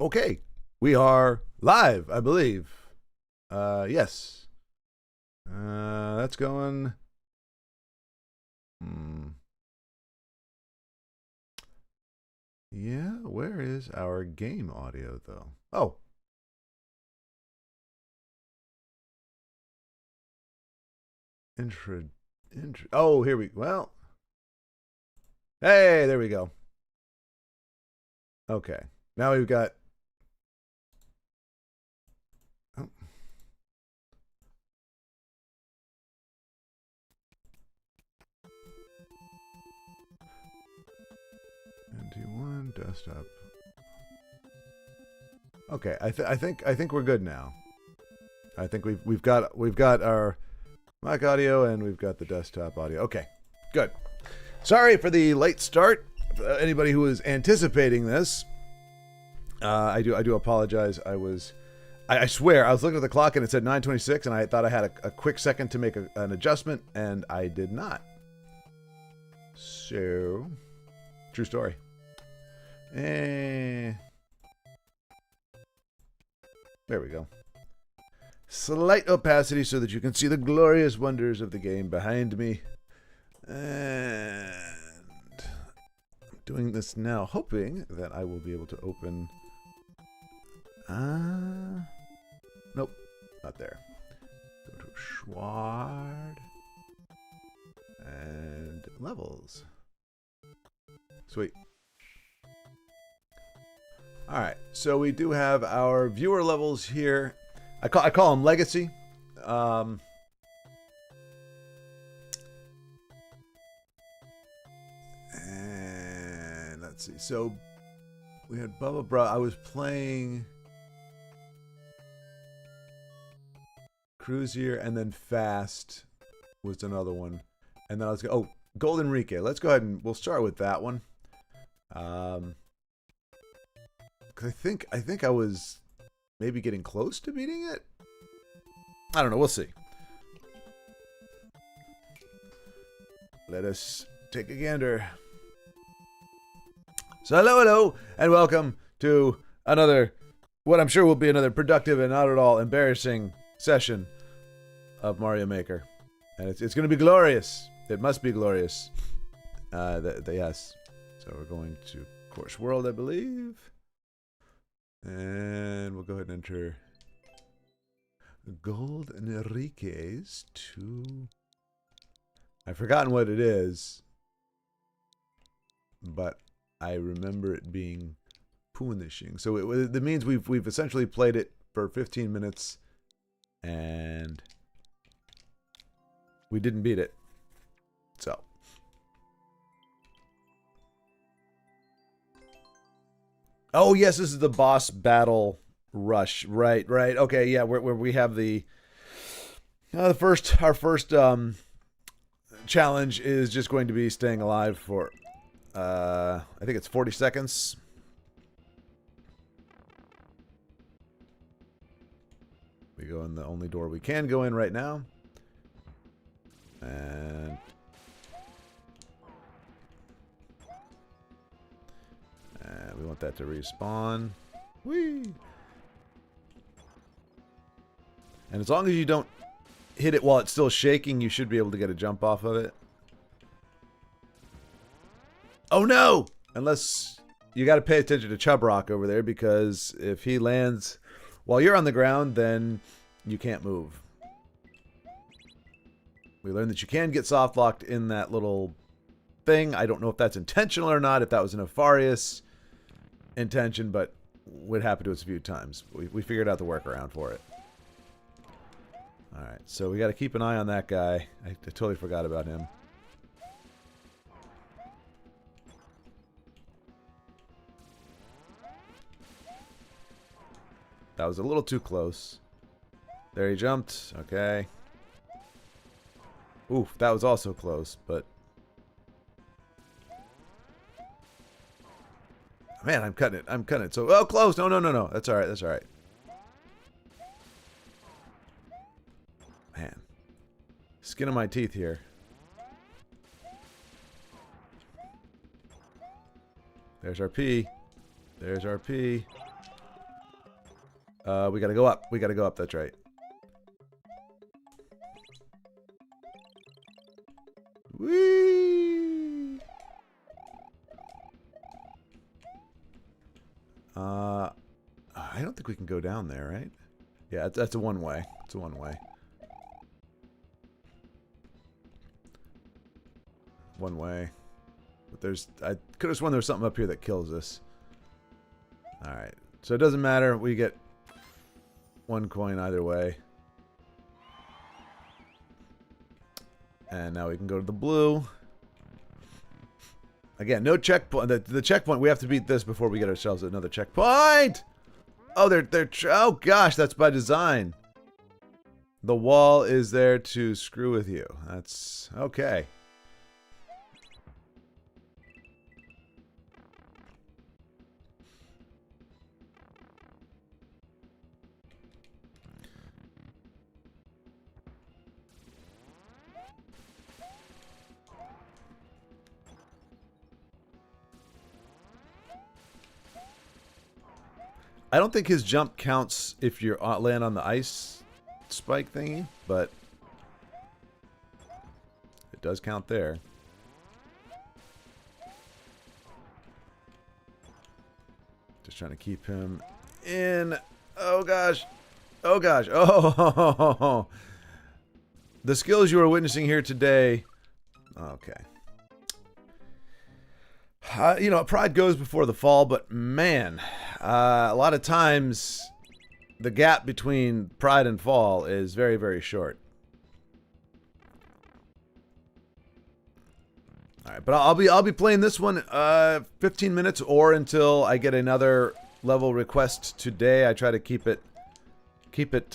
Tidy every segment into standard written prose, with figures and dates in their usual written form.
Okay, we are live, I believe. Yes. That's going. Yeah, where is our game audio, though? Oh. Oh, here we. Well. Hey, there we go. Okay. Now we've got. Oh. NT1 desktop. Okay, I think we're good now. I think we've got our mic audio and we've got the desktop audio. Okay, good. Sorry for the late start. Anybody who was anticipating this, I do apologize. I swear I was looking at the clock and it said 9:26, and I thought I had a quick second to make an adjustment, and I did not. So, true story. There we go. Slight opacity so that you can see the glorious wonders of the game behind me. And I'm doing this now, hoping that I will be able to open. Nope, not there. Go to Schward and levels. Sweet. All right, so we do have our viewer levels here. I call them legacy. And let's see. So we had Bubba Bra. I was playing Cruisier, and then Fast was another one. And then I was Golden Enrique. Let's go ahead and we'll start with that one. Cause I think I was maybe getting close to beating it. I don't know. We'll see. Let us take a gander. So hello, and welcome to another, what I'm sure will be another productive and not at all embarrassing session of Mario Maker. And it's going to be glorious. It must be glorious. Yes. So we're going to Course World, I believe. And we'll go ahead and enter Gold Enriquez to... I've forgotten what it is, but I remember it being punishing. So it means we've essentially played it for 15 minutes, and we didn't beat it. So. Oh yes, this is the boss battle rush. Right. Okay, yeah, where we have our first challenge is just going to be staying alive for I think it's 40 seconds. We go in the only door we can go in right now. And we want that to respawn. Whee! And as long as you don't hit it while it's still shaking, you should be able to get a jump off of it. Oh no! Unless you got to pay attention to Chub Rock over there, because if he lands while you're on the ground, then you can't move. We learned that you can get soft locked in that little thing. I don't know if that's intentional or not, if that was a nefarious intention, but would happen to us a few times. We figured out the workaround for it. Alright, so we got to keep an eye on that guy. I totally forgot about him. That was a little too close. There he jumped. Okay. Oof, that was also close, but... Man, I'm cutting it. So, oh, close. No. That's all right. Man. Skin of my teeth here. There's our P. We gotta go up. We gotta go up. That's right. Whee! I don't think we can go down there, right? Yeah, that's a one-way. It's a one-way. One way. But there's... I could have sworn there was something up here that kills us. Alright. So it doesn't matter. We get one coin either way. And now we can go to the blue. Again, no checkpoint. The checkpoint, we have to beat this before we get ourselves another checkpoint! Oh, oh gosh, that's by design. The wall is there to screw with you. That's okay. I don't think his jump counts if you land on the ice spike thingy, but it does count there. Just trying to keep him in. Oh gosh. Oh gosh. Oh. The skills you are witnessing here today. Okay. You know, pride goes before the fall, but man, a lot of times the gap between pride and fall is very, very short. All right, but I'll be playing this one 15 minutes or until I get another level request today. I try to keep it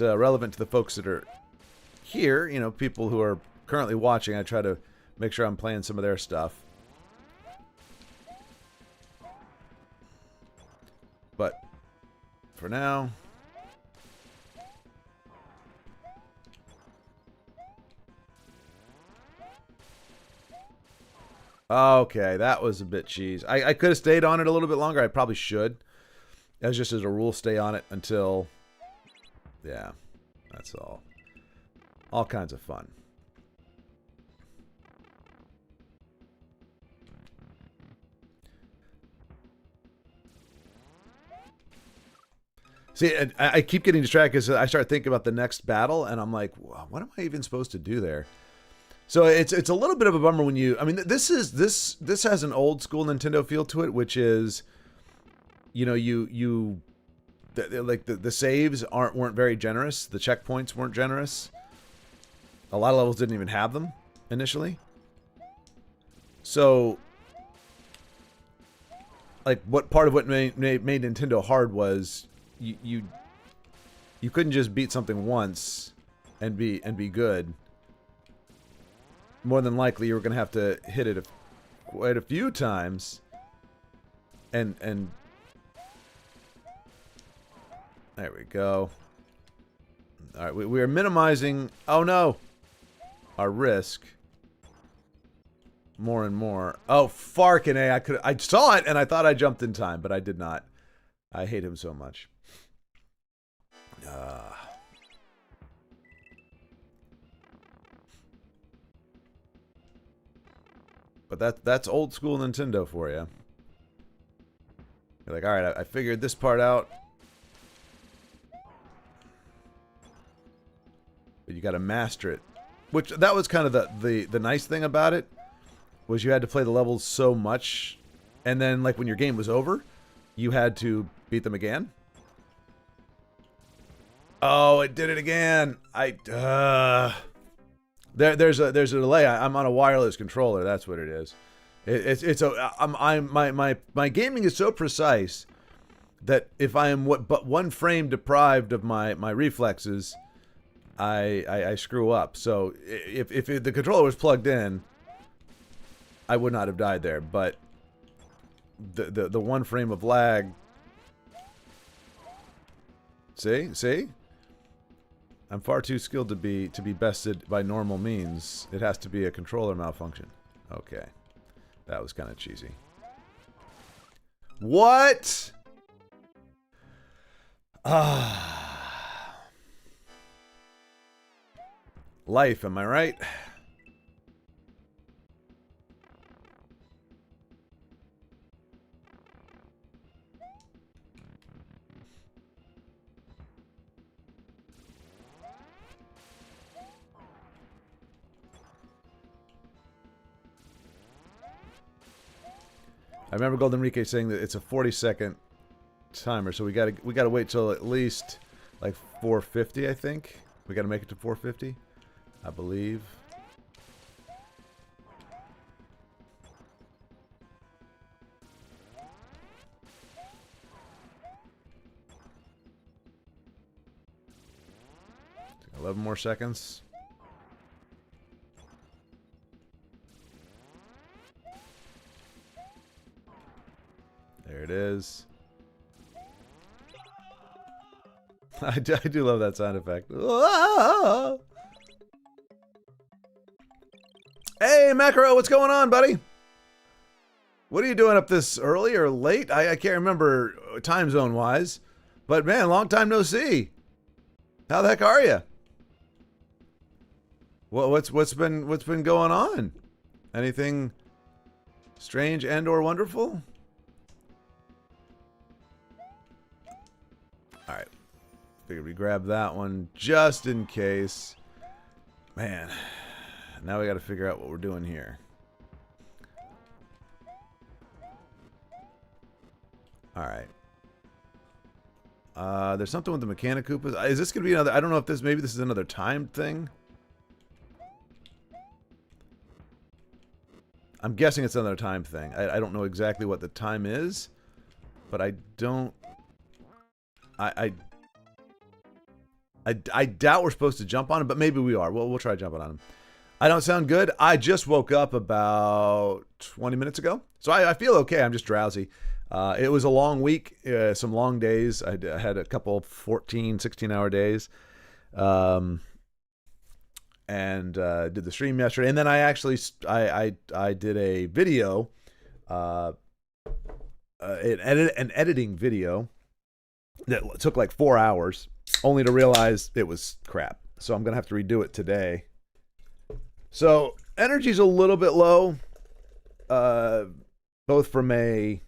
relevant to the folks that are here. You know, people who are currently watching. I try to make sure I'm playing some of their stuff. But for now, okay, that was a bit cheese. I could have stayed on it a little bit longer. I probably should. As just as a rule, stay on it until, yeah, that's all. All kinds of fun. See, I keep getting distracted because I start thinking about the next battle, and I'm like, what am I even supposed to do there? So it's a little bit of a bummer when you... I mean, this has an old school Nintendo feel to it, which is, you know, the saves weren't very generous. The checkpoints weren't generous. A lot of levels didn't even have them initially. So, like, part of what made Nintendo hard was you couldn't just beat something once and be good. More than likely, you were going to have to hit it quite a few times, and there we go. All right, we are minimizing. Oh no, our risk more and more. Oh, farkin' A! I saw it and I thought I jumped in time, but I did not. I hate him so much. But that's old school Nintendo for you. You're like, all right, I figured this part out, but you got to master it. Which that was kind of the nice thing about it, was you had to play the levels so much, and then like when your game was over, you had to beat them again. Oh, it did it again. There's a delay. I'm on a wireless controller. That's what it is. My gaming is so precise that if I am but one frame deprived of my reflexes, I screw up. So if the controller was plugged in, I would not have died there. But the one frame of lag. See? I'm far too skilled to be bested by normal means. It has to be a controller malfunction. Okay. That was kind of cheesy. What? Ah. Life, am I right? I remember Golden Rike saying that it's a 40-second timer, so we gotta wait till at least like 450, I think. We gotta make it to 450, I believe. Take 11 more seconds. There it is. I do love that sound effect. Hey, Macro, what's going on, buddy? What are you doing up this early or late? I can't remember time zone wise, but man, long time no see. How the heck are you? What's been going on? Anything strange and or wonderful? All right. Figured we grab that one just in case. Man, now we got to figure out what we're doing here. All right. There's something with the Mechanic Koopas. Is this going to be another... I don't know if this... Maybe this is another timed thing. I'm guessing it's another time thing. I don't know exactly what the time is. But I don't... I doubt we're supposed to jump on him, but maybe we are. We'll try jumping on him. I don't sound good. I just woke up about 20 minutes ago. So I feel okay. I'm just drowsy. It was a long week, some long days. I had a couple 14, 16-hour days. And did the stream yesterday. And then I actually, I did a video, an editing video that took like 4 hours, only to realize it was crap. So I'm going to have to redo it today. So energy's a little bit low, both from a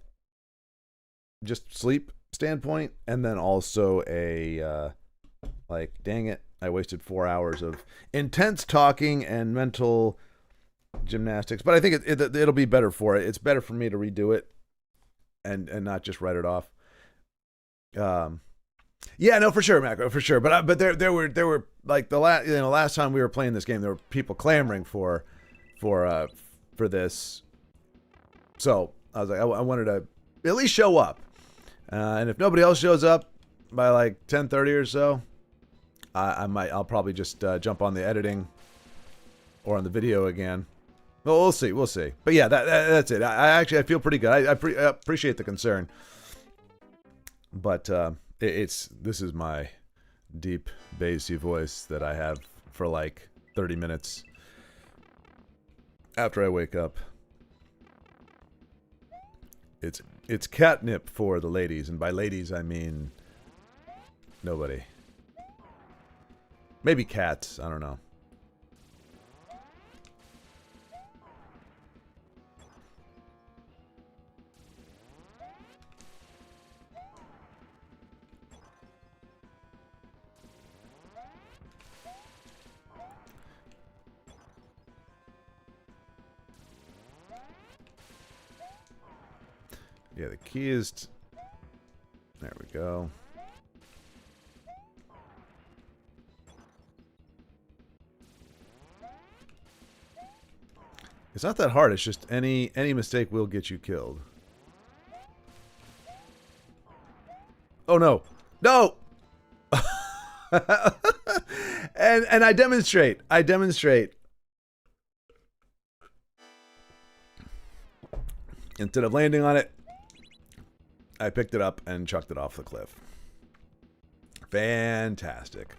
just sleep standpoint, and then also a, like, dang it, I wasted 4 hours of intense talking and mental gymnastics. But I think it'll be better for it. It's better for me to redo it and not just write it off. Yeah, no, for sure, Macro, for sure. But there were like the last time we were playing this game, there were people clamoring for this. So I was like, I wanted to at least show up, and if nobody else shows up by like 10:30 or so, I'll probably just jump on the editing or on the video again. Well, we'll see. But yeah, that's it. I feel pretty good. I appreciate the concern. But this is my deep bassy voice that I have for like 30 minutes after I wake up. It's catnip for the ladies, and by ladies I mean nobody. Maybe cats, I don't know. Yeah, the key is... There we go. It's not that hard. It's just any mistake will get you killed. Oh, no. No! and I demonstrate. Instead of landing on it, I picked it up and chucked it off the cliff. Fantastic.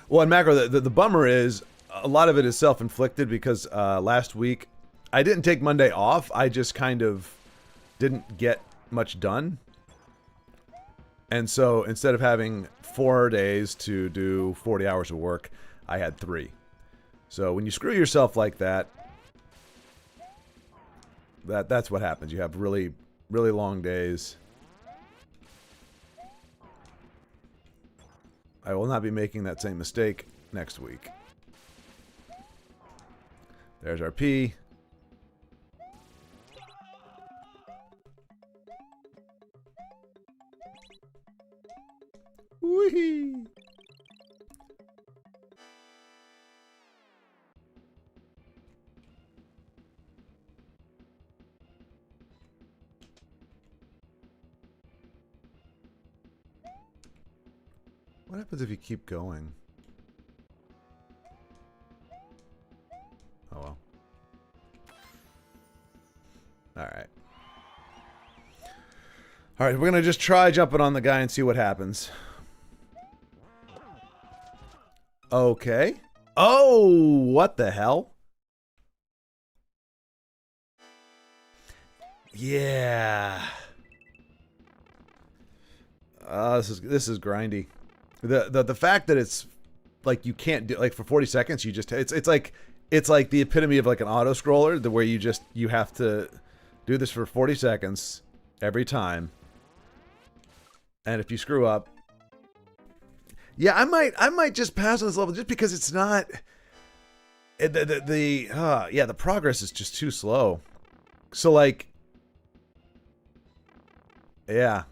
Well, and Macro, the bummer is a lot of it is self-inflicted because last week I didn't take Monday off. I just kind of didn't get much done. And so instead of having 4 days to do 40 hours of work, I had 3. So when you screw yourself like that, that's what happens. You have really, really long days. I will not be making that same mistake next week. There's our P. Whee! What happens if you keep going? Oh well. Alright. Alright, we're gonna just try jumping on the guy and see what happens. Okay. Oh, what the hell? Yeah. This is grindy. The fact that it's like you can't do like for 40 seconds you just it's like the epitome of like an auto scroller, the where you have to do this for 40 seconds every time. And if you screw up, yeah, I might just pass on this level just because it's not the progress is just too slow. So like yeah,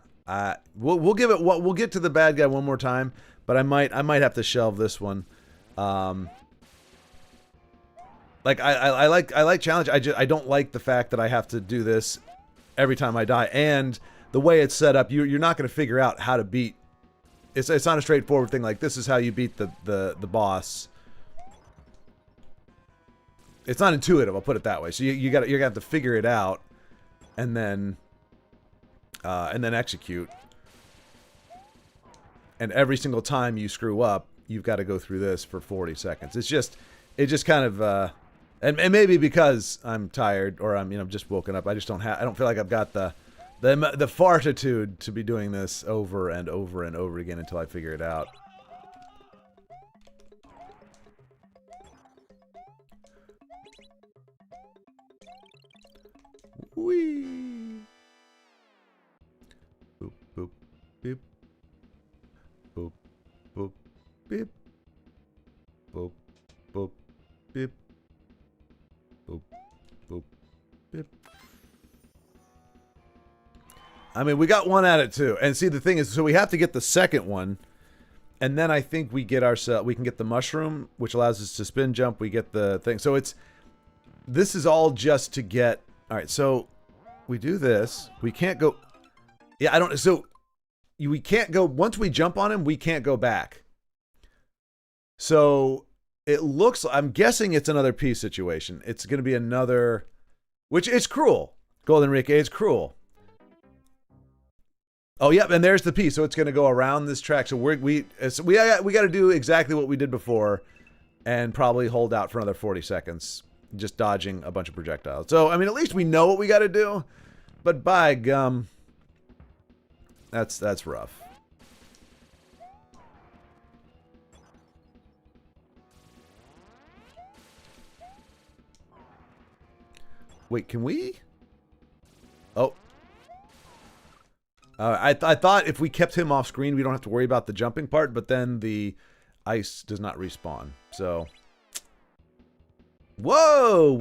we'll give it we'll get to the bad guy one more time, but I might have to shelve this one. Like I like challenge. I don't like the fact that I have to do this every time I die, and the way it's set up, you're not going to figure out how to beat. It's not a straightforward thing like this is how you beat the boss. It's not intuitive, I'll put it that way. So you're gonna have to figure it out, and then execute. And every single time you screw up, you've got to go through this for 40 seconds. It just kind of and maybe because I'm tired or I'm just woken up, I don't feel like I've got the fortitude to be doing this over and over and over again until I figure it out. Whee! Boop, boop, beep. Boop, boop, beep. Boop, boop, beep. Boop, boop, beep. I mean, we got one at it too. And see, the thing is, so we have to get the second one. And then I think we can get the mushroom, which allows us to spin jump. We get the thing. So this is all just to get, all right, so we do this. We can't go, yeah, we can't go, once we jump on him, we can't go back. So it looks, I'm guessing it's another P situation. It's going to be another, which is cruel. Golden Enrique, it's cruel. Oh, yep, and there's the P. So it's going to go around this track. So we got to do exactly what we did before and probably hold out for another 40 seconds, just dodging a bunch of projectiles. So, I mean, at least we know what we got to do. But by gum, that's rough. Wait, can we? Oh. I thought if we kept him off screen, we don't have to worry about the jumping part, but then the ice does not respawn. So, whoa,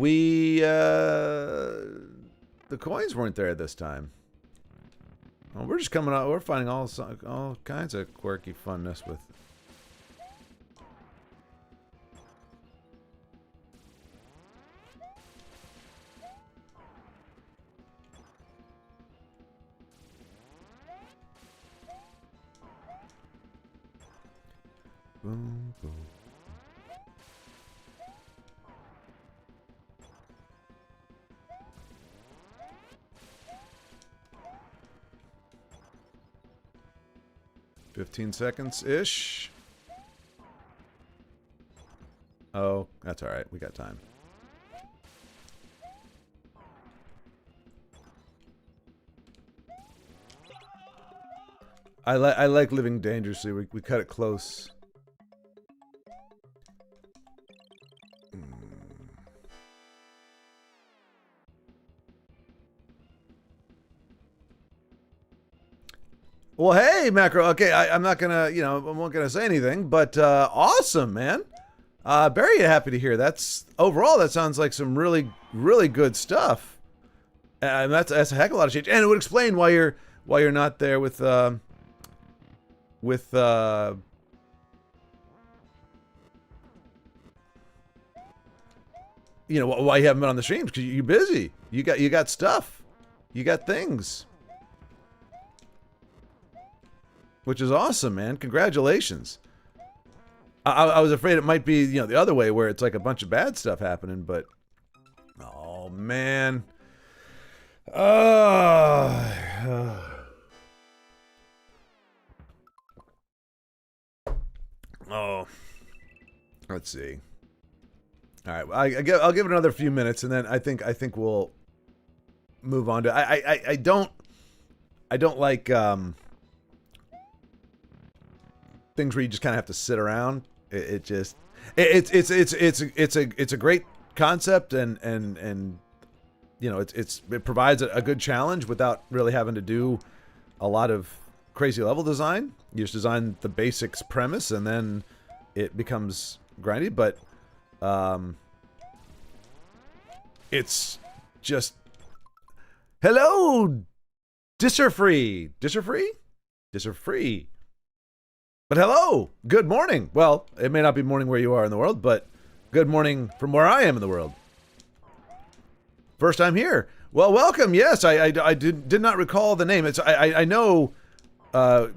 the coins weren't there this time. Well, we're just coming out. We're finding all kinds of quirky funness with. Boom, boom. $15 seconds-ish. Oh, that's all right. We got time. I like living dangerously. We cut it close. Well, hey, Macro. Okay, I'm not gonna, you know, I'm not gonna say anything, but awesome, man. Very happy to hear. That's overall. That sounds like some really, really good stuff. And that's a heck of a lot of change, and it would explain why you're not there with you know, why you haven't been on the streams, because you're busy. You got stuff. You got things. Which is awesome, man. Congratulations. I was afraid it might be, you know, the other way where it's like a bunch of bad stuff happening, but oh man. Oh. Let's see. All right, I'll give it another few minutes, and then I think we'll move on to. I don't like things where you just kind of have to sit around. It's a great concept, and you know it provides a good challenge without really having to do a lot of crazy level design. You just design the basics premise, and then it becomes grindy, but it's just hello, Disser-free. But hello, good morning. Well, it may not be morning where you are in the world, but good morning from where I am in the world. First time here. Well, welcome. Yes, I did not recall the name. It's I know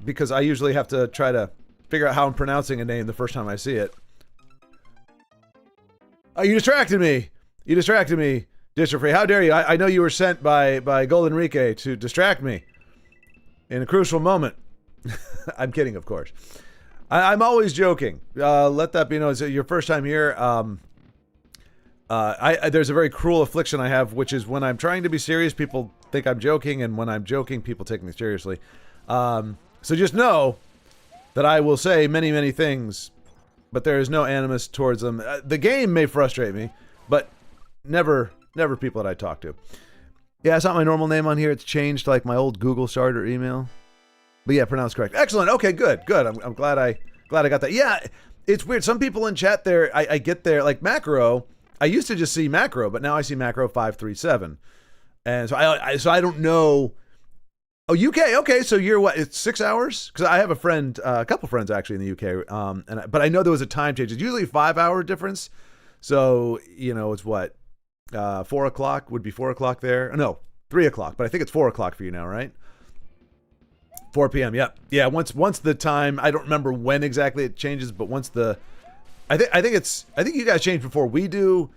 because I usually have to try to figure out how I'm pronouncing a name the first time I see it. Oh, you distracted me. Disser-free. How dare you? I know you were sent by Golden Enrique to distract me in a crucial moment. I'm kidding, of course. I'm always joking. Let that be known. It's your first time here. There's a very cruel affliction I have, which is when I'm trying to be serious, people think I'm joking, and when I'm joking, people take me seriously. So just know that I will say many, many things, but there is no animus towards them. The game may frustrate me, but never people that I talk to. Yeah, it's not my normal name on here. It's changed to like my old Google starter email. But yeah, pronounced correct. Excellent. Okay, good. I'm glad I got that. Yeah, it's weird. Some people in chat there, I get there like Macro. I used to just see Macro, but now I see Macro 537, and so I don't know. Oh, UK. Okay, so you're what? It's 6 hours? Because I have a friend, a couple friends actually in the UK. But I know there was a time change. It's usually a 5 hour difference. So you know, it's what 4 o'clock would be 4 o'clock there. No, 3 o'clock. But I think it's 4 o'clock for you now, right? 4 p.m. Yep. Yeah. Once the time, I don't remember when exactly it changes, but once the, I think you guys change before we do,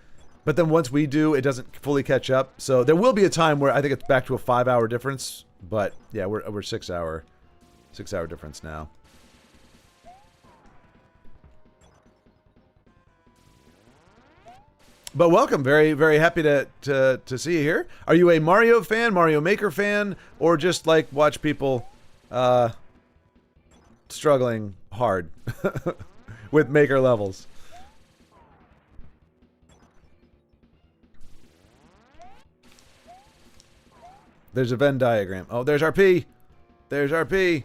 but then once we do, it doesn't fully catch up. So there will be a time where I think it's back to a 5 hour difference, but yeah, we're 6 hour difference now. But welcome, very, very happy to see you here. Are you a Mario fan, Mario Maker fan, or just like watch people struggling hard with Maker levels? There's a Venn diagram. Oh, there's our P. There's our P.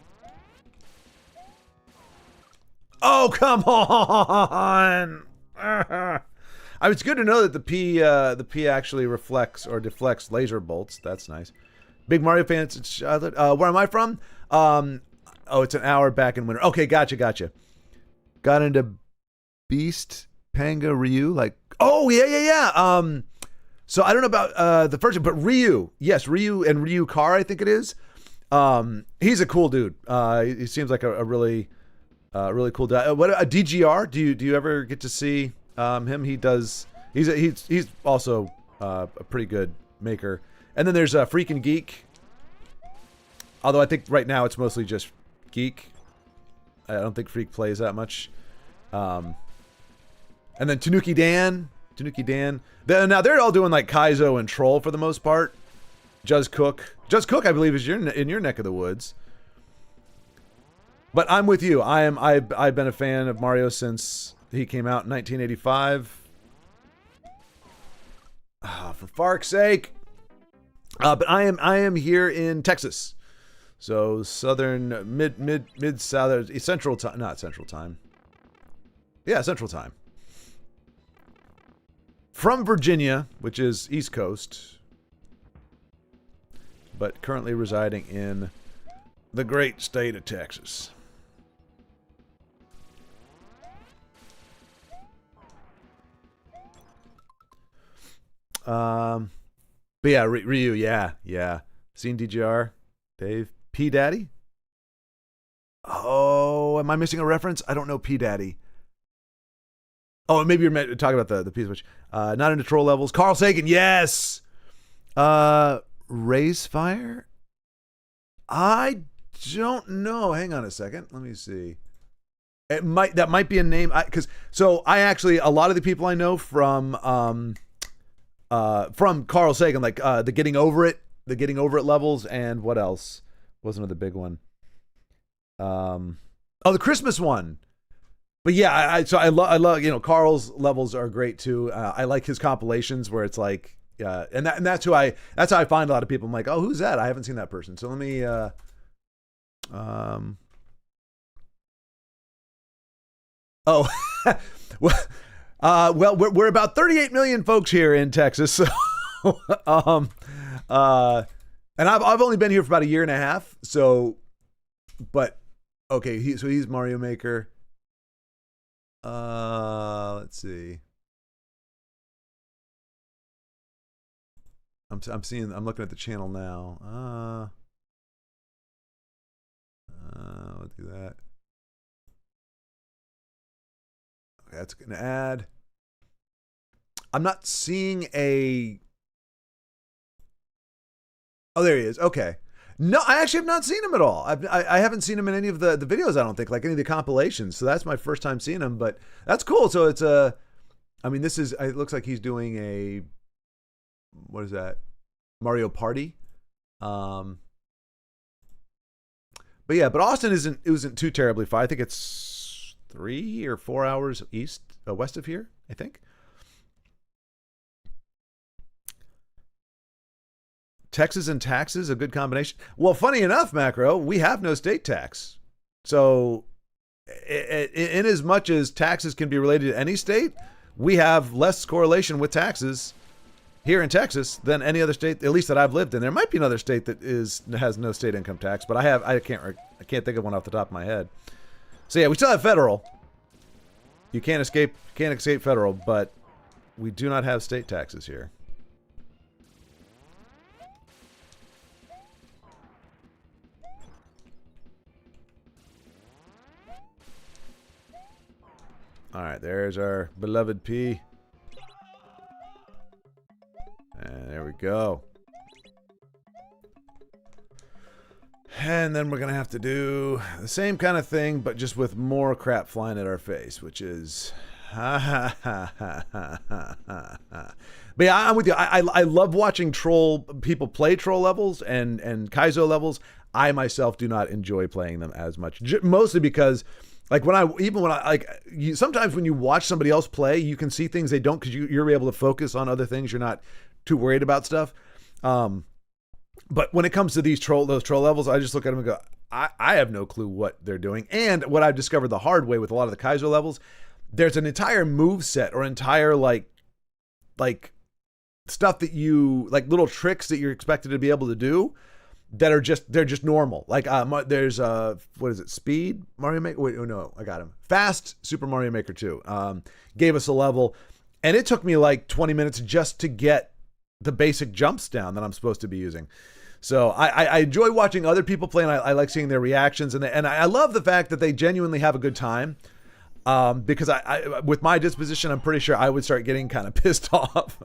Oh, come on! It's good to know that the P actually reflects or deflects laser bolts. That's nice. Big Mario fans. Charlotte. Where am I from? Oh, it's an hour back in winter. Okay, gotcha. Got into Beast Panga Ryu. Like, oh yeah. So I don't know about the first, but Ryu. Yes, Ryu and Ryu Car, I think it is. He's a cool dude. He seems like a really cool guy. What a DGR? Do you ever get to see him? He's also a pretty good maker. And then there's Freakin' Geek. Although I think right now it's mostly just Geek. I don't think Freak plays that much. And then Tanuki Dan. Now they're all doing like Kaizo and Troll for the most part. Juz Cook, I believe, is in your neck of the woods. But I'm with you. I've been a fan of Mario since he came out in 1985. For fark's sake. But I am here in Texas. So southern mid southern central time, not central time. Yeah, central time. From Virginia, which is East Coast, but currently residing in the great state of Texas. But yeah, Ryu, yeah. Seen DGR, Dave, P Daddy. Oh, am I missing a reference? I don't know P Daddy. Oh, maybe you're talking about the P Switch. Not into troll levels. Carl Sagan, yes. Raise Fire. I don't know. Hang on a second. Let me see. That might be a name. I actually, a lot of the people I know from Carl Sagan, like the Getting Over It levels, and what else was another big one? The Christmas one. But yeah, I love Carl's levels are great too. I like his compilations where it's like and that's how I find a lot of people. I'm like, oh, who's that? I haven't seen that person. So let me well, we're about 38 million folks here in Texas. So and I've only been here for about a year and a half. So, but okay, he's Mario Maker. Let's see. I'm looking at the channel now. I'll do that. Okay, that's an ad. I'm not seeing a. Oh, there he is. Okay. No, I actually have not seen him at all. I haven't seen him in any of the videos, I don't think, like any of the compilations. So that's my first time seeing him, but that's cool. So it's it looks like he's doing a, what is that? Mario Party. But yeah, Austin isn't too terribly far. I think it's 3 or 4 hours west of here, I think. Texas and taxes, a good combination. Well, funny enough, Macro, we have no state tax. So in as much as taxes can be related to any state, we have less correlation with taxes here in Texas than any other state, at least that I've lived in. There might be another state that has no state income tax, but I can't think of one off the top of my head. So yeah, we still have federal. You can't escape federal, but we do not have state taxes here. All right, there's our beloved P. And there we go. And then we're going to have to do the same kind of thing, but just with more crap flying at our face, which is... But yeah, I'm with you. I love watching people play troll levels and Kaizo levels. I myself do not enjoy playing them as much, mostly because... Like sometimes when you watch somebody else play, you can see things they don't because you're able to focus on other things. You're not too worried about stuff. But when it comes to those troll levels, I just look at them and go, I have no clue what they're doing. And what I've discovered the hard way with a lot of the Kaizo levels, there's an entire move set or entire like stuff that little tricks that you're expected to be able to do that are just normal. Like there's what is it? Speed Mario Maker. Wait, oh no, I got him. Fast Super Mario Maker 2 gave us a level, and it took me like 20 minutes just to get the basic jumps down that I'm supposed to be using. So I enjoy watching other people play, and I like seeing their reactions, and I love the fact that they genuinely have a good time. Because I with my disposition, I'm pretty sure I would start getting kind of pissed off.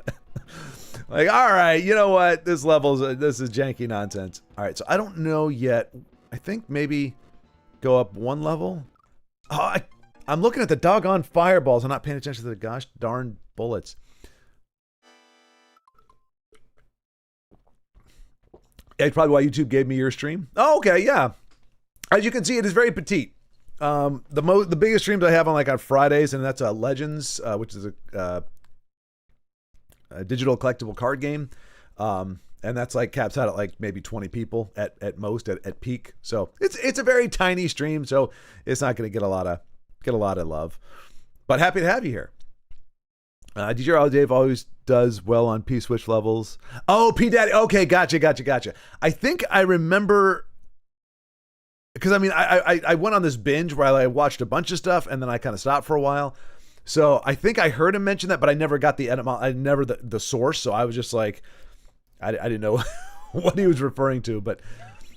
Like, all right, you know what? This is janky nonsense. All right, so I don't know yet. I think maybe go up one level. Oh, I'm looking at the doggone fireballs. I'm not paying attention to the gosh darn bullets. That's probably why YouTube gave me your stream. Oh, okay, yeah. As you can see, it is very petite. The biggest streams I have on Fridays, and that's Legends, which is a digital collectible card game. And that's caps out at maybe 20 people at most at peak. So it's a very tiny stream, so it's not going to get a lot of love. But happy to have you here. DJ Dave always does well on P Switch levels. Oh, P Daddy. Okay, gotcha. I think I remember, because I went on this binge where I watched a bunch of stuff and then I kind of stopped for a while. So I think I heard him mention that, but I never got the source. So I was just like, I didn't know what he was referring to. But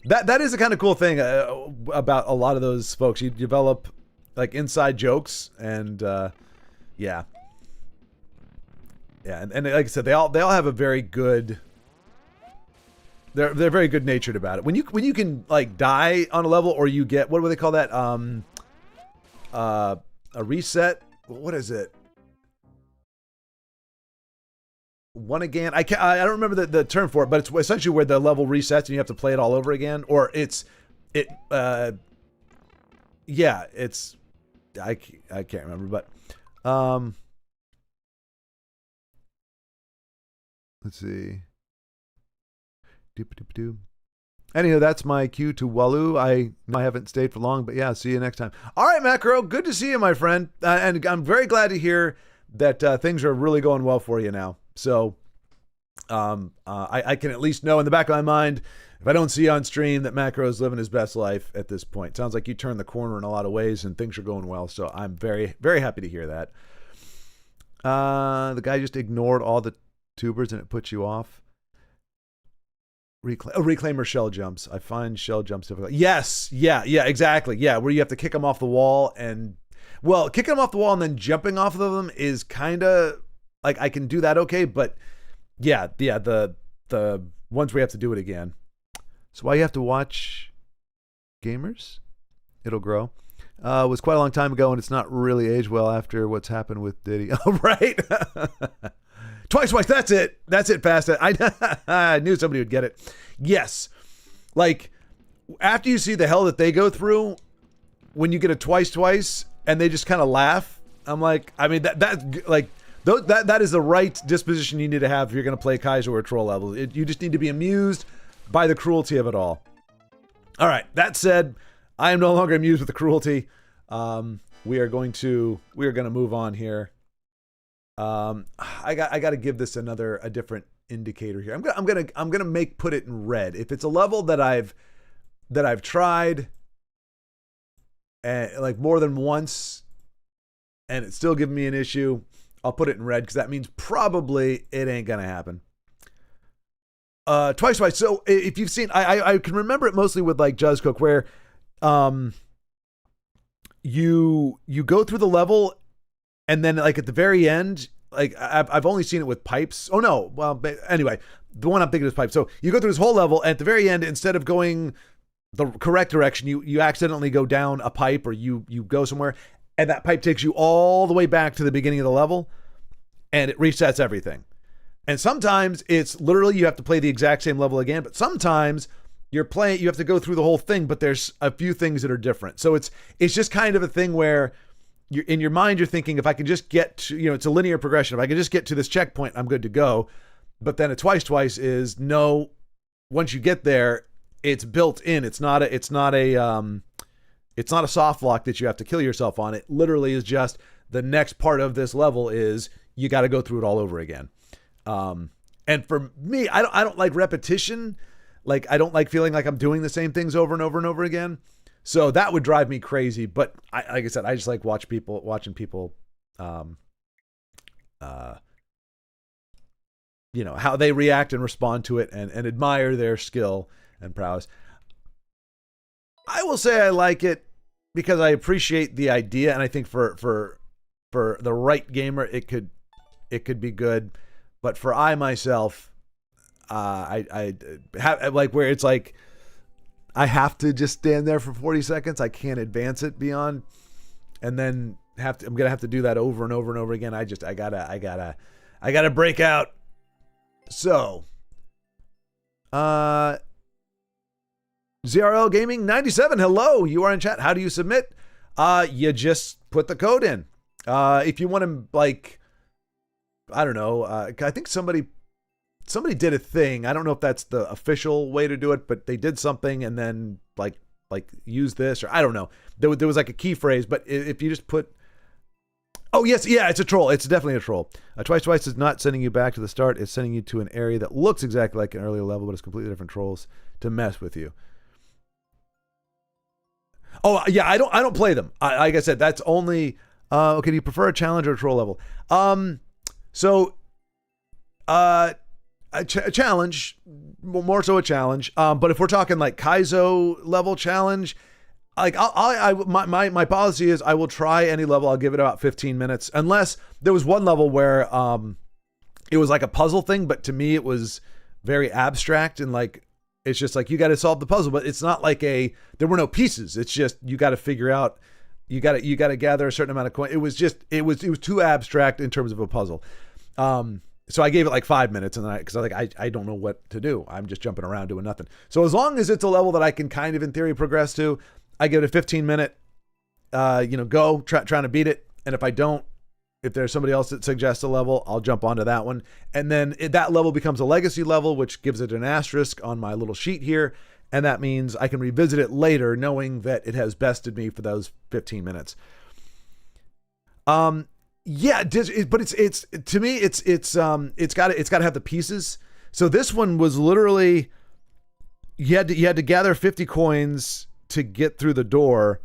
that is a kind of cool thing about a lot of those folks. You develop inside jokes, and yeah. And like I said, they all have a very good. They're very good natured about it. When you can die on a level, or you get, what do they call that? A reset. What is it? One again. I don't remember the term for it, but it's essentially where the level resets and you have to play it all over again. Or it's I can't remember, but let's see. Anyhow, that's my cue to Waloo. I haven't stayed for long, but yeah, see you next time. All right, Macro, good to see you, my friend. And I'm very glad to hear that things are really going well for you now. So I can at least know in the back of my mind, if I don't see you on stream, that Macro is living his best life at this point. Sounds like you turned the corner in a lot of ways and things are going well. So I'm very, very happy to hear that. The guy just ignored all the tubers and it puts you off. Reclaimer shell jumps. I find shell jumps difficult. Yes. Yeah, exactly. Yeah, where you have to kick them off the wall, and kicking them off the wall and then jumping off of them is kind of I can do that okay, but yeah, the ones where you have to do it again. So why you have to watch gamers? It'll grow. It was quite a long time ago, and it's not really aged well after what's happened with Diddy. Oh, right. Twice. That's it. Past it. I knew somebody would get it. Yes. After you see the hell that they go through, when you get a twice, and they just kind of laugh, I'm like, that is the right disposition you need to have if you're going to play Kaiser or Troll level. You just need to be amused by the cruelty of it all. All right. That said, I am no longer amused with the cruelty. We are going to move on here. I got to give this a different indicator here. I'm gonna put it in red. If it's a level that I've tried and more than once, and it's still giving me an issue, I'll put it in red because that means probably it ain't gonna happen. Twice. So if you've seen, I can remember it mostly with Juzzcook, where you go through the level. And then at the very end, I've only seen it with pipes. Oh no. Well, anyway, the one I'm thinking is pipes. So you go through this whole level, and at the very end, instead of going the correct direction, you accidentally go down a pipe, or you go somewhere, and that pipe takes you all the way back to the beginning of the level, and it resets everything. And sometimes it's literally you have to play the exact same level again, but sometimes you have to go through the whole thing, but there's a few things that are different. So it's just kind of a thing where in your mind, you're thinking, if I can just get to, it's a linear progression. If I can just get to this checkpoint, I'm good to go. But then a twice is no. Once you get there, it's built in. It's not a soft lock that you have to kill yourself on. It literally is just the next part of this level is you got to go through it all over again. And for me, I don't like repetition. I don't like feeling like I'm doing the same things over and over and over again. So that would drive me crazy. But like I said, I just like watching people, how they react and respond to it, and admire their skill and prowess. I will say I like it because I appreciate the idea, and I think for the right gamer, it could be good. But for I myself, I have where it's I have to just stand there for 40 seconds. I can't advance it beyond, and then I'm gonna have to do that over and over and over again. I gotta break out. So, ZRL Gaming 97. Hello, you are in chat. How do you submit? You just put the code in. If you want to, like, I don't know, I think somebody did a thing. I don't know if that's the official way to do it, but they did something and then like use this, or I don't know. There was like a key phrase, but if you just put, oh yes, yeah, it's a troll. It's definitely a troll. Twice is not sending you back to the start. It's sending you to an area that looks exactly like an earlier level, but it's completely different trolls to mess with you. Oh yeah, I don't play them. Like I said, that's only okay. Do you prefer a challenge or a troll level? A challenge, more so a challenge. But if we're talking like Kaizo level challenge, like my policy is I will try any level. I'll give it about 15 minutes, unless there was one level where it was like a puzzle thing, but to me it was very abstract and like it's just like you got to solve the puzzle, but it's not like there were no pieces. It's just you got to figure out. You got to gather a certain amount of coin. It was too abstract in terms of a puzzle. So I gave it like 5 minutes, and then because I don't know what to do. I'm just jumping around doing nothing. So as long as it's a level that I can kind of in theory progress to, I give it a 15-minute, go trying to beat it. And if I don't, if there's somebody else that suggests a level, I'll jump onto that one. And then that level becomes a legacy level, which gives it an asterisk on my little sheet here. And that means I can revisit it later, knowing that it has bested me for those 15 minutes. Yeah, but it's to me it's got to have the pieces. So this one was literally you had to gather 50 coins to get through the door,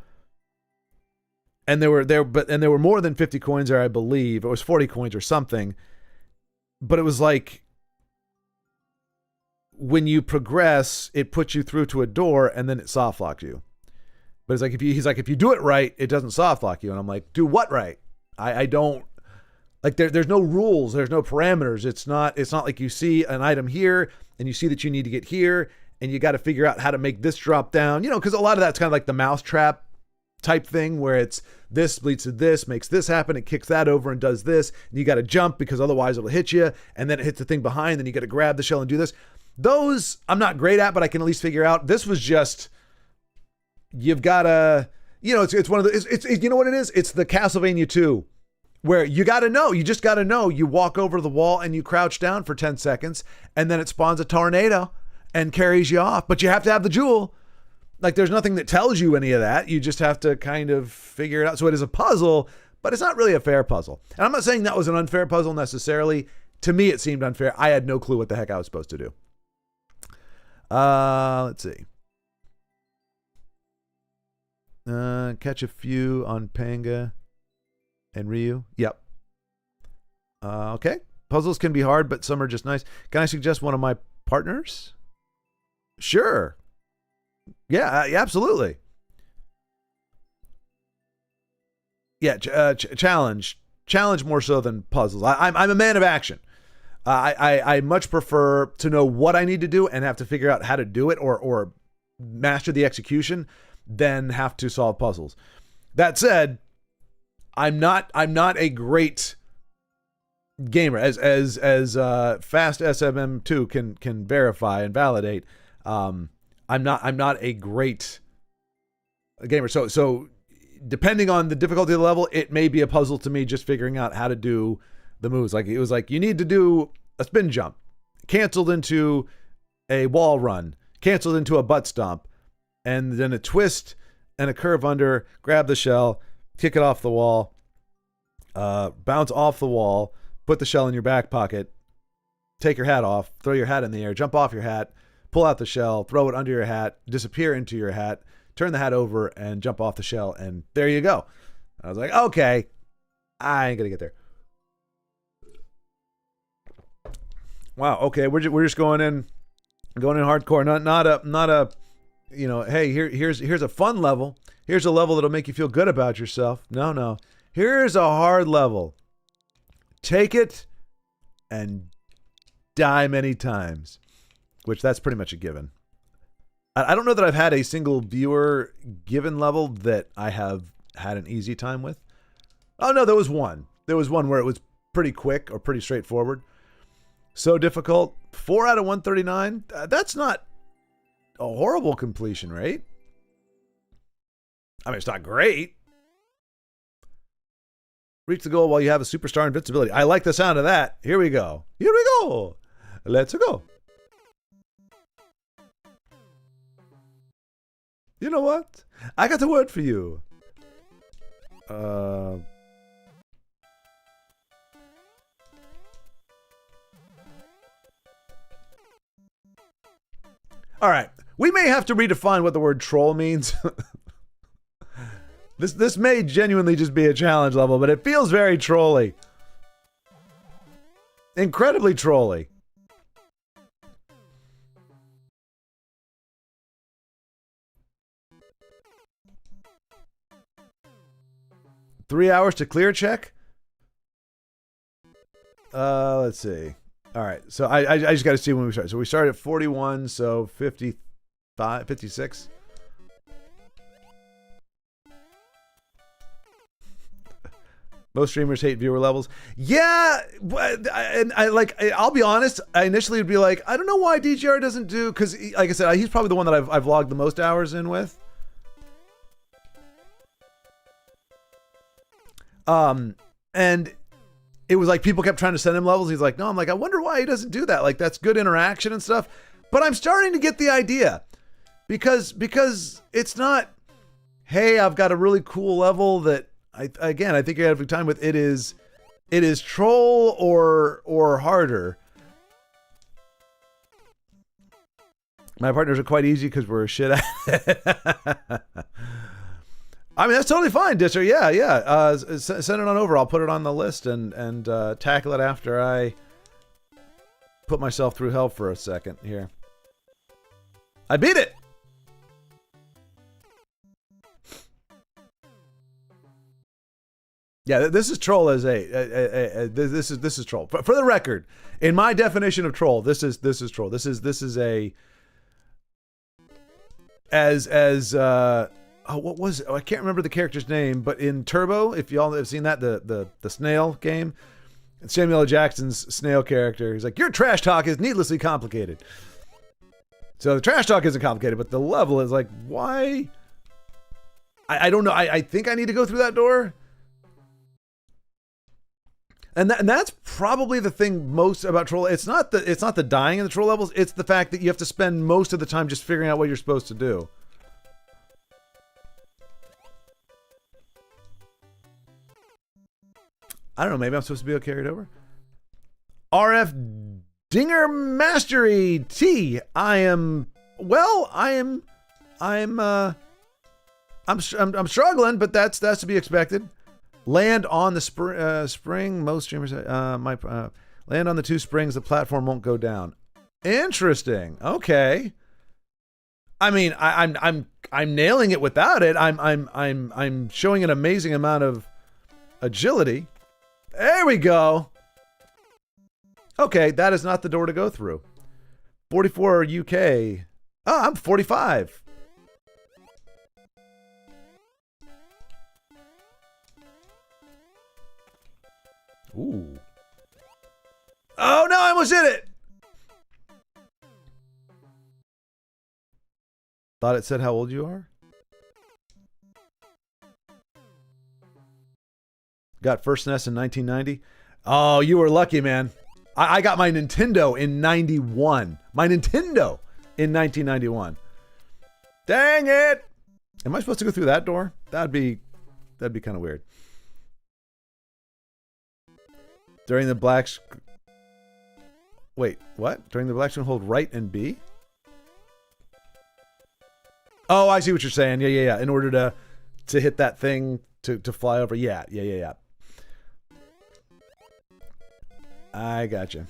and there were more than 50 coins there, I believe. It was 40 coins or something, but it was like when you progress, it puts you through to a door and then it soft locks you. But it's like if you do it right, it doesn't soft lock you, and I'm like, do what right? I don't like there's no rules, there's no parameters. It's not like you see an item here and you see that you need to get here and you got to figure out how to make this drop down, because a lot of that's kind of like the mousetrap type thing where it's this leads to this, makes this happen, it kicks that over and does this, and you got to jump because otherwise it'll hit you, and then it hits the thing behind, then you got to grab the shell and do this. Those I'm not great at, but I can at least figure out. This was just you've got to, it's one of the, it's you know what it is? It's the Castlevania 2, where you just got to know, you walk over the wall and you crouch down for 10 seconds and then it spawns a tornado and carries you off, but you have to have the jewel. Like there's nothing that tells you any of that. You just have to kind of figure it out. So it is a puzzle, but it's not really a fair puzzle. And I'm not saying that was an unfair puzzle necessarily. To me, it seemed unfair. I had no clue what the heck I was supposed to do. Let's see. Catch a few on Panga and Ryu. Yep. Okay. Puzzles can be hard, but some are just nice. Can I suggest one of my partners? Sure. Yeah, absolutely. Yeah, challenge more so than puzzles. I'm a man of action. I much prefer to know what I need to do and have to figure out how to do it or master the execution than have to solve puzzles. That said, I'm not a great gamer, as Fast SMM2 can verify and validate. I'm not a great gamer. So depending on the difficulty of the level, it may be a puzzle to me just figuring out how to do the moves. Like it was like you need to do a spin jump, canceled into a wall run, canceled into a butt stomp, and then a twist and a curve under, grab the shell, kick it off the wall, bounce off the wall, put the shell in your back pocket, take your hat off, throw your hat in the air, jump off your hat, pull out the shell, throw it under your hat, disappear into your hat, turn the hat over and jump off the shell, and there you go. I was like, okay, I ain't gonna get there. Wow, okay, we're just going in hardcore. Not a hey, here's a fun level. Here's a level that'll make you feel good about yourself. No. Here's a hard level. Take it and die many times, which that's pretty much a given. I don't know that I've had a single viewer given level that I have had an easy time with. Oh no, there was one. There was one where it was pretty quick or pretty straightforward. So difficult. 4 out of 139. That's not a horrible completion rate. I mean, it's not great, Reach the goal while you have a superstar invincibility. I like the sound of that. Here we go. Here we go. Let's go. You know what? I got the word for you. All right. We may have to redefine what the word troll means. This may genuinely just be a challenge level, but it feels very trolly. Incredibly trolly. Three hours to clear check? Let's see. All right. So I just got to see when we start. So we started at 41, so 55, 56. Most streamers hate viewer levels. Yeah, and I'll be honest. I initially would be like, I don't know why DGR doesn't do, because like I said, he's probably the one that I've logged the most hours in with. And it was like people kept trying to send him levels. He's like, no. I'm like, I wonder why he doesn't do that. Like, that's good interaction and stuff. But I'm starting to get the idea, because it's not, hey, I've got a really cool level that. I think you're having time with. It is troll or harder. My partners are quite easy because we're shit at it. I mean, that's totally fine, Disher. Yeah. Send it on over. I'll put it on the list and tackle it after I put myself through hell for a second here. I beat it. Yeah, this is troll as this is troll. For the record, in my definition of troll, this is troll. This is a what was it? I can't remember the character's name, but in Turbo, if y'all have seen that, the snail game, Samuel L. Jackson's snail character, he's like, your trash talk is needlessly complicated. So the trash talk isn't complicated, but the level is like, why? I don't know. I think I need to go through that door. And that's probably the thing most about troll. It's not the dying in the troll levels. It's the fact that you have to spend most of the time just figuring out what you're supposed to do. I don't know. Maybe I'm supposed to be carried over. RF Dinger Mastery T. I'm struggling, but that's to be expected. Land on the spring. Most streamers land on the two springs. The platform won't go down. Interesting. Okay. I mean, I'm nailing it without it. I'm showing an amazing amount of agility. There we go. Okay, that is not the door to go through. 44 UK. Oh, I'm 45. Ooh. Oh no, I almost hit it. Thought it said how old you are? Got first SNES in 1990. Oh, you were lucky, man. I got my Nintendo in 91. My Nintendo in 1991. Dang it. Am I supposed to go through that door? That'd be kind of weird. During the black... Wait, what? During the black screen, hold right and B? Oh, I see what you're saying. Yeah. In order to hit that thing to fly over. Yeah. I gotcha.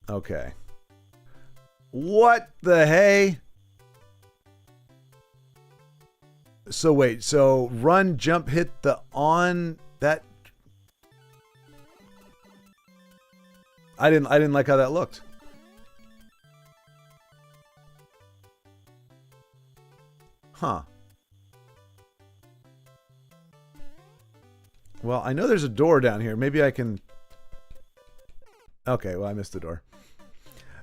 Okay. What the hey? So wait, so run, jump, hit the on that. I didn't like how that looked. Huh. Well, I know there's a door down here. Maybe I can... Okay, well, I missed the door.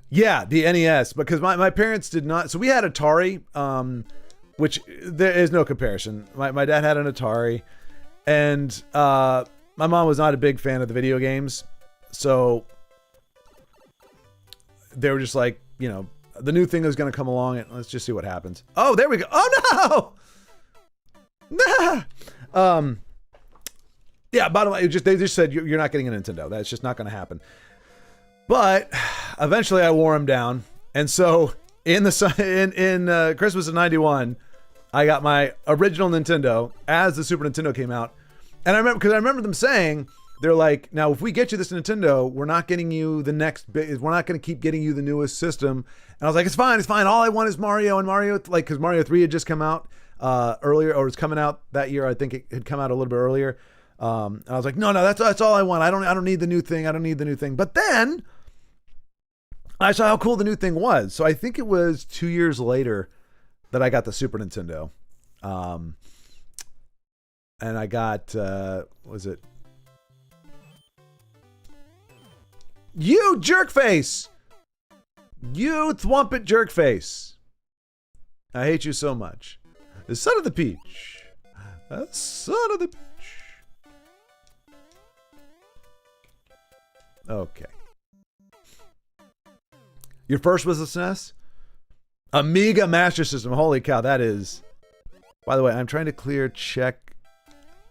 Yeah, the NES, because my parents did not. So we had Atari, which there is no comparison. My dad had an Atari, and my mom was not a big fan of the video games. So they were just like, you know, the new thing is going to come along, and let's just see what happens. Oh, there we go. Oh no! Nah. Yeah. Bottom line, they just said you're not getting a Nintendo. That's just not going to happen. But eventually, I wore them down, and so in Christmas of '91, I got my original Nintendo as the Super Nintendo came out, and I remember them saying, they're like, now if we get you this Nintendo, we're not getting you the next big. We're not going to keep getting you the newest system. And I was like, it's fine. All I want is Mario, and Mario, like, because Mario 3 had just come out earlier, or was coming out that year. I think it had come out a little bit earlier. And I was like, no, that's all I want. I don't need the new thing. I don't need the new thing. But then I saw how cool the new thing was. So I think it was 2 years later that I got the Super Nintendo. And I got, was it? You jerkface! You thwumpet jerkface. I hate you so much. The son of the peach. The son of the peach. Okay. Your first was the SNES? Amiga Master System. Holy cow, that is... By the way, I'm trying to clear check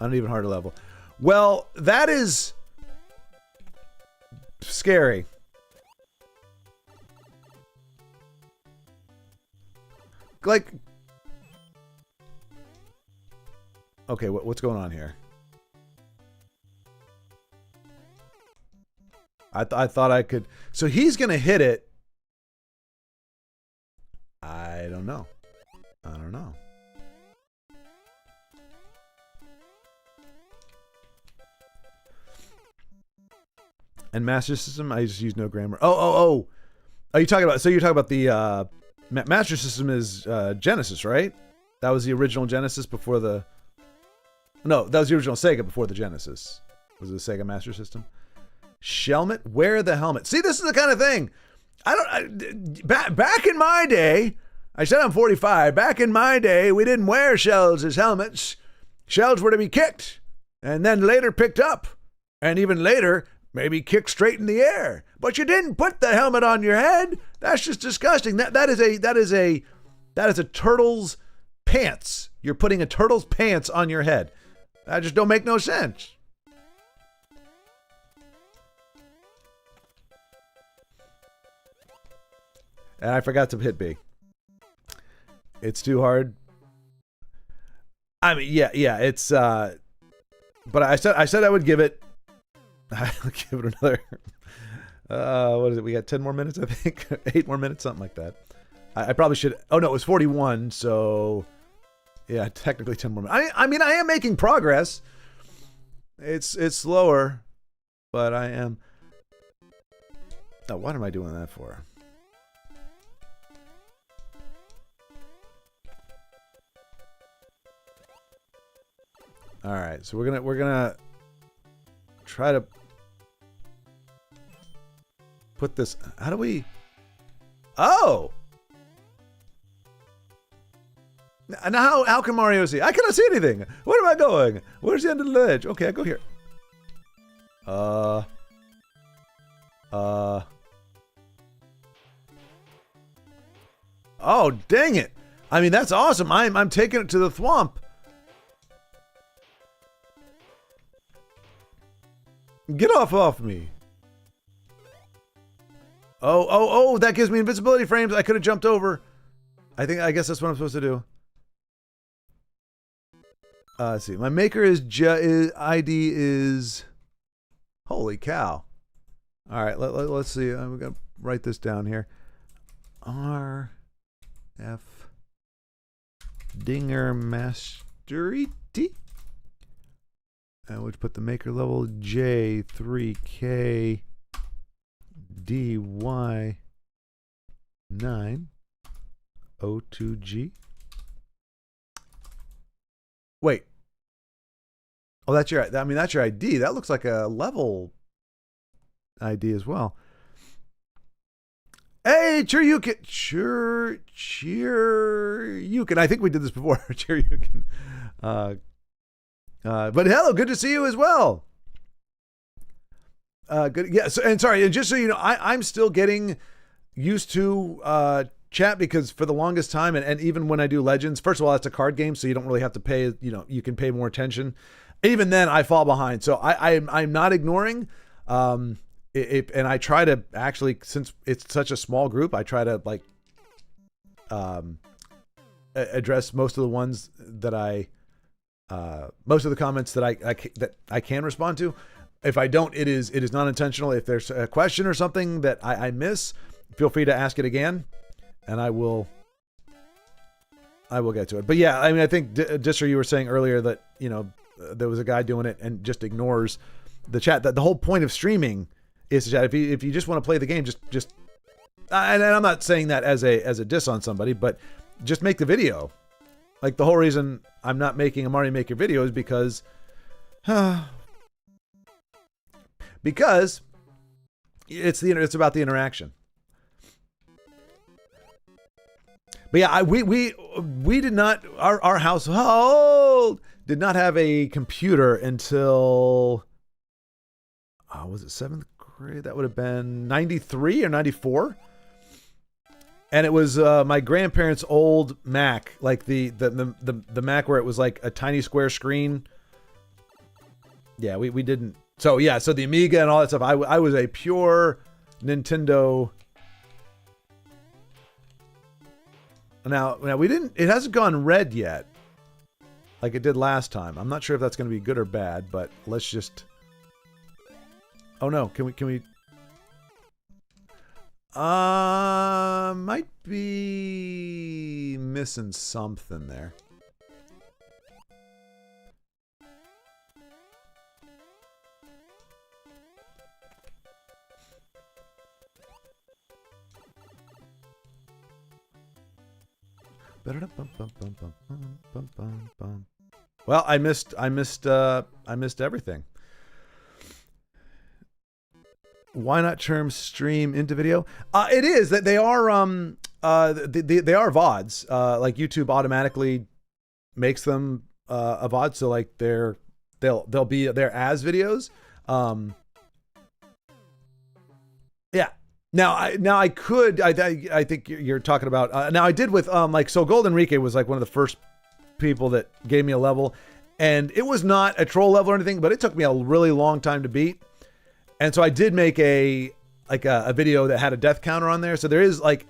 uneven harder level. Well, that is... scary. Like... Okay, what's going on here? I thought I could... So he's going to hit it. I don't know. And Master System, I just use no grammar. Oh. Are you talking about... So you're talking about the... Master System is Genesis, right? That was the original Genesis before the... No, that was the original Sega before the Genesis. Was it the Sega Master System? Shelmet? Wear the helmet. See, this is the kind of thing. Back in my day, I said I'm 45. Back in my day, we didn't wear shells as helmets. Shells were to be kicked and then later picked up. And even later, maybe kicked straight in the air. But you didn't put the helmet on your head. That's just disgusting. That is a turtle's pants. You're putting a turtle's pants on your head. That just don't make no sense. And I forgot to hit B. It's too hard. I mean, yeah, it's but I said I would give it I'll give it another what is it? We got 10 more minutes, I think. 8 more minutes, something like that. I probably should. Oh no, it was 41, so yeah, technically 10 more minutes. I mean, I am making progress. It's slower, but I am. Oh, what am I doing that for? All right, so we're gonna try to put this. How do we? Oh. Now how can Mario see? I cannot see anything. Where am I going? Where's the end of the ledge? Okay, I go here. Oh, dang it. I mean, that's awesome. I'm taking it to the thwomp. Get off me. Oh, that gives me invincibility frames. I could have jumped over. I guess that's what I'm supposed to do. Let's see. My maker ID is... Holy cow. All right, let's see. I'm going to write this down here. RF Dinger Mastery T. I would put the maker level J3K DY9 O2G. Wait. Oh, that's your ID. That looks like a level ID as well. Hey, Cheeryukin. Cheeryukin. I think we did this before. Cheeryukin. But hello, good to see you as well. Good. Yeah. So, and sorry, and just so you know, I'm still getting used to chat because for the longest time, and even when I do Legends, first of all, it's a card game, so you don't really have to pay. You know, you can pay more attention. Even then, I fall behind. So I'm not ignoring. And I try to actually, since it's such a small group, I try to like address most of the ones that most of the comments that I can respond to. If I don't, it is not intentional. If there's a question or something that I miss, feel free to ask it again, and I will get to it. But yeah, I mean, I think Disser, you were saying earlier that, you know, there was a guy doing it and just ignores the chat. That the whole point of streaming is to chat. If you just want to play the game, just and I'm not saying that as a diss on somebody, but just make the video. Like, the whole reason I'm not making a Mario Maker video is because it's about the interaction. But yeah, we did not, our household did not have a computer until was it 7th grade? That would have been 93 or 94. And it was my grandparents' old Mac, like the Mac where it was like a tiny square screen. Yeah, we didn't. So yeah, so the Amiga and all that stuff. I was a pure Nintendo. Now we didn't. It hasn't gone red yet, like it did last time. I'm not sure if that's going to be good or bad, but let's just. Oh no! Can we? Might be missing something there. Well, I missed everything. Why not turn stream into video? It is that they are they are VODs. Like YouTube automatically makes them a VOD, so like they'll be there as videos. Yeah. Now I could I think you're talking about now I did with like, so Golden Rike was like one of the first people that gave me a level, and it was not a troll level or anything, but it took me a really long time to beat. And so I did make a video that had a death counter on there. So there is like,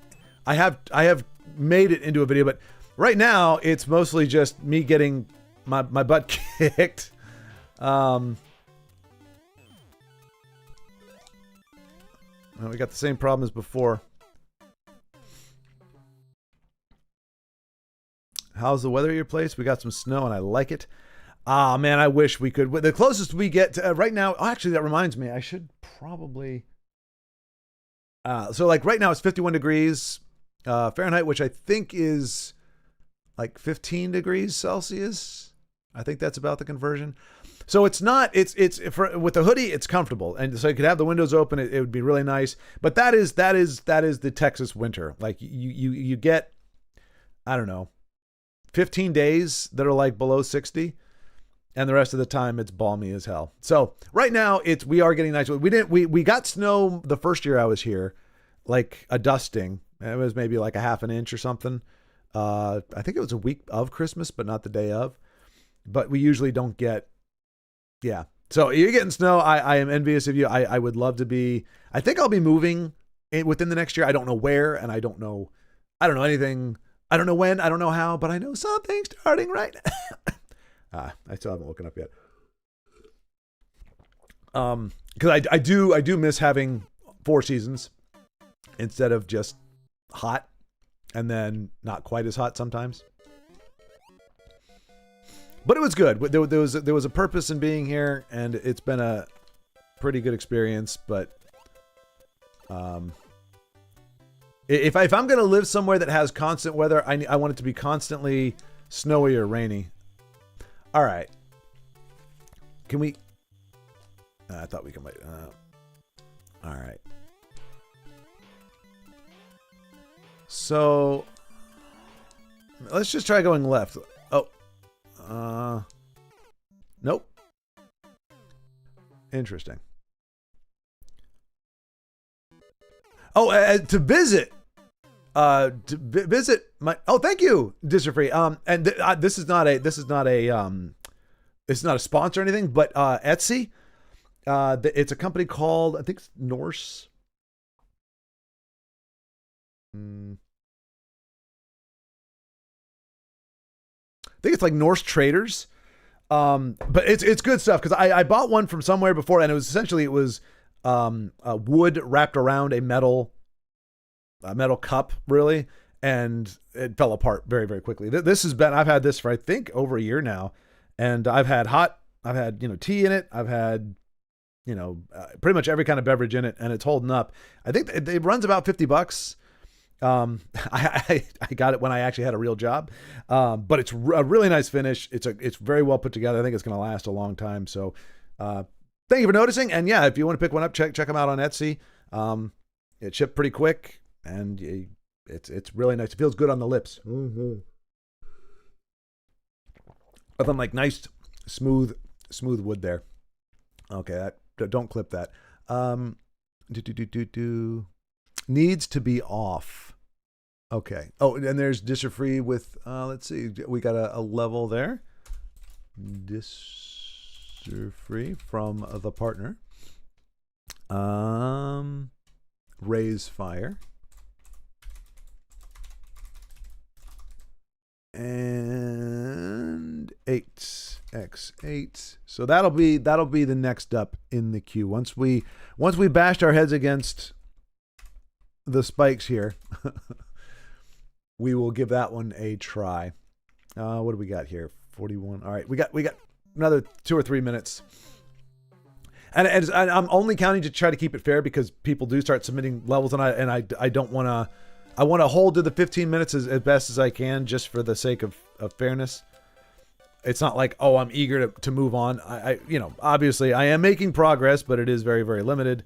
I have made it into a video, but right now it's mostly just me getting my butt kicked. Well, we got the same problem as before. How's the weather at your place? We got some snow and I like it. Ah, man, I wish we could. The closest we get to, right now, actually, that reminds me, I should probably. So like right now it's 51 degrees Fahrenheit, which I think is like 15 degrees Celsius. I think that's about the conversion. So it's not, it's with the hoodie, it's comfortable. And so you could have the windows open. It would be really nice. But that is the Texas winter. Like you get, I don't know, 15 days that are like below 60. And the rest of the time it's balmy as hell. So right now we are getting nice. We got snow the first year I was here, like a dusting. It was maybe like a half an inch or something. I think it was a week of Christmas, but not the day of. But we usually don't get, yeah. So you're getting snow. I am envious of you. I would love to be. I think I'll be moving within the next year. I don't know where, and I don't know anything. I don't know when. I don't know how, but I know something's starting right now. I still haven't woken up yet. Because I do miss having 4 seasons instead of just hot and then not quite as hot sometimes. But it was good. There was a purpose in being here, and it's been a pretty good experience. But if I'm gonna live somewhere that has constant weather, I want it to be constantly snowy or rainy. All right. Can we? I thought we can wait. All right. So let's just try going left. Oh, nope. Interesting. Oh, to visit my. Oh, thank you, Free. And this is not a sponsor or anything, but Etsy. It's a company called, I think it's Norse. I think it's like Norse Traders. But it's good stuff because I bought one from somewhere before, and it was wood wrapped around a metal cup, really, and it fell apart very, very quickly. I've had this for I think over a year now, and I've had tea in it. I've had pretty much every kind of beverage in it, and it's holding up. I think it runs about $50. I got it when I actually had a real job, but it's a really nice finish. It's very well put together. I think it's going to last a long time. So, thank you for noticing. And yeah, if you want to pick one up, check them out on Etsy. It shipped pretty quick, and it's really nice. It feels good on the lips. Mm-hmm. But like nice, smooth wood there. Okay, don't clip that. Needs to be off. Okay. Oh, and there's Free with, let's see, we got a level there. Free from the partner. Raise fire. And 8x8. So that'll be the next up in the queue. Once we bashed our heads against the spikes here, we will give that one a try. What do we got here? 41. All right, we got another 2 or 3 minutes, and I'm only counting to try to keep it fair because people do start submitting levels, and I don't want to. I want to hold to the 15 minutes as best as I can, just for the sake of fairness. It's not like, oh, I'm eager to move on. I obviously I am making progress, but it is very, very limited.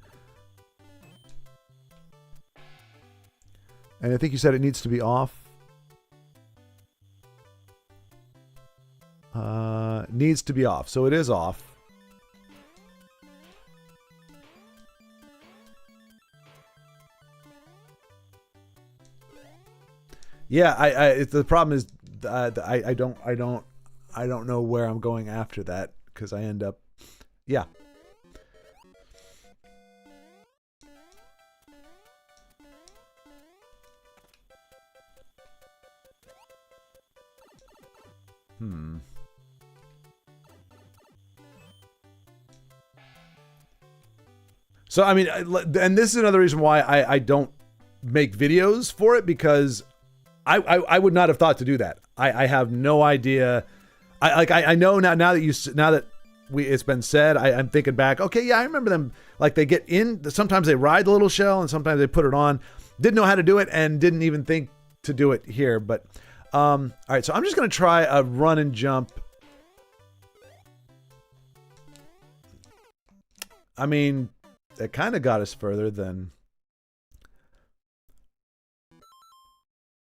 And I think you said it needs to be off. Needs to be off. So it is off. Yeah, the problem is I don't know where I'm going after that, because I end up, yeah. So, I mean, and this is another reason why I don't make videos for it, because I would not have thought to do that. I have no idea. I know now that it's been said, I'm thinking back, okay, yeah, I remember them, like they get in, sometimes they ride the little shell and sometimes they put it on. Didn't know how to do it and didn't even think to do it here, but all right, so I'm just going to try a run and jump. I mean, it kind of got us further than...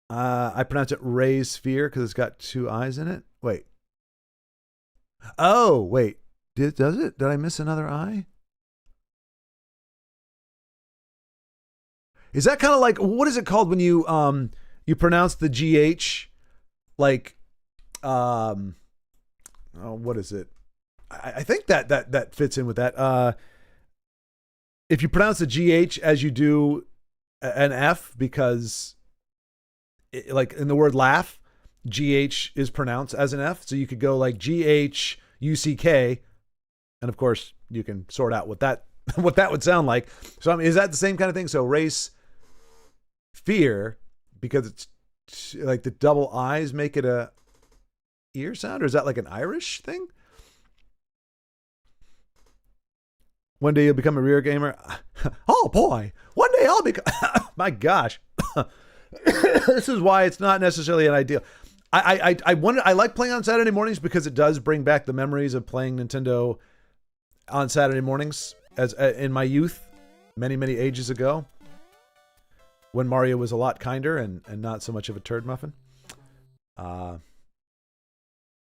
I pronounce it Ray Sphere because it's got 2 eyes in it. Wait. Oh, wait. Does it? Did I miss another eye? Is that kind of like, what is it called when you pronounce the GH like what is it? I think that fits in with that. If you pronounce the GH as you do an F, because like in the word laugh, GH is pronounced as an F. So you could go like GHUCK, and of course you can sort out what that would sound like. So I mean, is that the same kind of thing? So race fear, because it's like the double I's make it a ear sound, or is that like an Irish thing? One day you'll become a rear gamer. Oh boy, one day I'll become. My gosh, this is why it's not necessarily an ideal. I like playing on Saturday mornings because it does bring back the memories of playing Nintendo on Saturday mornings as in my youth, many ages ago. when Mario was a lot kinder and not so much of a turd muffin.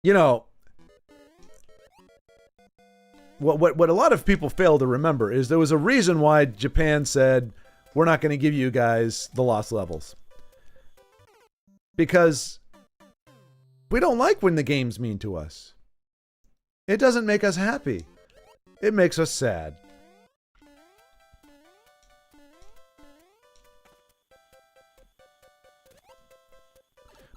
You know, what a lot of people fail to remember is there was a reason why Japan said, we're not going to give you guys the lost levels. Because we don't like when the game's mean to us. It doesn't make us happy. It makes us sad.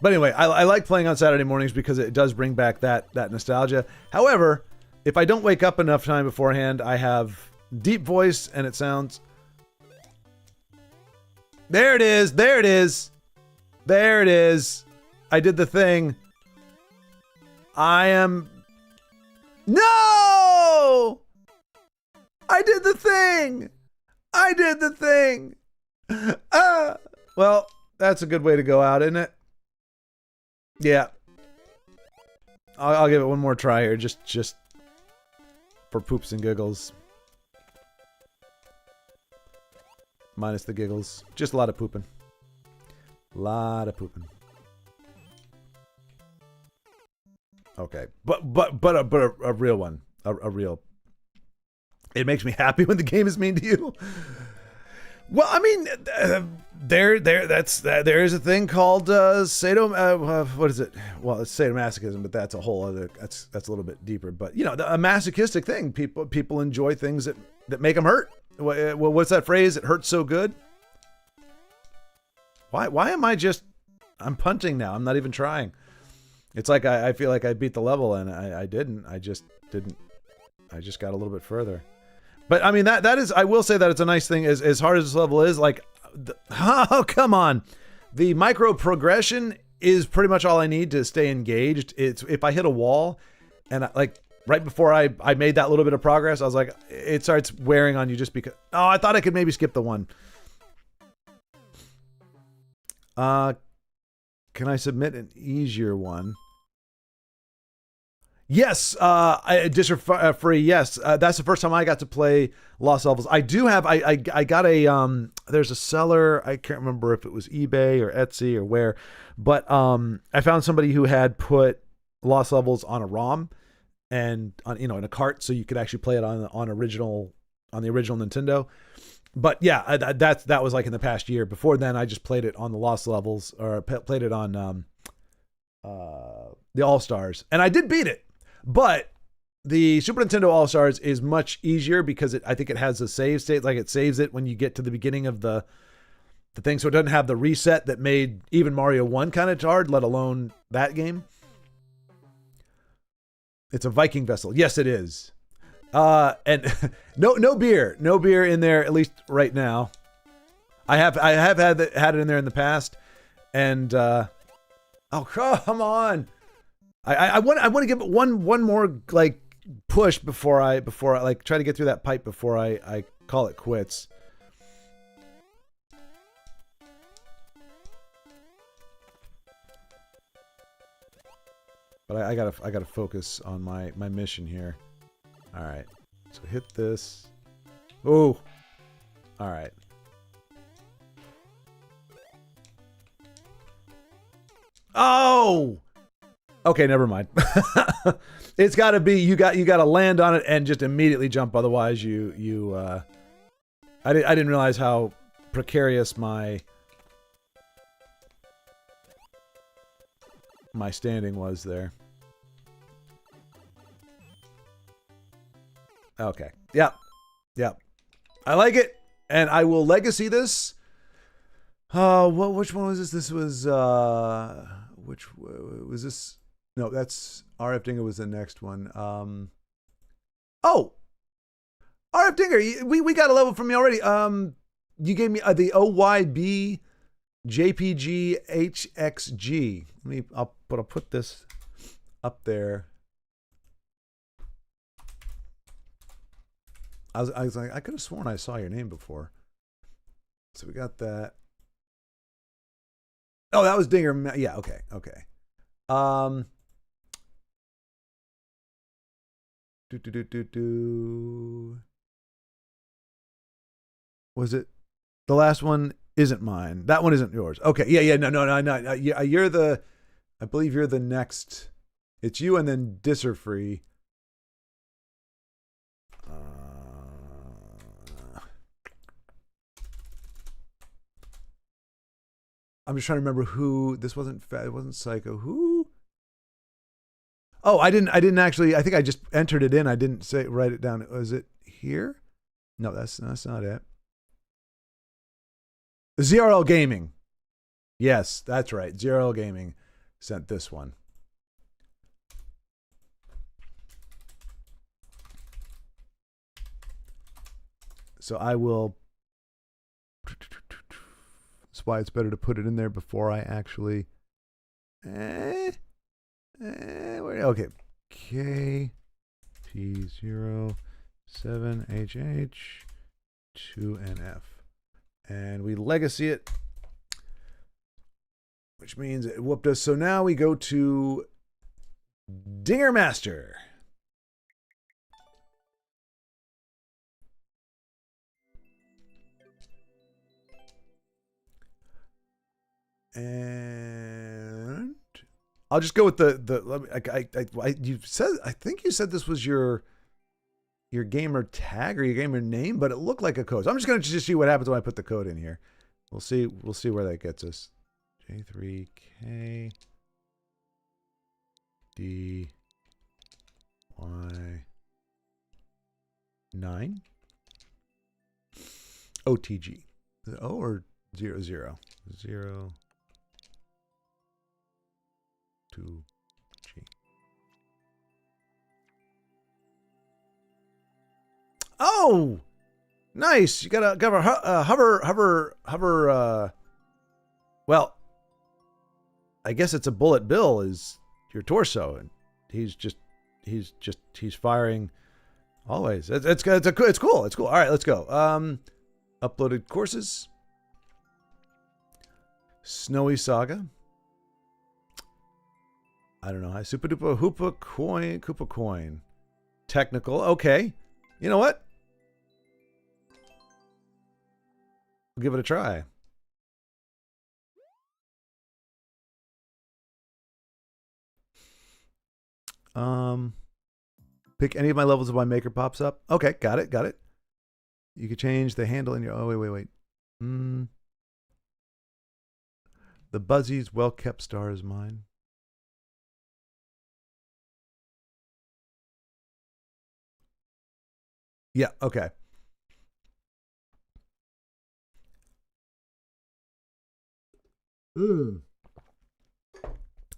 But anyway, I like playing on Saturday mornings because it does bring back that nostalgia. However, if I don't wake up enough time beforehand, I have deep voice and it sounds... There it is! There it is! There it is! I did the thing. I am... No! I did the thing! I did the thing! Well, that's a good way to go out, isn't it? Yeah. I'll give it one more try here, just for poops and giggles. Minus the giggles. Just a lot of pooping. Lot of pooping. Okay. But a real one. A real. It makes me happy when the game is mean to you. Well, I mean, there is a thing called what is it? Well, it's sadomasochism, but that's a whole other. That's a little bit deeper. But you know, a masochistic thing. People enjoy things that make them hurt. Well, what's that phrase? It hurts so good. Why am I just? I'm punting now. I'm not even trying. It's like I feel like I beat the level and I didn't. I just didn't. I just got a little bit further. But I mean that is, I will say that it's a nice thing. As hard as this level is, like, oh come on, the micro progression is pretty much all I need to stay engaged. It's if I hit a wall, and like right before I made that little bit of progress, I was like, it starts wearing on you just because. Oh, I thought I could maybe skip the one. Can I submit an easier one? Yes, free. Yes, that's the first time I got to play Lost Levels. I do have. I got a. There's a seller. I can't remember if it was eBay or Etsy or where, but I found somebody who had put Lost Levels on a ROM and on in a cart, so you could actually play it on the original Nintendo. But yeah, that was like in the past year. Before then, I just played it on the Lost Levels or played it on the All Stars, and I did beat it. But the Super Nintendo All Stars is much easier because I think it has a save state, like it saves it when you get to the beginning of the thing, so it doesn't have the reset that made even Mario 1 kind of hard, let alone that game. It's a Viking vessel. Yes, it is. And no beer in there, at least right now. I have had it in there in the past, and oh come on. I want to give it one more like push before I like try to get through that pipe before I call it quits. But I gotta focus on my mission here. All right, so hit this. Oh, all right. Oh. Okay, never mind. It's got to be you got to land on it and just immediately jump. Otherwise, I didn't realize how precarious my standing was there. Okay. Yep. I like it, and I will legacy this. Which one was this? This was which was this? No, that's RF Dinger was the next one. Oh, RF Dinger, we got a level from you already. You gave me the OYB JPG HXG. I'll put this up there. I was like, I could have sworn I saw your name before. So we got that. Oh, that was Dinger. Yeah, okay. Was it the last one? isn't mine. That one isn't yours. Okay. Yeah. No. You're the. I believe you're the next. It's you and then Disserfree. I'm just trying to remember who. This wasn't. It wasn't Psycho. Who? Oh, I didn't actually. I think I just entered it in. I didn't write it down. Was it here? No, that's not it. ZRL Gaming. Yes, that's right. ZRL Gaming sent this one. So I will. That's why it's better to put it in there before I actually. Okay. KP07HH2NF. And we legacy it, which means it whooped us. So now we go to Dinger Master. And I'll just go with I think you said this was your gamer tag or your gamer name, but it looked like a code. So I'm just going to just see what happens when I put the code in here. We'll see where that gets us. J3K DY9 OTG. Is it O or 00? 0 2G. Oh, nice! You got a hover. Well, I guess it's a bullet bill is your torso, and he's firing always. It's cool. It's cool. All right, let's go. Uploaded courses. Snowy Saga. I don't know. Super Duper Hoopa Coin. Koopa Coin. Technical. Okay. You know what? We'll give it a try. Pick any of my levels if my maker pops up. Okay, got it. You could change the handle in your. Oh, wait. The Buzzy's well-kept star is mine. Yeah, okay.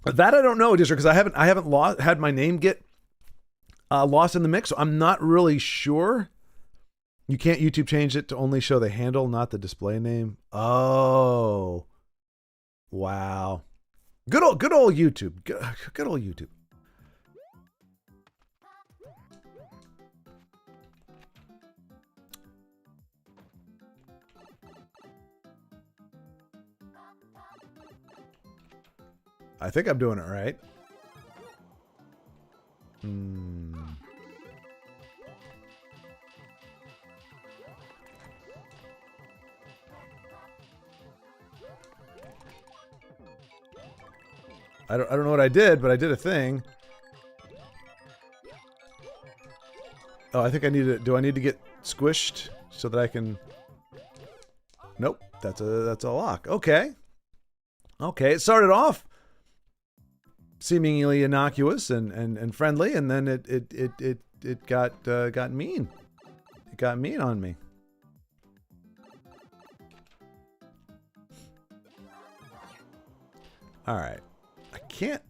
That I don't know, just because I haven't had my name get lost in the mix, so I'm not really sure. You can't YouTube change it to only show the handle, not the display name. Oh. Wow. Good old YouTube. Good old YouTube. I think I'm doing it right. I don't know what I did, but I did a thing. Oh, I think I need to. Do I need to get squished so that I can? Nope, that's a lock. Okay. It started off seemingly innocuous and friendly, and then it got mean. It got mean on me. All right. I can't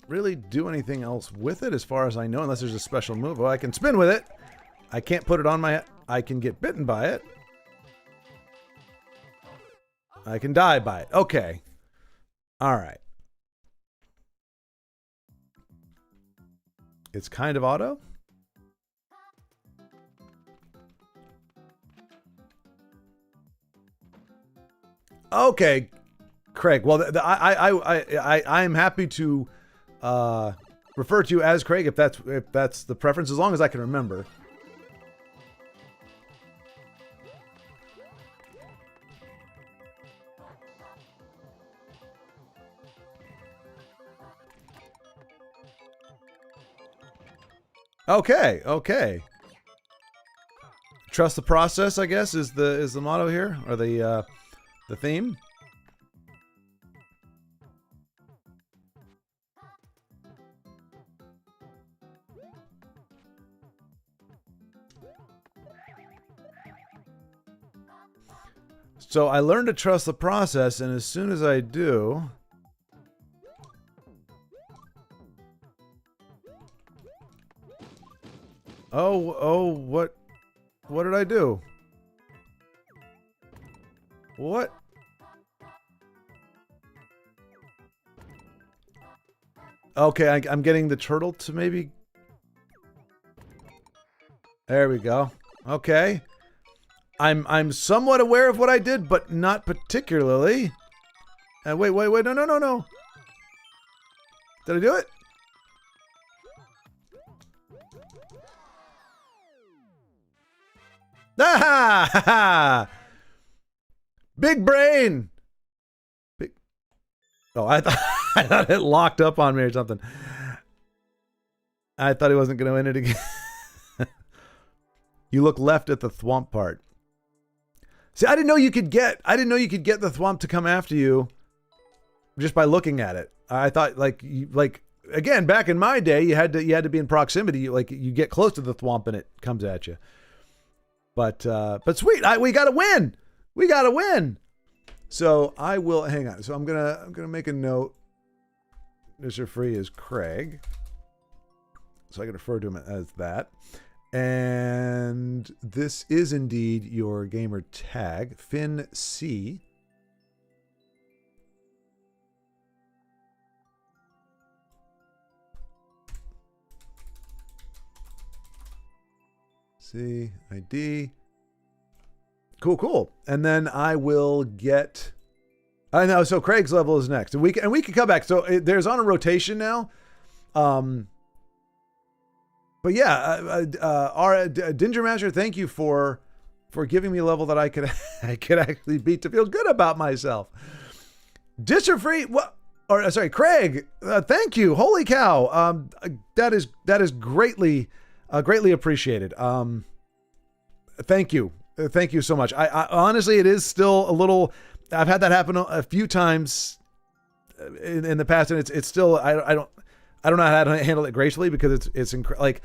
really do anything else with it as far as I know, unless there's a special move. Well, I can spin with it. I can't put it on my... I can get bitten by it. I can die by it. Okay. All right. It's kind of auto. Okay, Craig. Well, I'm happy to refer to you as Craig if that's the preference, as long as I can remember. Okay, okay. Trust the process, I guess, is the motto here, or the theme. So I learned to trust the process, and as soon as I do... Oh, what did I do? What? Okay, I'm getting the turtle to maybe... There we go. Okay. I'm somewhat aware of what I did, but not particularly. Wait, no. Did I do it? Ah! Big brain! Big... Oh, I thought it locked up on me or something. I thought he wasn't going to win it again. You look left at the thwomp part. See, I didn't know you could get the thwomp to come after you just by looking at it. I thought like again, back in my day, you had to be in proximity. You get close to the thwomp and it comes at you. But sweet, we got to win. We got to win. So I will hang on. So I'm gonna make a note. Mr. Free is Craig, so I can refer to him as that. And this is indeed your gamer tag, Finn C. C ID. Cool. And then I will get... I know, so Craig's level is next. And we can come back. So there's on a rotation now. But yeah, our Dinger Master, thank you for giving me a level that I could actually beat to feel good about myself. Disher Free, Craig, thank you. Holy cow. That is greatly appreciated. Thank you. Thank you so much. I honestly, it is still a little, I've had that happen a few times in the past, and it's still, I don't know how to handle it gracefully, because it's like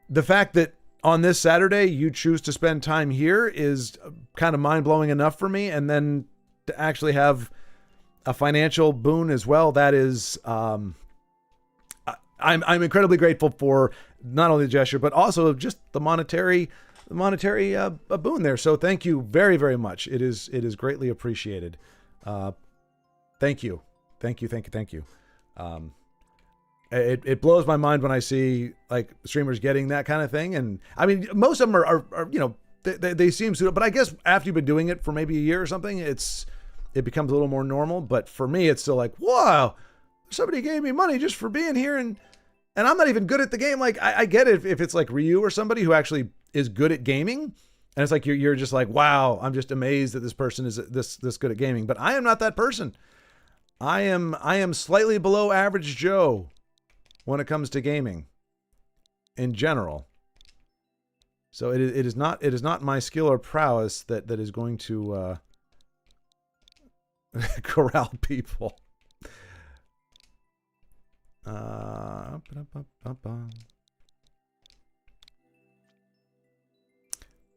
the fact that on this Saturday you choose to spend time here is kind of mind-blowing enough for me, and then to actually have a financial boon as well, that is I'm incredibly grateful for not only the gesture but also just the monetary boon there. So thank you very, very much. It is greatly appreciated. Thank you. It blows my mind when I see like streamers getting that kind of thing. And I mean, most of them are you know, they seem suitable, but I guess after you've been doing it for maybe a year or something, it becomes a little more normal. But for me, it's still like, wow, somebody gave me money just for being here. And I'm not even good at the game. Like I get it if it's like Ryu or somebody who actually is good at gaming. And it's like, you're just like, wow, I'm just amazed that this person is this good at gaming. But I am not that person. I am slightly below average Joe when it comes to gaming in general. So it is not my skill or prowess that is going to corral people.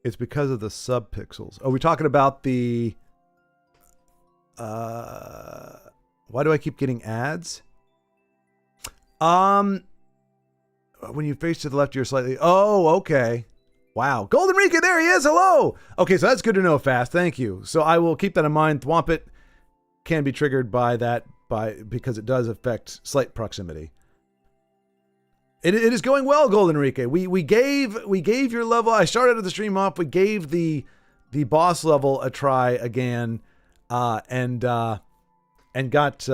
It's because of the subpixels. Are we talking about the why do I keep getting ads? When you face to the left, you're slightly... Oh, okay. Wow. Golden Rika, there he is. Hello. Okay, so that's good to know, Fast. Thank you. So I will keep that in mind. Thwompit can be triggered by that, because it does affect slight proximity. It is going well, Golden Rika. We gave your level... I started the stream off. We gave the boss level a try again, and got...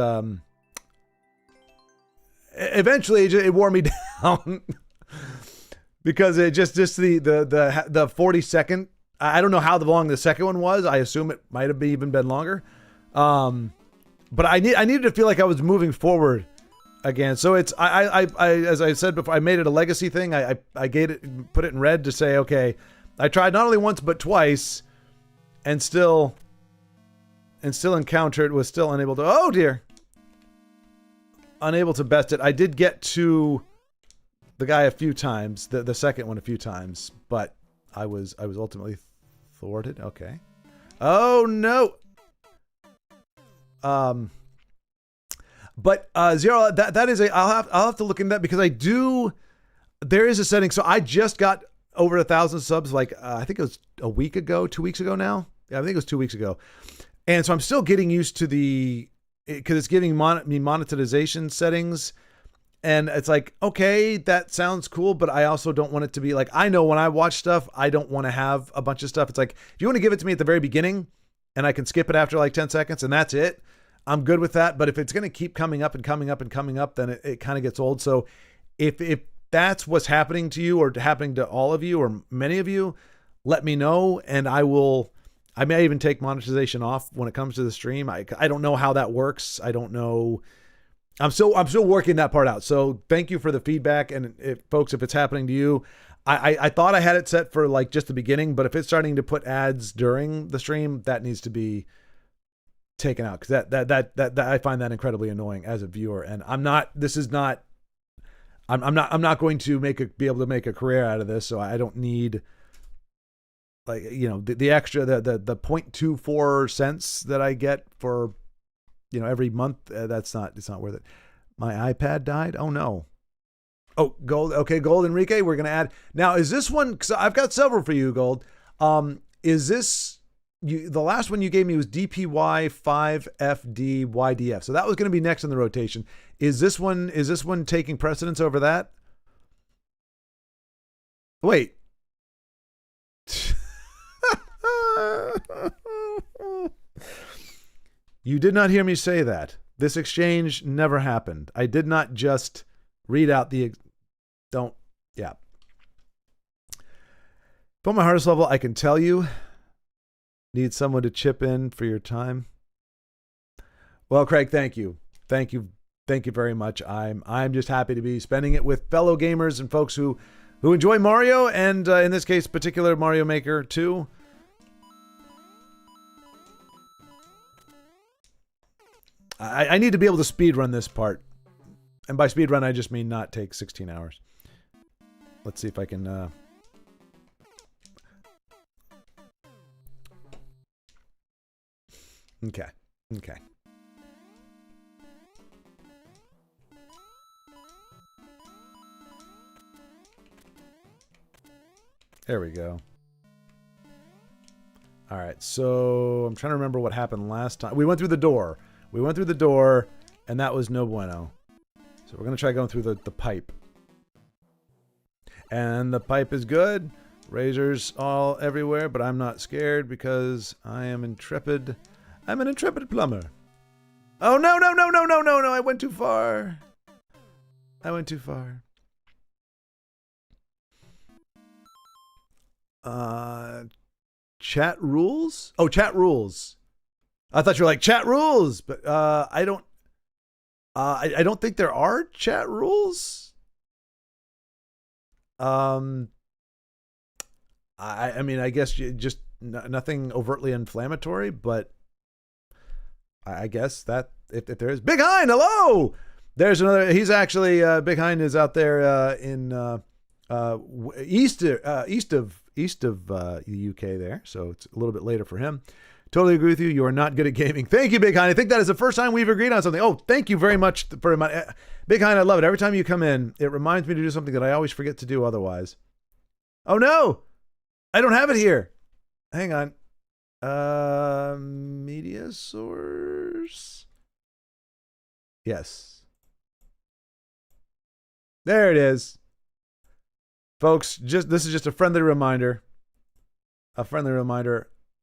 eventually it wore me down because it just the 40-second, I don't know how long the second one was. I assume it might have even been longer. But I needed to feel like I was moving forward again. So it's I as I said before, I made it a legacy thing. I put it in red to say, okay, I tried not only once but twice, and still encountered, was still unable to. Oh dear, unable to best it. I did get to the guy a few times, the second one a few times, but I was ultimately thwarted. Okay. Oh no. But Zero, that is I'll have to look into that, because there is a setting. So I just got over 1,000 subs, like I think it was a week ago, 2 weeks ago now. Yeah, I think it was 2 weeks ago. And so I'm still getting used to because it's giving me monetization settings. And it's like, okay, that sounds cool, but I also don't want it to be like, I know when I watch stuff, I don't want to have a bunch of stuff. It's like, if you want to give it to me at the very beginning and I can skip it after like 10 seconds and that's it, I'm good with that. But if it's going to keep coming up and coming up and coming up, then it kind of gets old. So if that's what's happening to you, or happening to all of you or many of you, let me know. And I may even take monetization off when it comes to the stream. I don't know how that works. I don't know. I'm still working that part out. So thank you for the feedback. And folks, if it's happening to you, I thought I had it set for like just the beginning, but if it's starting to put ads during the stream, that needs to be taken out, because that I find that incredibly annoying as a viewer. And I'm not going to be able to make a career out of this. So I don't need, like, the extra, the 0.24 cents that I get for, every month. It's not worth it. My iPad died. Oh no. Oh, Gold. Okay. Gold Enrique. We're going to add now. Is this one? Cause I've got several for you, Gold. Is this, the last one you gave me was DPY5FDYDF. So that was going to be next in the rotation. Is this one taking precedence over that? Wait. You did not hear me say that. This exchange never happened. I did not just read out yeah. For my hardest level, I can tell you, need someone to chip in for your time. Well, Craig, thank you. Thank you very much. I'm just happy to be spending it with fellow gamers and folks who enjoy Mario, and in this case, particular Mario Maker 2. I need to be able to speed run this part. And by speed run, I just mean not take 16 hours. Let's see if I can... Okay. There we go. All right, so I'm trying to remember what happened last time. We went through the door. And that was no bueno. So we're going to try going through the pipe. And the pipe is good. Razors all everywhere, but I'm not scared because I am intrepid. I'm an intrepid plumber. Oh, no. I went too far. Chat rules? Oh, chat rules. I thought you were like, chat rules, but I don't think there are chat rules. I mean, I guess just nothing overtly inflammatory, but I guess that if there is. Big Hein, hello! There's another, he's actually, Big Hein is out there in east of the UK there, so it's a little bit later for him. Totally agree with you. You are not good at gaming. Thank you, Big Hein. I think that is the first time we've agreed on something. Oh, thank you very much for my Big Hein. I love it. Every time you come in, it reminds me to do something that I always forget to do otherwise. Oh no, I don't have it here. Hang on. Media source. Yes. There it is. Folks, this is just a friendly reminder.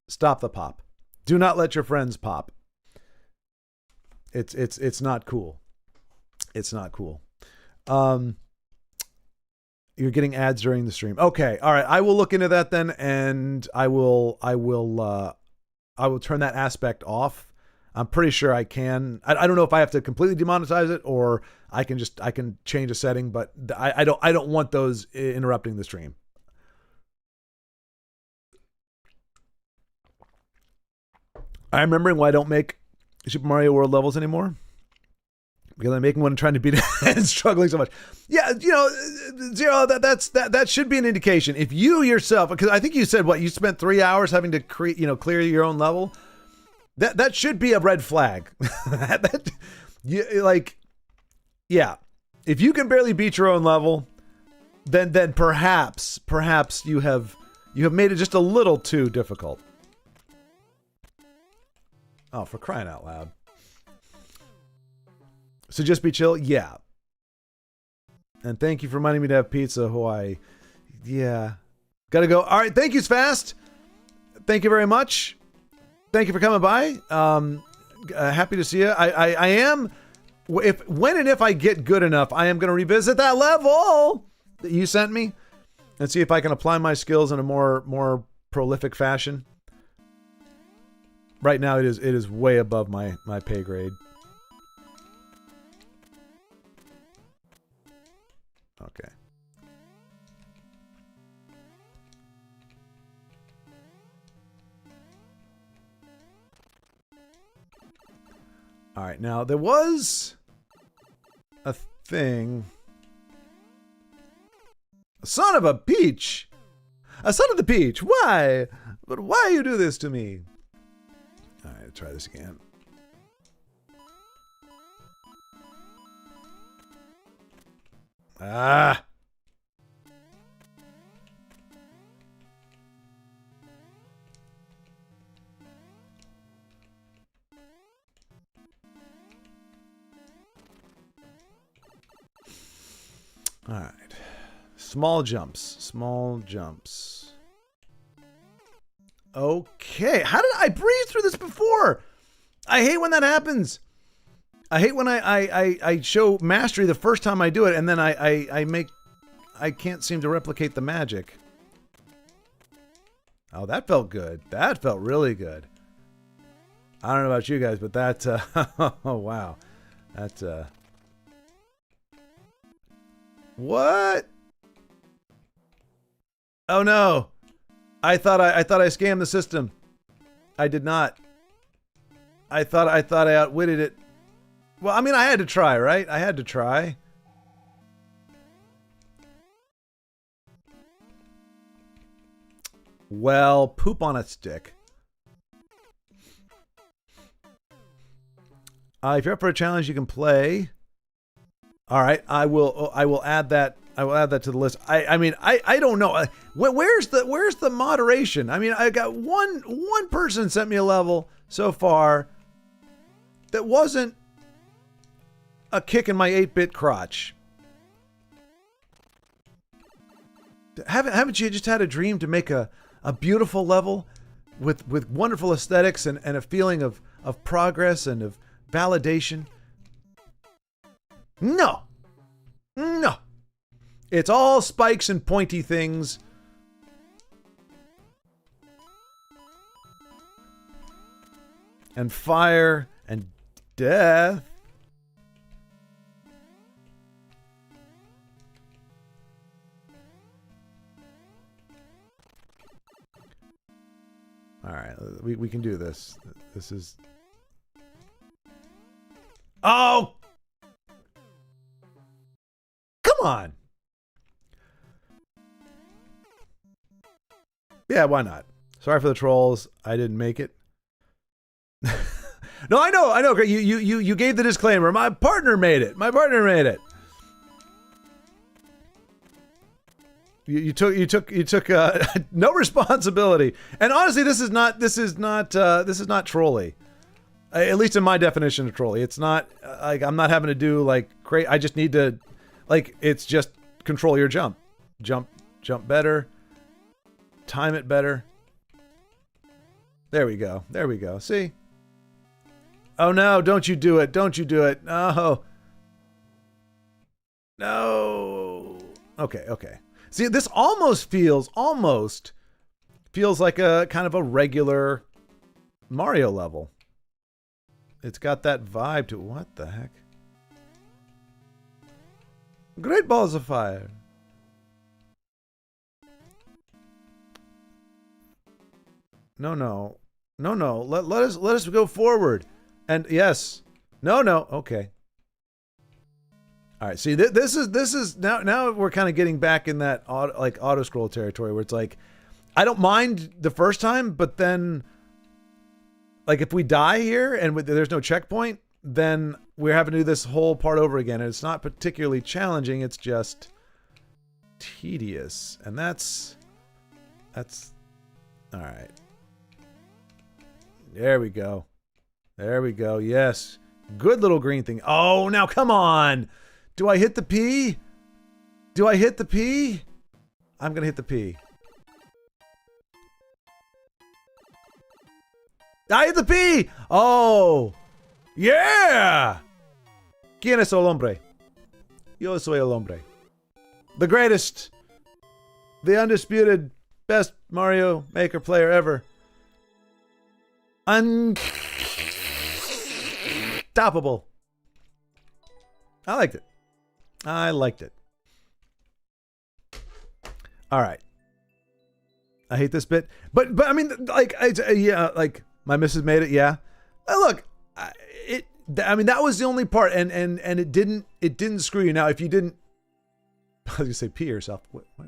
Stop the pop. Do not let your friends pop. It's not cool. It's not cool. You're getting ads during the stream. Okay. All right. I will look into that then, and I will turn that aspect off. I'm pretty sure I can. I don't know if I have to completely demonetize it or I can change a setting, but I don't want those interrupting the stream. I'm remembering why I don't make Super Mario World levels anymore. Because I'm making one and trying to beat it and struggling so much. Yeah, Zero, that should be an indication. If you yourself, because I think you said you spent 3 hours having to clear your own level. That should be a red flag. Yeah. If you can barely beat your own level, then perhaps you have made it just a little too difficult. Oh, for crying out loud. So just be chill? Yeah. And thank you for reminding me to have pizza, Hawaii. Yeah. Gotta go. All right. Thank you, Fast. Thank you very much. Thank you for coming by. Happy to see you. I am, when and if I get good enough, I am going to revisit that level that you sent me and see if I can apply my skills in a more prolific fashion. Right now, it is way above my pay grade. Okay. All right, now there was a thing. A son of a peach. A son of the peach. Why? But why you do this to me? All right, let's try this again. Ah. All right. Small jumps. Okay. How did I breeze through this before? I hate when that happens. I hate when I show mastery the first time I do it, and then I can't seem to replicate the magic. Oh, that felt good. That felt really good. I don't know about you guys, but that oh wow. That's what? Oh no. I thought I scammed the system. I did not. I thought I outwitted it. Well, I mean, I had to try, right? I had to try. Well, poop on a stick. If you're up for a challenge, you can play. All right, I will add that. I will add that to the list. I mean, I don't know. Where's the moderation? I mean, I got one person sent me a level so far that wasn't a kick in my 8-bit crotch. Haven't you just had a dream to make a beautiful level with wonderful aesthetics and a feeling of progress and of validation? No. It's all spikes and pointy things. And fire and death. All right, we can do this. This is... Oh! Come on! Yeah, why not? Sorry for the trolls. I didn't make it. No, I know. You gave the disclaimer. My partner made it. You took no responsibility. And honestly, this is not trolly. At least in my definition of trolly, it's not like I'm not having to do like great. I just need to, like, it's just control your jump better, time it better. There we go. See? Oh no! Don't you do it! No. Okay. See, this almost feels like a kind of a regular Mario level. It's got that vibe to it. What the heck? Great balls of fire. No, no. No, no. Let us go forward. And yes. No, no. Okay. All right. See, this is now we're kind of getting back in that auto scroll territory where it's like, I don't mind the first time, but then like if we die here and there's no checkpoint, then we're having to do this whole part over again. And it's not particularly challenging. It's just tedious. And that's all right. There we go. There we go. Yes. Good little green thing. Oh, now come on. Do I hit the P? Do I hit the P? I'm going to hit the P. I hit the P! Oh! Yeah! ¿Quién es el hombre? Yo soy el hombre. The greatest. The undisputed best Mario Maker player ever. Unstoppable. I liked it. I liked it. All right. I hate this bit, but I mean, like, yeah, like my missus made it. Yeah. Look, I mean, that was the only part, and it didn't screw you. Now, if you didn't, I was gonna say pee yourself.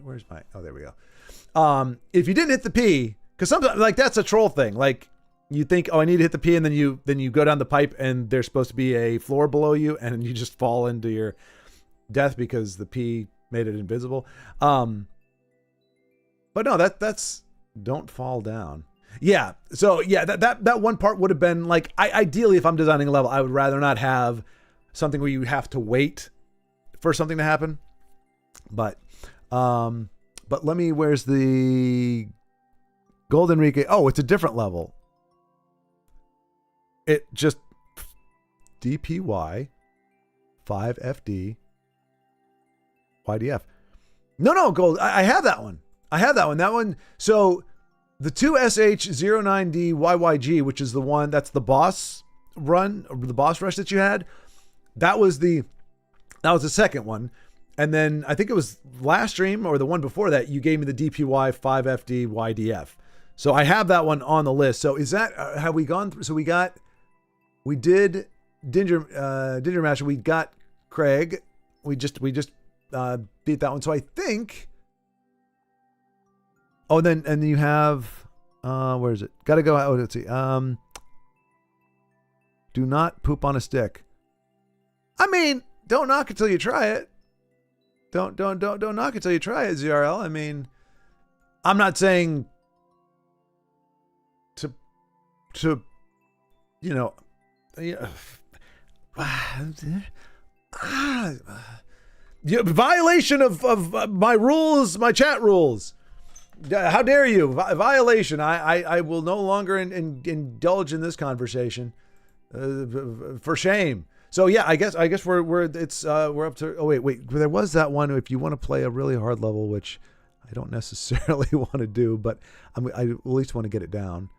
Where's my? Oh, there we go. If you didn't hit the P, because sometimes like that's a troll thing. Like you think, oh, I need to hit the P, and then you go down the pipe, and there's supposed to be a floor below you, and you just fall into your death because the P made it invisible. But no, that's don't fall down. Yeah. So yeah, that one part would have been like, ideally, if I'm designing a level, I would rather not have something where you have to wait for something to happen. But let me, where's the Golden Enrique? Oh, it's a different level. It just DPY 5FD YDF. No, Gold. I have that one. That one. So the 2SH09D YYG, which is the one that's the boss run, or the boss rush that you had, that was the second one. And then I think it was last stream or the one before that, you gave me the DPY 5FD YDF. So I have that one on the list. So is that, have we gone through? So we did Dinger Master. We got Craig. We just beat that one. So I think, oh, and then you have, where is it? Got to go. Oh, let's see. Do not poop on a stick. I mean, don't knock it till you try it. Don't knock it till you try it, ZRL. I mean, I'm not saying to you know, violation of my rules, my chat rules. How dare you? Violation. I will no longer indulge in this conversation. For shame. So yeah, I guess we're up to. Oh wait. There was that one. If you want to play a really hard level, which I don't necessarily want to do, but I at least want to get it down.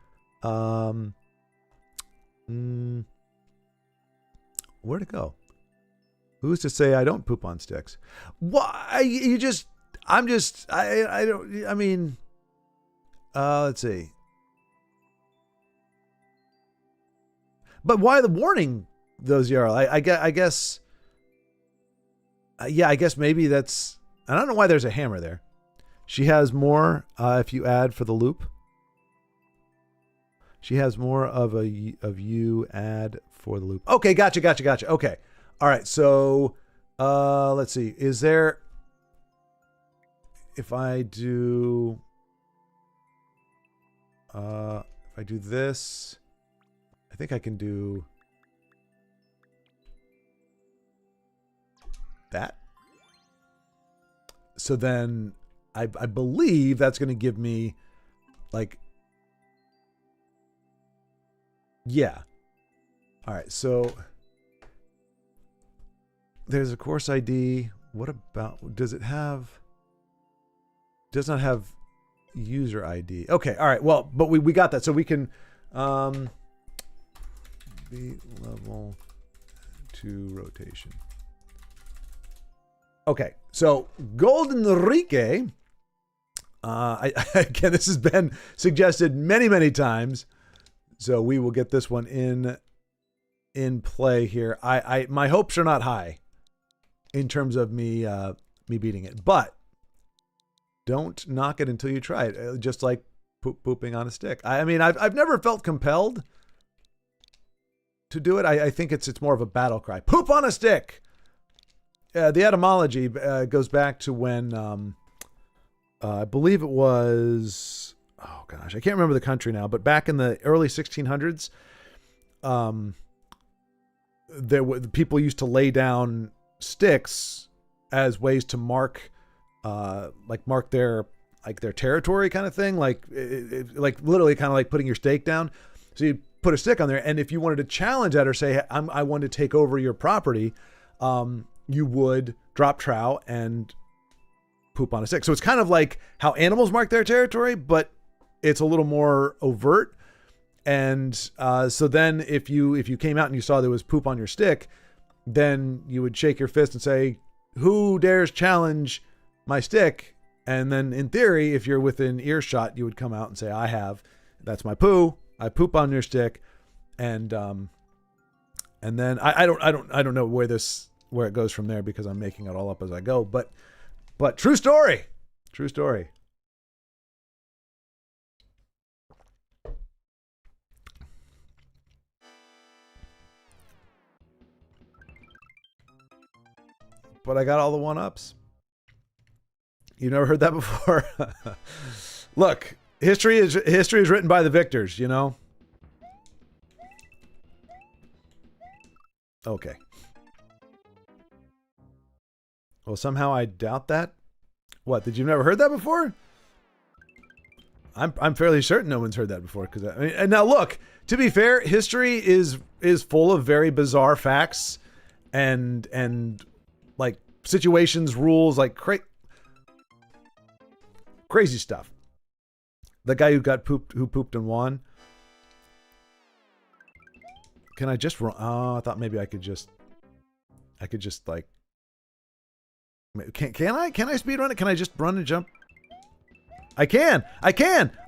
Where to go? Who's to say I don't poop on sticks? Why? I don't. I mean, let's see. But why the warning, though, ZRL? I guess. Yeah, I guess maybe that's. I don't know why there's a hammer there. She has more if you add for the loop. She has more of you add for the loop. Okay, gotcha. Okay, all right. So, let's see. Is there? If I do this, I think I can do that. So then I believe that's going to give me like, yeah. All right. So there's a course ID. What about, does it have, does not have user ID. Okay. All right. Well, but we got that. So we can, Speed level to rotation. Okay, so Golden Enrique. Again, this has been suggested many, many times, so we will get this one in play here. My hopes are not high in terms of me beating it, but don't knock it until you try it. Just like pooping on a stick. I mean, I've never felt compelled to do it. I think it's more of a battle cry. Poop on a stick. The etymology goes back to when. I believe it was, oh gosh, I can't remember the country now, but back in the early 1600s, people used to lay down sticks as ways to mark their territory kind of thing, like literally kind of like putting your stake down. So you put a stick on there, and if you wanted to challenge that or say, I want to take over your property, you would drop trowel and poop on a stick. So it's kind of like how animals mark their territory, but it's a little more overt. And so then if you came out and you saw there was poop on your stick, then you would shake your fist and say, who dares challenge my stick? And then in theory, if you're within earshot, you would come out and say, I have. That's my poo. I poop on your stick. And then I don't know where it goes from there, because I'm making it all up as I go, but true story. True story. But I got all the one-ups. You never heard that before? Look, history is written by the victors, you know? Okay. Well, somehow I doubt that. What? Did you never heard that before? I'm fairly certain no one's heard that before, because I mean, and now look, to be fair, history is full of very bizarre facts and like situations, rules, like crazy stuff. The guy who pooped and won. Can I just run? Oh, I thought maybe I could just like. Can I speed run it? Can I just run and jump? I can!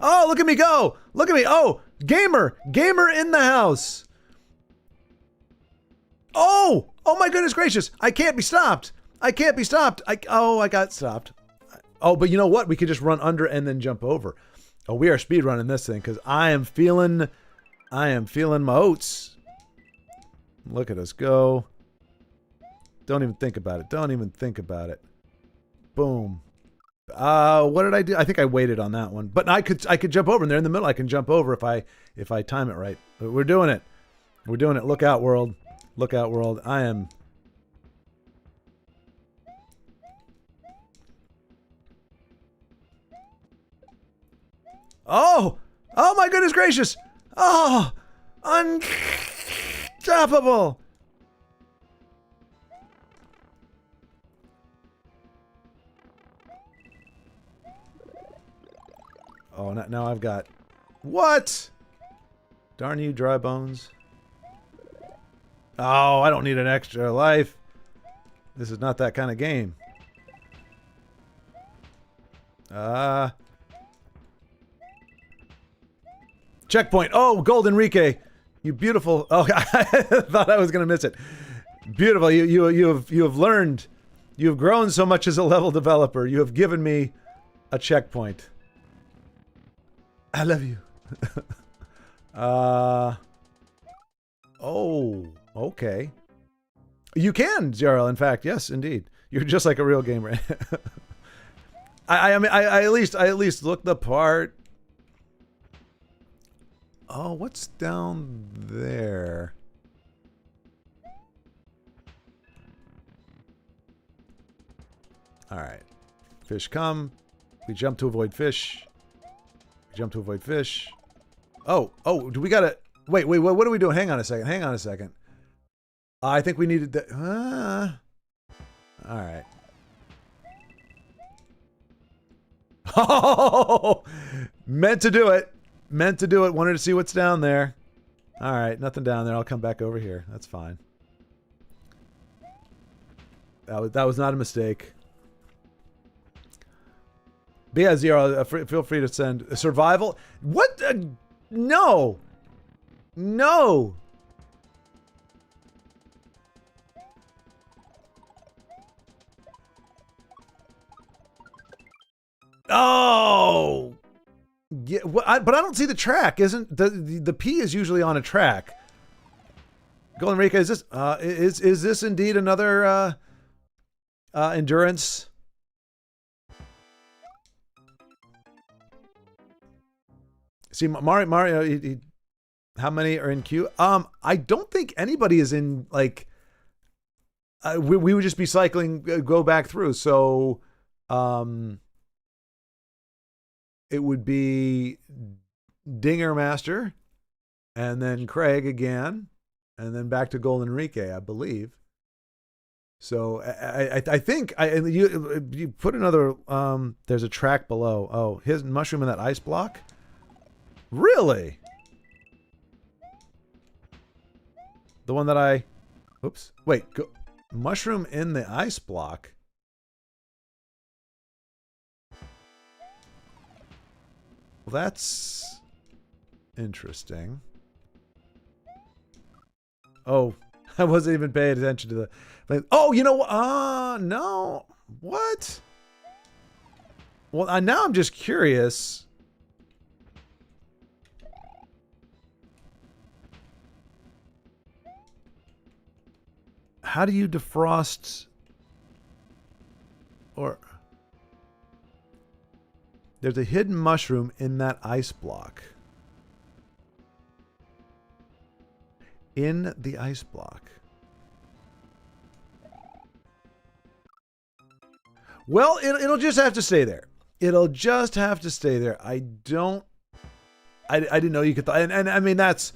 Oh, look at me go! Look at me! Oh, gamer in the house! Oh my goodness gracious! I can't be stopped! I got stopped. Oh, but you know what? We could just run under and then jump over. Oh, we are speed running this thing, because I am feeling my oats. Look at us go. Don't even think about it. Boom. What did I do? I think I waited on that one. But I could jump over, and they're in the middle. I can jump over if I time it right. But we're doing it. Look out, world. I am. Oh my goodness gracious. Oh, unstoppable. Oh, now I've got... What? Darn you, dry bones. Oh, I don't need an extra life. This is not that kind of game. Checkpoint. Oh, Golden Enrique. You beautiful... Oh, I thought I was going to miss it. Beautiful. You have learned. You have grown so much as a level developer. You have given me a checkpoint. I love you. Oh, okay. You can, Jarl, in fact. Yes, indeed. You're just like a real gamer. I mean, I at least look the part. Oh, what's down there? All right. Fish come. We jump to avoid fish. Oh, do we gotta... Wait, what are we doing? Hang on a second. I think we needed the... Alright. Oh! Meant to do it. Wanted to see what's down there. All right, nothing down there. I'll come back over here. That's fine. That was not a mistake. But yeah, Zero, feel free to send survival. What? No. No. Oh. Yeah, but I don't see the track. Isn't the P is usually on a track? Golden Rika, is this indeed another endurance? See, Mario, how many are in queue? I don't think anybody is in, like, we would just be cycling, go back through. So, it would be Dinger Master, and then Craig again, and then back to Golden Enrique, I believe. So I think you put another. There's a track below. Oh, his mushroom in that ice block. Really? The one that I. Oops. Wait. Mushroom in the ice block. Well, that's interesting. Oh, I wasn't even paying attention to the. Oh, you know what? No. What? Well, now I'm just curious. How do you defrost? Or. There's a hidden mushroom in that ice block. In the ice block. Well, it'll just have to stay there. It'll just have to stay there. I didn't know you could. And I mean that's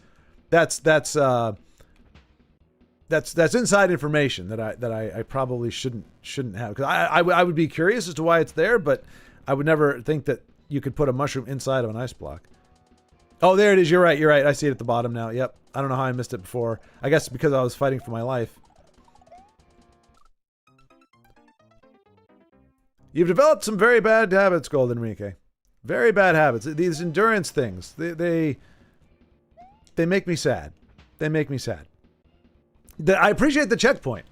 inside information that I probably shouldn't have, because I would be curious as to why it's there, but I would never think that you could put a mushroom inside of an ice block. Oh, there it is. You're right. You're right. I see it at the bottom now. Yep. I don't know how I missed it before. I guess because I was fighting for my life. You've developed some very bad habits, Golden Enrique. Very bad habits. These endurance things. They make me sad. They make me sad. I appreciate the checkpoint.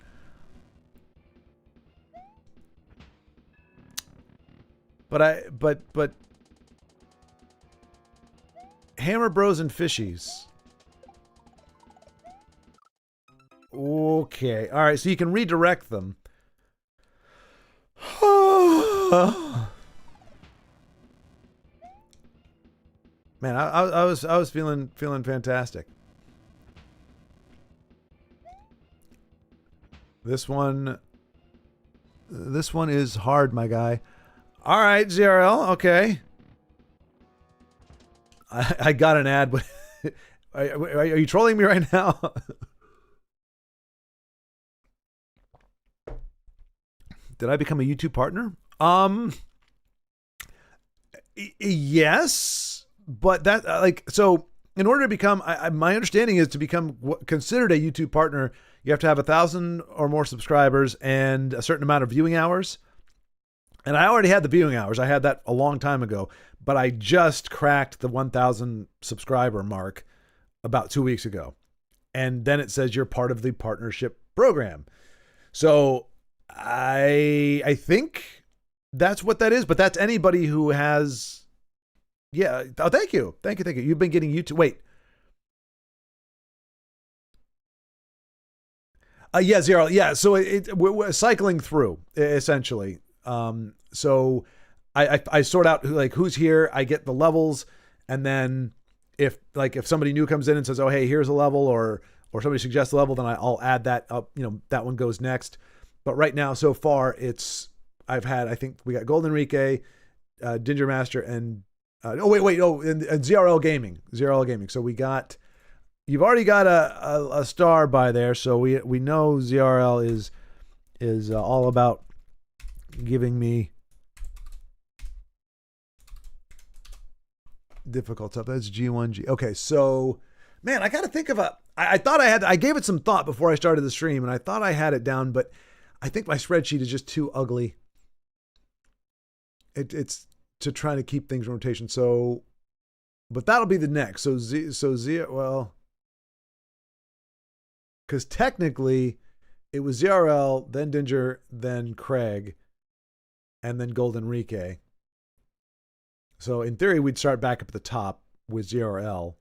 But Hammer Bros and Fishies. Okay. All right, so you can redirect them. Man, I was feeling fantastic. This one is hard, my guy. All right, ZRL. Okay. I got an ad. Are you trolling me right now? Did I become a YouTube partner? Yes, but that so in order to become, my understanding is to become considered a YouTube partner, you have to have 1,000 or more subscribers and a certain amount of viewing hours. And I already had the viewing hours. I had that a long time ago, but I just cracked the 1,000 subscriber mark about 2 weeks ago. And then it says you're part of the partnership program. So I think that's what that is, but that's anybody who has, yeah. Oh, thank you. Thank you. You've been getting YouTube. Wait. Yeah, Zero. Yeah. So we're cycling through essentially. So I sort out like who's here. I get the levels, and then if somebody new comes in and says, "Oh, hey, here's a level," or somebody suggests a level, then I'll add that up. You know, that one goes next. But right now, so far, I think we got Golden Enrique, Ginger Master, and and ZRL Gaming. ZRL Gaming. So you've already got a star by there. So we know ZRL is all about giving me difficult stuff. That's G1G. Okay, so Man, I got to think of I thought I gave it some thought before I started the stream, and I thought I had it down, but I think my spreadsheet is just too ugly. It's to try to keep things in rotation. So, but that'll be the next. So Z, well, because technically it was ZRL, then Dinger, then Craig, and then Golden Enrique. So in theory, we'd start back up at the top with ZRL,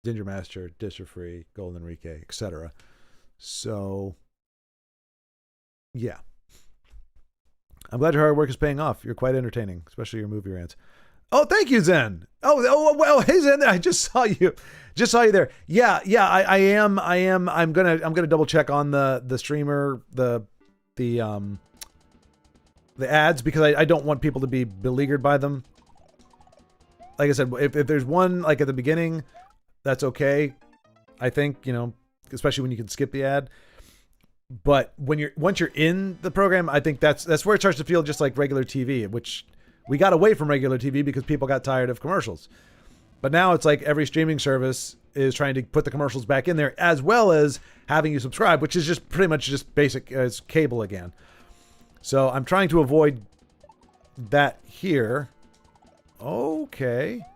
Dinger Master, Disher Free, Golden Enrique, etc. So, yeah. I'm glad your hard work is paying off. You're quite entertaining, especially your movie rants. Oh, thank you, Zen. Oh, well, hey, Zen. I just saw you. Just saw you there. Yeah. I am. I'm gonna double check on the streamer, the ads, because I don't want people to be beleaguered by them. Like I said, if there's one like at the beginning, that's okay. I think, especially when you can skip the ad. But once you're in the program, I think that's where it starts to feel just like regular TV, which we got away from regular TV because people got tired of commercials. But now it's like every streaming service is trying to put the commercials back in there, as well as having you subscribe, which is just pretty much just basic as cable again. So I'm trying to avoid that here. Okay.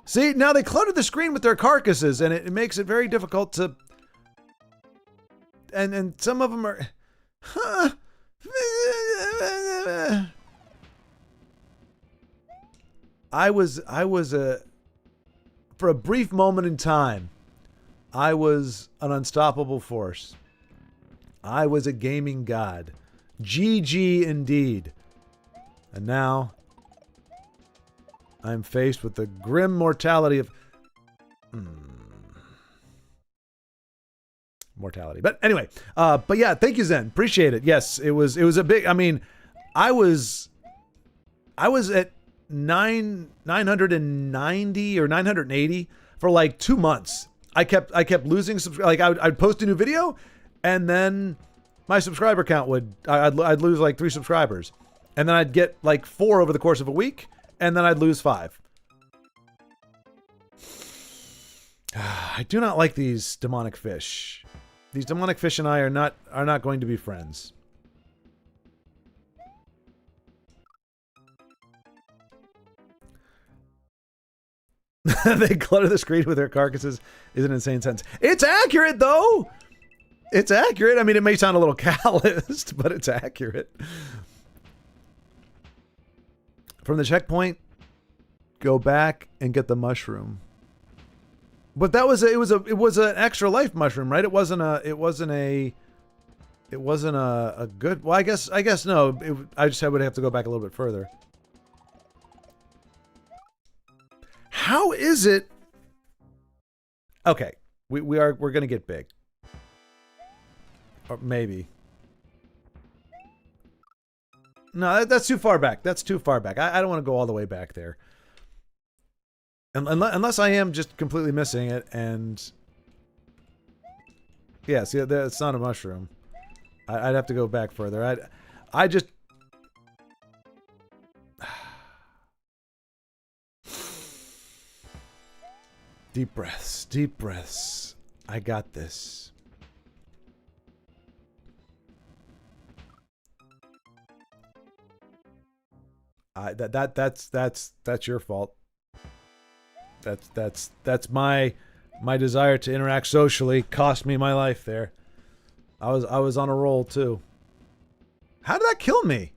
See, now they cluttered the screen with their carcasses, and it makes it very difficult to... And some of them are... Huh. I was for a brief moment in time, I was an unstoppable force. I was a gaming god. GG indeed. And now I'm faced with the grim mortality of mortality. But anyway, but yeah, thank you, Zen. Appreciate it. Yes, it was a big, I mean, I was at 990 or 980 for like 2 months. I kept losing like I'd post a new video, and then my subscriber count I'd lose like 3 subscribers, and then I'd get like 4 over the course of a week, and then I'd lose 5. I do not like these demonic fish. These demonic fish and I are not going to be friends. They clutter the screen with their carcasses is an insane sentence. It's accurate, though. It's accurate. I mean, it may sound a little calloused, but it's accurate. From the checkpoint, go back and get the mushroom. But that was it was an extra life mushroom, right? It wasn't a good. Well, I guess no. I would have to go back a little bit further. How is it? Okay, we're gonna get big, or maybe. No, that's too far back. That's too far back. I don't want to go all the way back there. Unless I am just completely missing it, and yeah, see, it's not a mushroom. I'd have to go back further. I just deep breaths, deep breaths. I got this. That's your fault. That's my desire to interact socially cost me my life there. I was on a roll too. How did that kill me?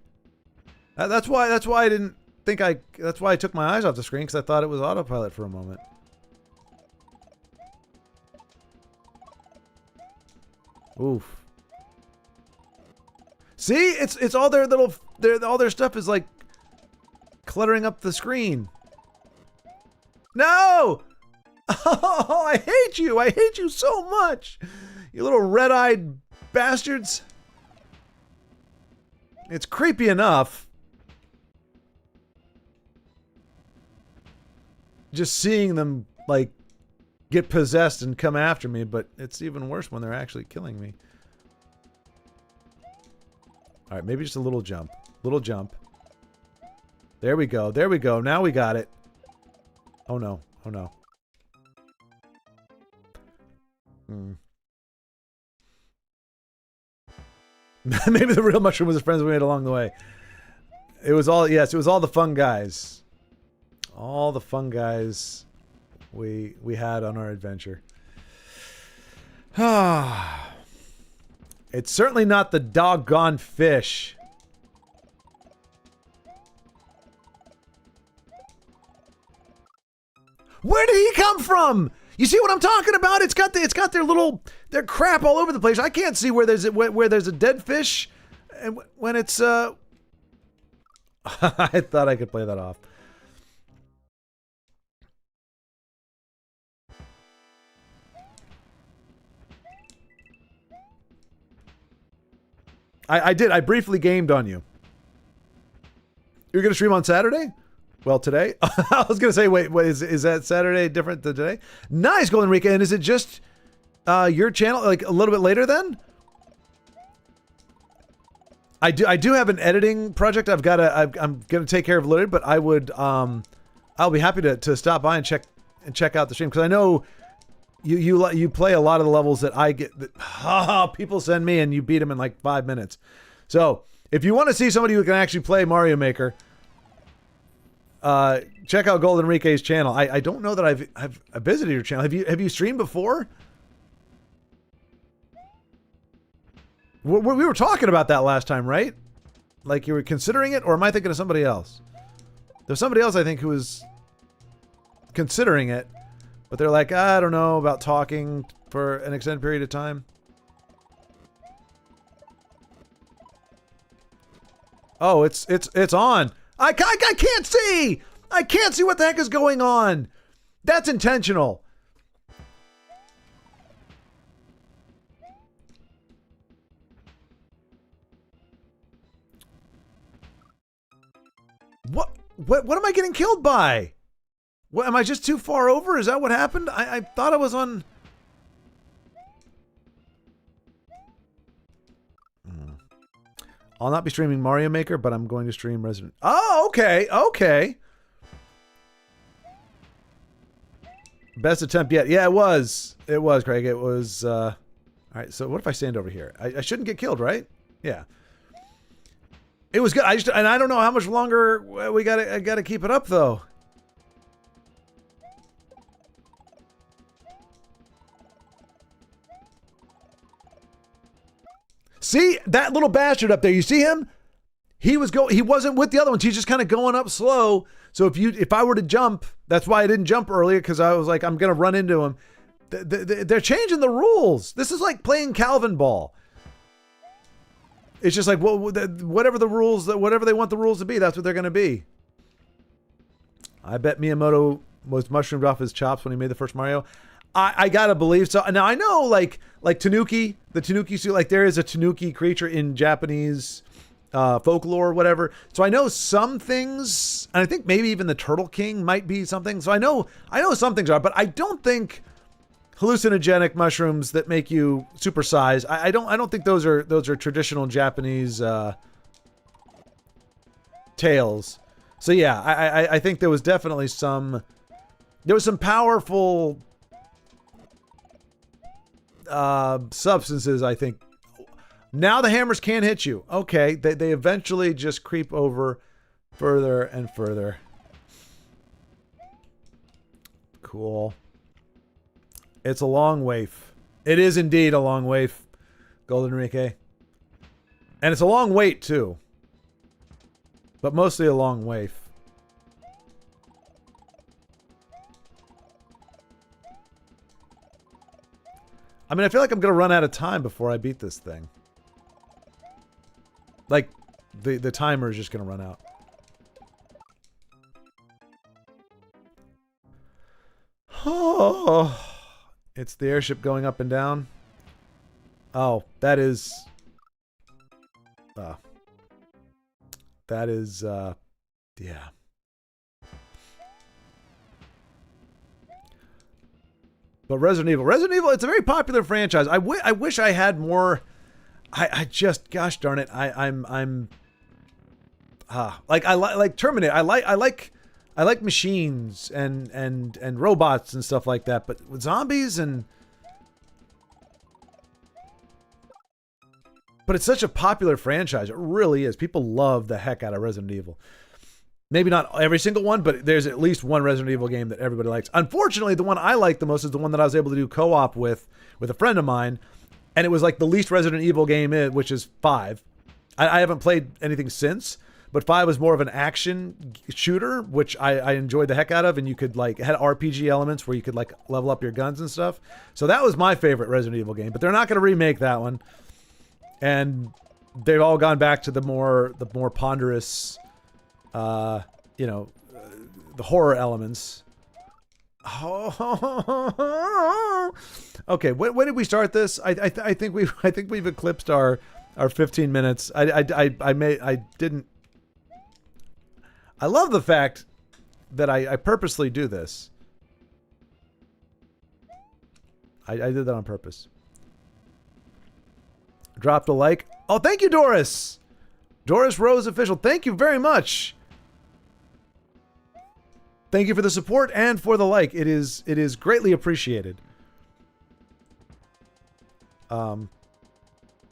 That's why I didn't think that's why I took my eyes off the screen, because I thought it was autopilot for a moment. Oof. See, it's all their little all their stuff is like cluttering up the screen. No! Oh, I hate you. I hate you so much. You little red-eyed bastards. It's creepy enough just seeing them, like, get possessed and come after me, but it's even worse when they're actually killing me. All right, maybe just a little jump. Little jump. There we go. There we go. Now we got it. Oh no. Oh no. Hmm. Maybe the real mushroom was the friends we made along the way. It was all, yes, it was all the fun guys. All the fun guys we had on our adventure. It's certainly not the doggone fish. Where did he come from? You see what I'm talking about? It's got their crap all over the place. I can't see where there's a dead fish, and when it's I thought I could play that off. I did. I briefly gamed on you. You're gonna stream on Saturday? Well, today? I was going to say, wait, is that Saturday different than today? Nice, Golden Rika. And is it just your channel, like a little bit later then? I do have an editing project I'm going to take care of later, but I would, I'll be happy to stop by and check out the stream. Because I know you play a lot of the levels that I get, people send me and you beat them in like 5 minutes. So if you want to see somebody who can actually play Mario Maker, check out Golden Enrique's channel. I don't know that I've visited your channel. Have you streamed before? We were talking about that last time, right? Like you were considering it, or am I thinking of somebody else? There's somebody else I think who was considering it, but they're like, I don't know about talking for an extended period of time. Oh, it's on. I can't see! I can't see what the heck is going on! That's intentional. What am I getting killed by? What, am I just too far over? Is that what happened? I thought I was on... I'll not be streaming Mario Maker, but I'm going to stream Resident... Oh, okay, okay. Best attempt yet. Yeah, it was. It was, Craig. It was, All right, so what if I stand over here? I shouldn't get killed, right? Yeah. It was good. And I don't know how much longer I gotta keep it up, though. See that little bastard up there? You see him? He wasn't with the other ones. He's just kind of going up slow. So if I were to jump, that's why I didn't jump earlier, because I was like, I'm gonna run into him. They're changing the rules. This is like playing Calvin Ball. It's just like, well, whatever the rules, whatever they want the rules to be, that's what they're gonna be. I bet Miyamoto was mushroomed off his chops when he made the first Mario. I gotta believe so. Now I know, like Tanuki, the Tanuki suit, like there is a Tanuki creature in Japanese folklore or whatever. So I know some things, and I think maybe even the Turtle King might be something. So I know some things are, but I don't think hallucinogenic mushrooms that make you supersize. I don't think those are traditional Japanese tales. So yeah, I think there was definitely some powerful substances, I think. Now the hammers can't hit you. Okay, they eventually just creep over further and further. Cool. It's a long waif. It is indeed a long waif, Golden Enrique. And it's a long wait, too. But mostly a long waif. I mean, I feel like I'm going to run out of time before I beat this thing. Like, the timer is just going to run out. Oh, it's the airship going up and down. Oh, that is... yeah. But Resident Evil, it's a very popular franchise. I wish I had more. I just, gosh darn it, I'm like Terminator. I like machines and robots and stuff like that. But with zombies and but it's such a popular franchise. It really is. People love the heck out of Resident Evil. Maybe not every single one, but there's at least one Resident Evil game that everybody likes. Unfortunately, the one I like the most is the one that I was able to do co-op with a friend of mine, and it was like the least Resident Evil game which is 5. I haven't played anything since, but 5 was more of an action shooter, which I enjoyed the heck out of, and you could like, it had RPG elements where you could like level up your guns and stuff. So that was my favorite Resident Evil game, but they're not going to remake that one. And they've all gone back to the more ponderous, the horror elements. Okay, when did we start this? I think we've eclipsed our 15 minutes. I didn't. I love the fact that I purposely do this. I did that on purpose. Dropped a like. Oh, thank you, Doris. Doris Rose Official. Thank you very much. Thank you for the support and for the like. It is greatly appreciated. Yeah,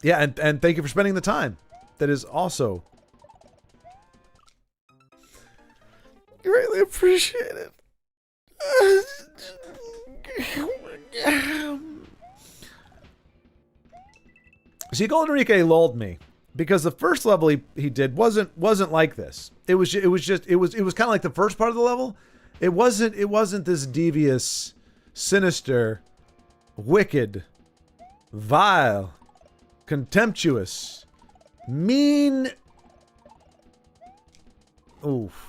and thank you for spending the time. That is also greatly appreciated. See, Golden Enrique lulled me because the first level he did wasn't like this. It was kind of like the first part of the level. It wasn't this devious, sinister, wicked, vile, contemptuous, mean. Oof.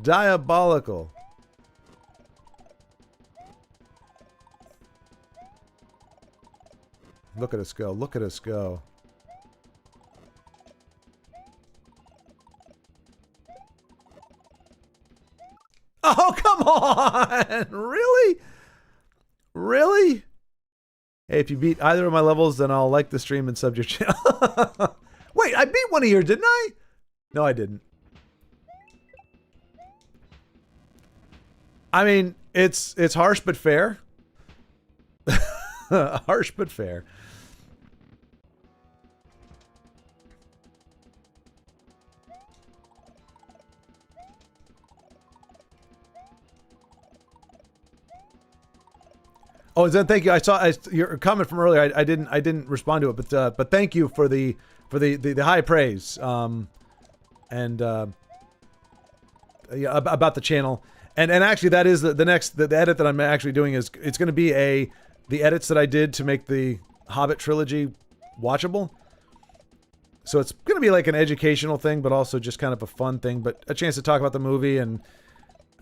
Diabolical. Look at us go. Look at us go. Oh, come on! Really? Really? Hey, if you beat either of my levels, then I'll like the stream and sub your channel. Wait, I beat one of yours, didn't I? No, I didn't. I mean, it's harsh but fair. Harsh but fair. Oh, Zen, thank you. I saw your comment from earlier. I didn't respond to it, but thank you for the high praise. Yeah, about the channel. And actually, that is the edit that I'm actually doing is it's going to be the edits that I did to make the Hobbit trilogy watchable. So it's going to be like an educational thing, but also just kind of a fun thing, but a chance to talk about the movie and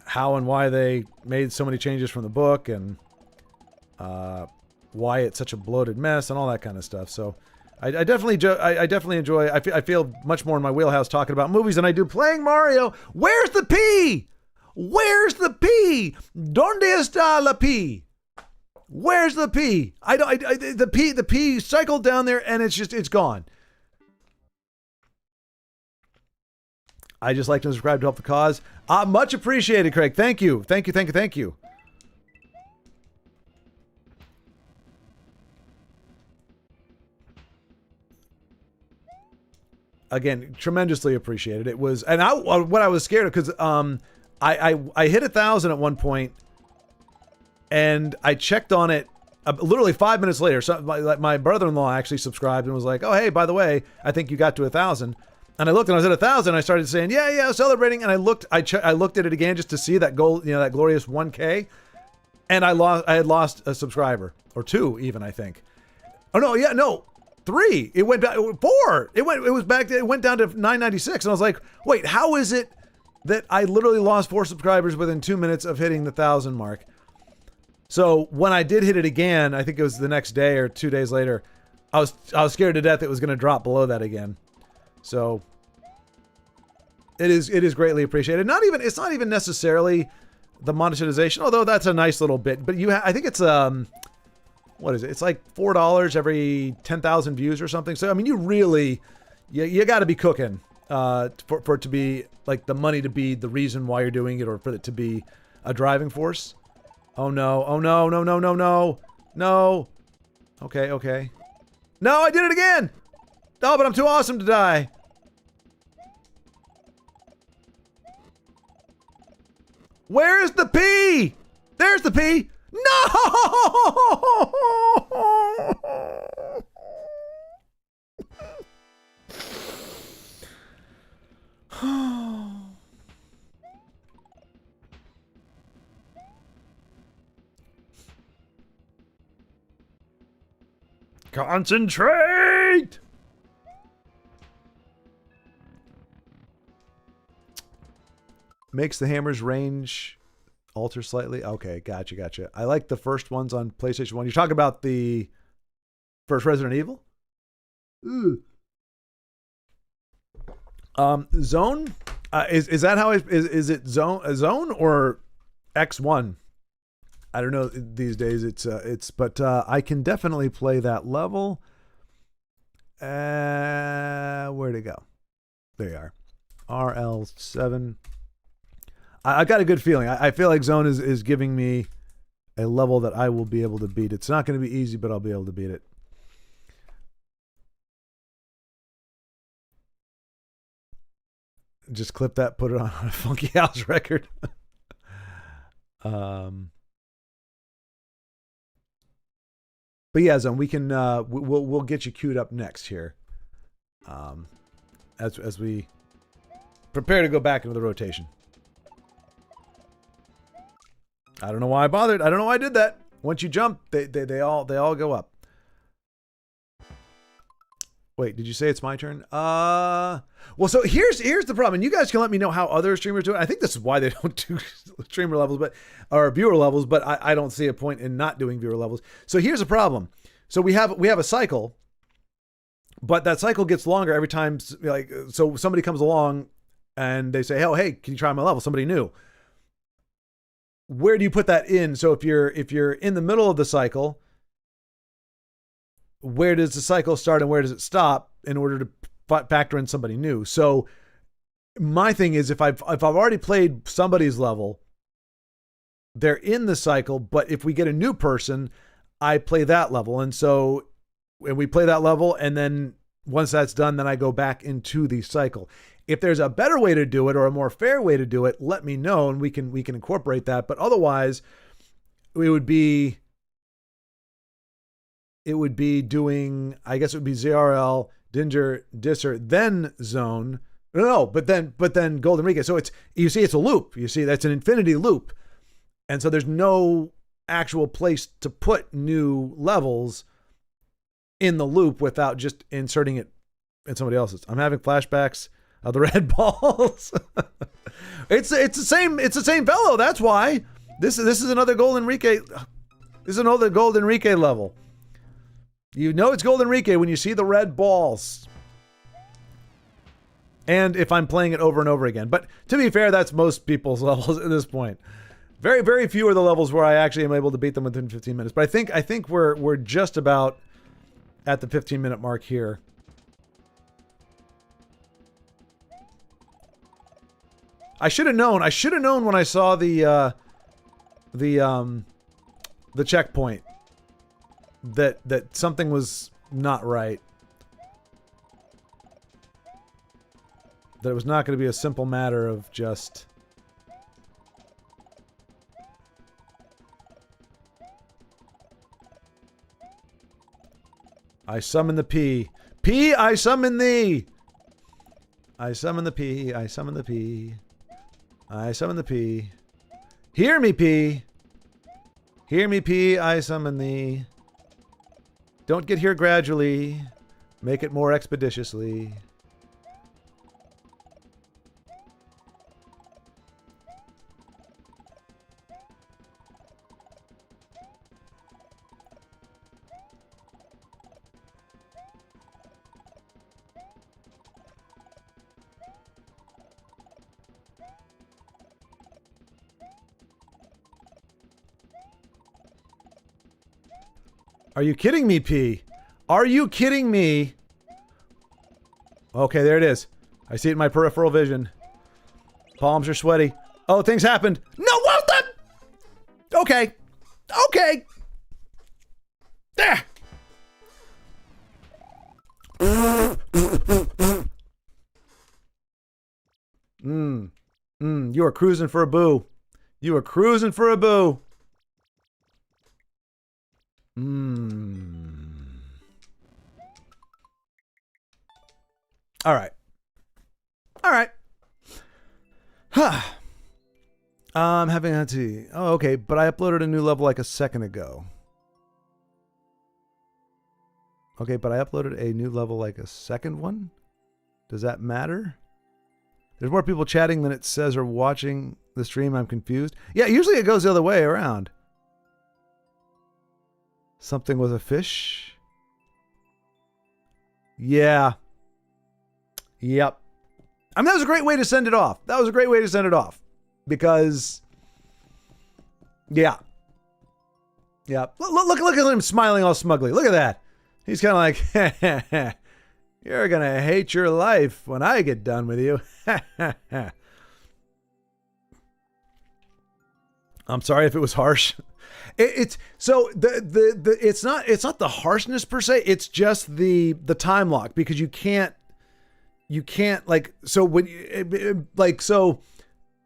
how and why they made so many changes from the book and why it's such a bloated mess and all that kind of stuff. So I definitely enjoy. I feel much more in my wheelhouse talking about movies than I do playing Mario. Where's the P? Where's the P? Donde está la P? Where's the P? The P cycled down there and it's gone. I just like to subscribe to help the cause. Much appreciated, Craig. Thank you. Thank you. Again, tremendously appreciated. It was, and what I was scared of, because I hit 1,000 at one point, and I checked on it literally 5 minutes later. So my brother-in-law actually subscribed and was like, "Oh, hey, by the way, I think you got to 1,000." And I looked, and I was at 1,000. I started saying, "Yeah, celebrating." And I looked at it again just to see that goal, that glorious 1K, and I had lost a subscriber or 2 even, I think. Oh no, yeah, no. 3. It went back. 4. It went down to 996, and I was like, "Wait, how is it that I literally lost 4 subscribers within 2 minutes of hitting the 1,000 mark?" So when I did hit it again, I think it was the next day or 2 days later, I was scared to death it was going to drop below that again. So it is greatly appreciated. It's not even necessarily the monetization, although that's a nice little bit. But I think it's what is it? It's like $4 every 10,000 views or something. So I mean, you got to be cooking for it to be like the money to be the reason why you're doing it, or for it to be a driving force. Oh no! Oh no! No! No! No! No! No. Okay, okay. No, I did it again! No, but I'm too awesome to die. Where's the P? There's the P. No! Concentrate! Makes the hammer's range alter slightly. Okay, gotcha. I like the first ones on PlayStation 1. You're talking about the first Resident Evil? Ooh. Zone? Is that how is it zone or X1? I don't know these days. But I can definitely play that level. Where'd it go? There you are. RL7. I got a good feeling. I feel like Zone is giving me a level that I will be able to beat. It's not going to be easy, but I'll be able to beat it. Just clip that, put it on a Funky House record. But yeah, Zone, we can we'll get you queued up next here. As we prepare to go back into the rotation. I don't know why I bothered. I don't know why I did that. Once you jump, they all go up. Wait, did you say it's my turn? Well, so here's the problem, and you guys can let me know how other streamers do it. I think this is why they don't do streamer levels, or viewer levels, but I don't see a point in not doing viewer levels. So here's the problem. So we have a cycle, but that cycle gets longer every time. Like, so somebody comes along and they say, "Oh, hey, can you try my level?" Somebody new. Where do you put that in? So if you're in the middle of the cycle, where does the cycle start and where does it stop in order to factor in somebody new? So my thing is, if I've already played somebody's level, they're in the cycle, but if we get a new person, I play that level. And we play that level, and then once that's done, then I go back into the cycle. If there's a better way to do it or a more fair way to do it, let me know and we can incorporate that. But otherwise, it would be doing, I guess it would be ZRL, Dinger, Disser, then Zone. No, but then Golden Rika. So it's a loop. You see, that's an infinity loop. And so there's no actual place to put new levels in the loop without just inserting it in somebody else's. I'm having flashbacks of the red balls. It's the same fellow. That's why this is another Golden Rika. This is another Golden Rika level. You know it's Golden Rika when you see the red balls. And if I'm playing it over and over again. But to be fair, that's most people's levels at this point. Very, very few are the levels where I actually am able to beat them within 15 minutes. But I think we're just about at the 15-minute mark here. I should have known. I should have known when I saw the checkpoint that something was not right. That it was not going to be a simple matter of just... I summon the P. P, I summon thee! I summon the P. I summon the P. I summon the P. Hear me, P. Hear me, P. I summon thee. Don't get here gradually. Make it more expeditiously. Are you kidding me, P? Are you kidding me? Okay, there it is. I see it in my peripheral vision. Palms are sweaty. Oh, things happened. No, well done! Okay. Okay. Ah! You are cruising for a boo. You are cruising for a boo. All right. All right. Huh. I'm having a tea. Oh, okay. But I uploaded a new level like a second ago. Okay, but I uploaded a new level like a second one? Does that matter? There's more people chatting than it says are watching the stream. I'm confused. Yeah, usually it goes the other way around. Something with a fish? Yeah. Yep. I mean, that was a great way to send it off. That was a great way to send it off. Because, yeah. Yeah. Look at him smiling all smugly. Look at that. He's kind of like, you're going to hate your life when I get done with you. I'm sorry if it was harsh. It's so it's not the harshness per se. It's just the time lock, because you can't like, so when like, so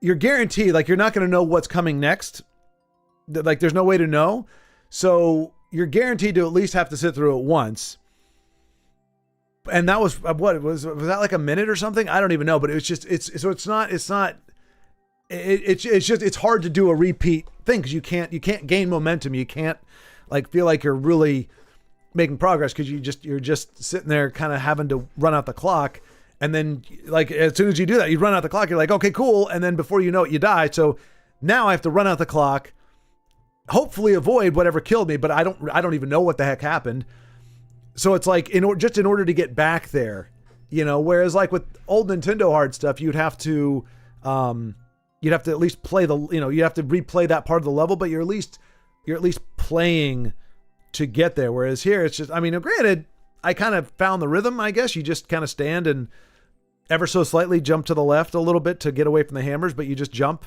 you're guaranteed, like, you're not going to know what's coming next. Like, there's no way to know. So you're guaranteed to at least have to sit through it once. And that was what was that, like a minute or something? I don't even know, but it was just, it's hard to do a repeat thing, because you can't gain momentum. You can't like feel like you're really making progress, because you're just sitting there kind of having to run out the clock. And then, like, as soon as you do that, you run out the clock, you're like, okay, cool. And then before you know it, you die. So now I have to run out the clock, hopefully avoid whatever killed me, but I don't even know what the heck happened. So it's like, in order to get back there, you know, whereas like with old Nintendo hard stuff, you'd have to at least play you have to replay that part of the level, but you're at least playing to get there. Whereas here, it's just, I mean, granted, I kind of found the rhythm, I guess. You just kind of stand and ever so slightly jump to the left a little bit to get away from the hammers, but you just jump.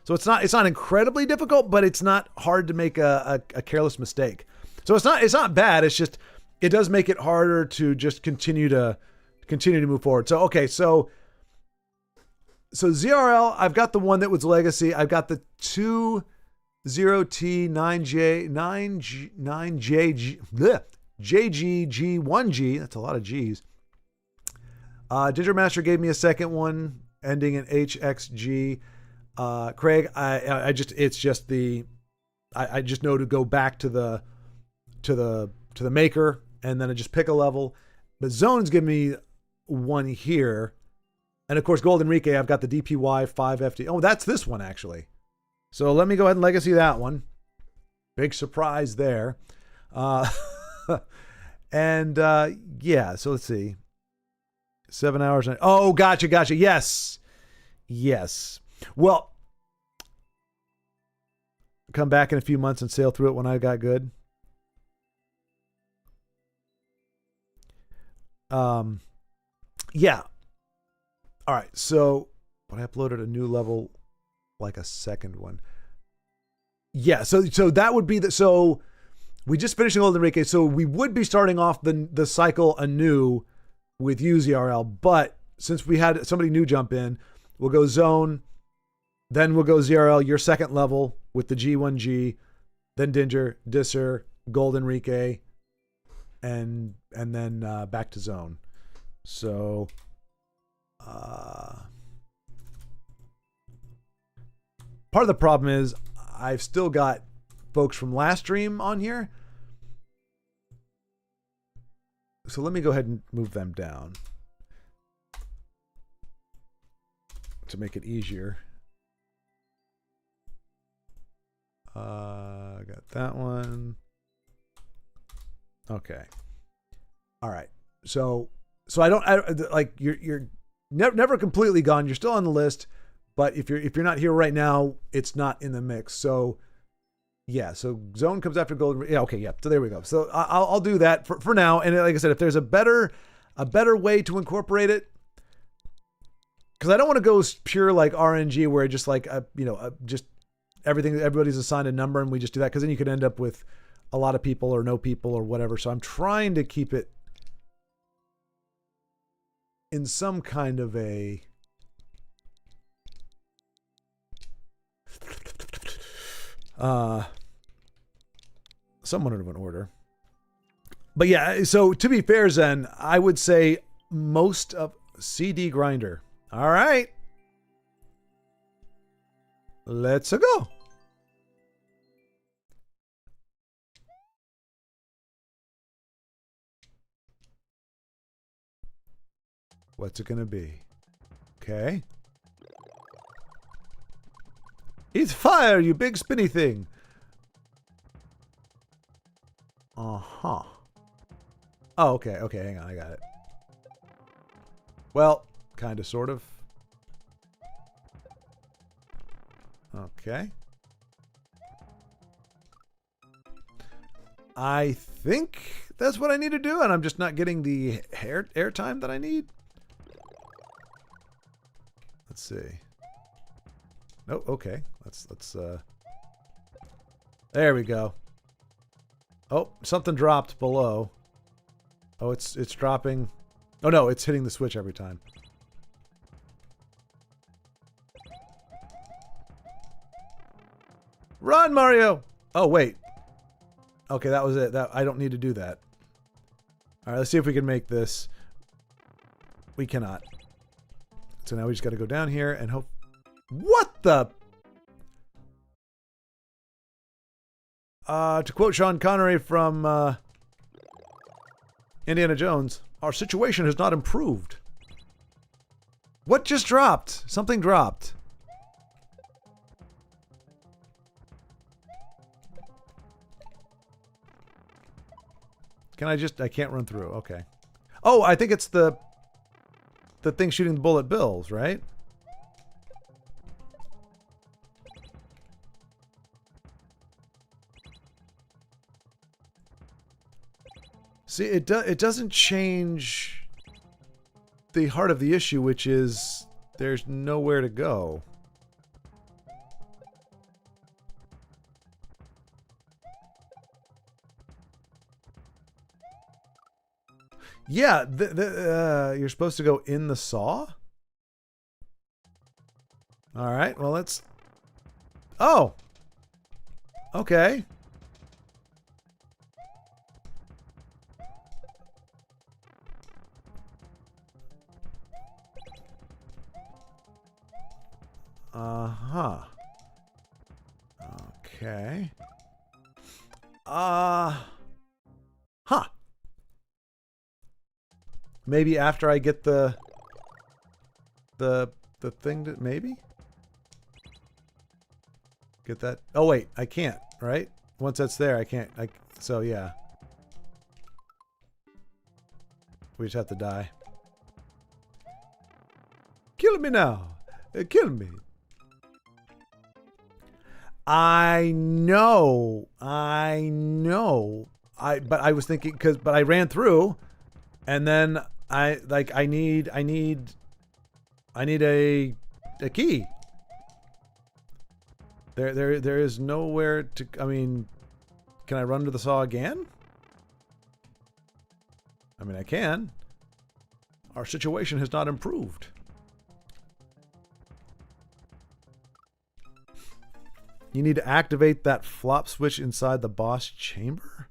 So it's not incredibly difficult, but it's not hard to make a careless mistake. So it's not bad. It's just, it does make it harder to just continue to move forward. So, okay. So ZRL, I've got the one that was legacy. I've got the 20T 9J JGG1G. That's a lot of G's. Ginger Master gave me a second one ending in HXG. Craig, I just know to go back to the maker, and then I just pick a level. But Zone's give me one here. And of course, Golden Rike, I've got the DPY 5FD. Oh, that's this one actually. So let me go ahead and legacy that one. Big surprise there. And yeah, so let's see. 7 hours. Oh, gotcha. Yes. Well, come back in a few months and sail through it when I got good. Yeah. All right. So, but I uploaded a new level, like a second one. Yeah. So that would be so we just finished Golden Rike. So we would be starting off the cycle anew with UZRL, but since we had somebody new jump in, we'll go Zone, then we'll go ZRL, your second level with the G1G, then Dinger, Disser, Golden Rike, and then back to Zone. So part of the problem is I've still got folks from last stream on here. So let me go ahead and move them down to make it easier. I got that one. Okay. All right. So I like you're never completely gone. You're still on the list, but if you're not here right now, it's not in the mix. So yeah, so Zone comes after Gold. Yeah, okay, yeah. So there we go. So I'll do that for now. And like I said, if there's a better way to incorporate it, because I don't want to go pure like RNG where just like just everybody's assigned a number and we just do that, because then you could end up with a lot of people or no people or whatever. So I'm trying to keep it in some kind of a somewhat of an order. But yeah, so to be fair, Zen, I would say most of CD grinder. All right. Let's go. What's it going to be? Okay. It's fire, you big spinny thing. Uh-huh. Oh, okay, okay, hang on, I got it. Well, kind of, sort of. Okay. I think that's what I need to do, and I'm just not getting the air time that I need. Let's see. Oh, okay. Let's there we go. Oh, something dropped below. Oh, it's dropping. Oh no, it's hitting the switch every time. Run, Mario! Oh, wait. Okay, that was it. That I don't need to do that. All right, let's see if we can make this. We cannot. So now we just got to go down here and hope. What the? To quote Sean Connery from Indiana Jones, our situation has not improved. What just dropped? Something dropped. Can I just... I can't run through. Okay. Oh, I think it's the thing shooting the bullet bills, right? See, it doesn't change the heart of the issue, which is there's nowhere to go. Yeah, you're supposed to go in the saw? All right, well, let's... Oh! Okay. Uh-huh. Okay. Huh. Maybe after I get the thing to... Maybe? Get that... Oh, wait. I can't, right? Once that's there, I can't... So, yeah. We just have to die. Kill me now. Kill me. I know. But I was thinking... But I ran through... And then I need a key. There is nowhere to... I mean, can I run to the saw again? I mean, I can. Our situation has not improved. You need to activate that flop switch inside the boss chamber?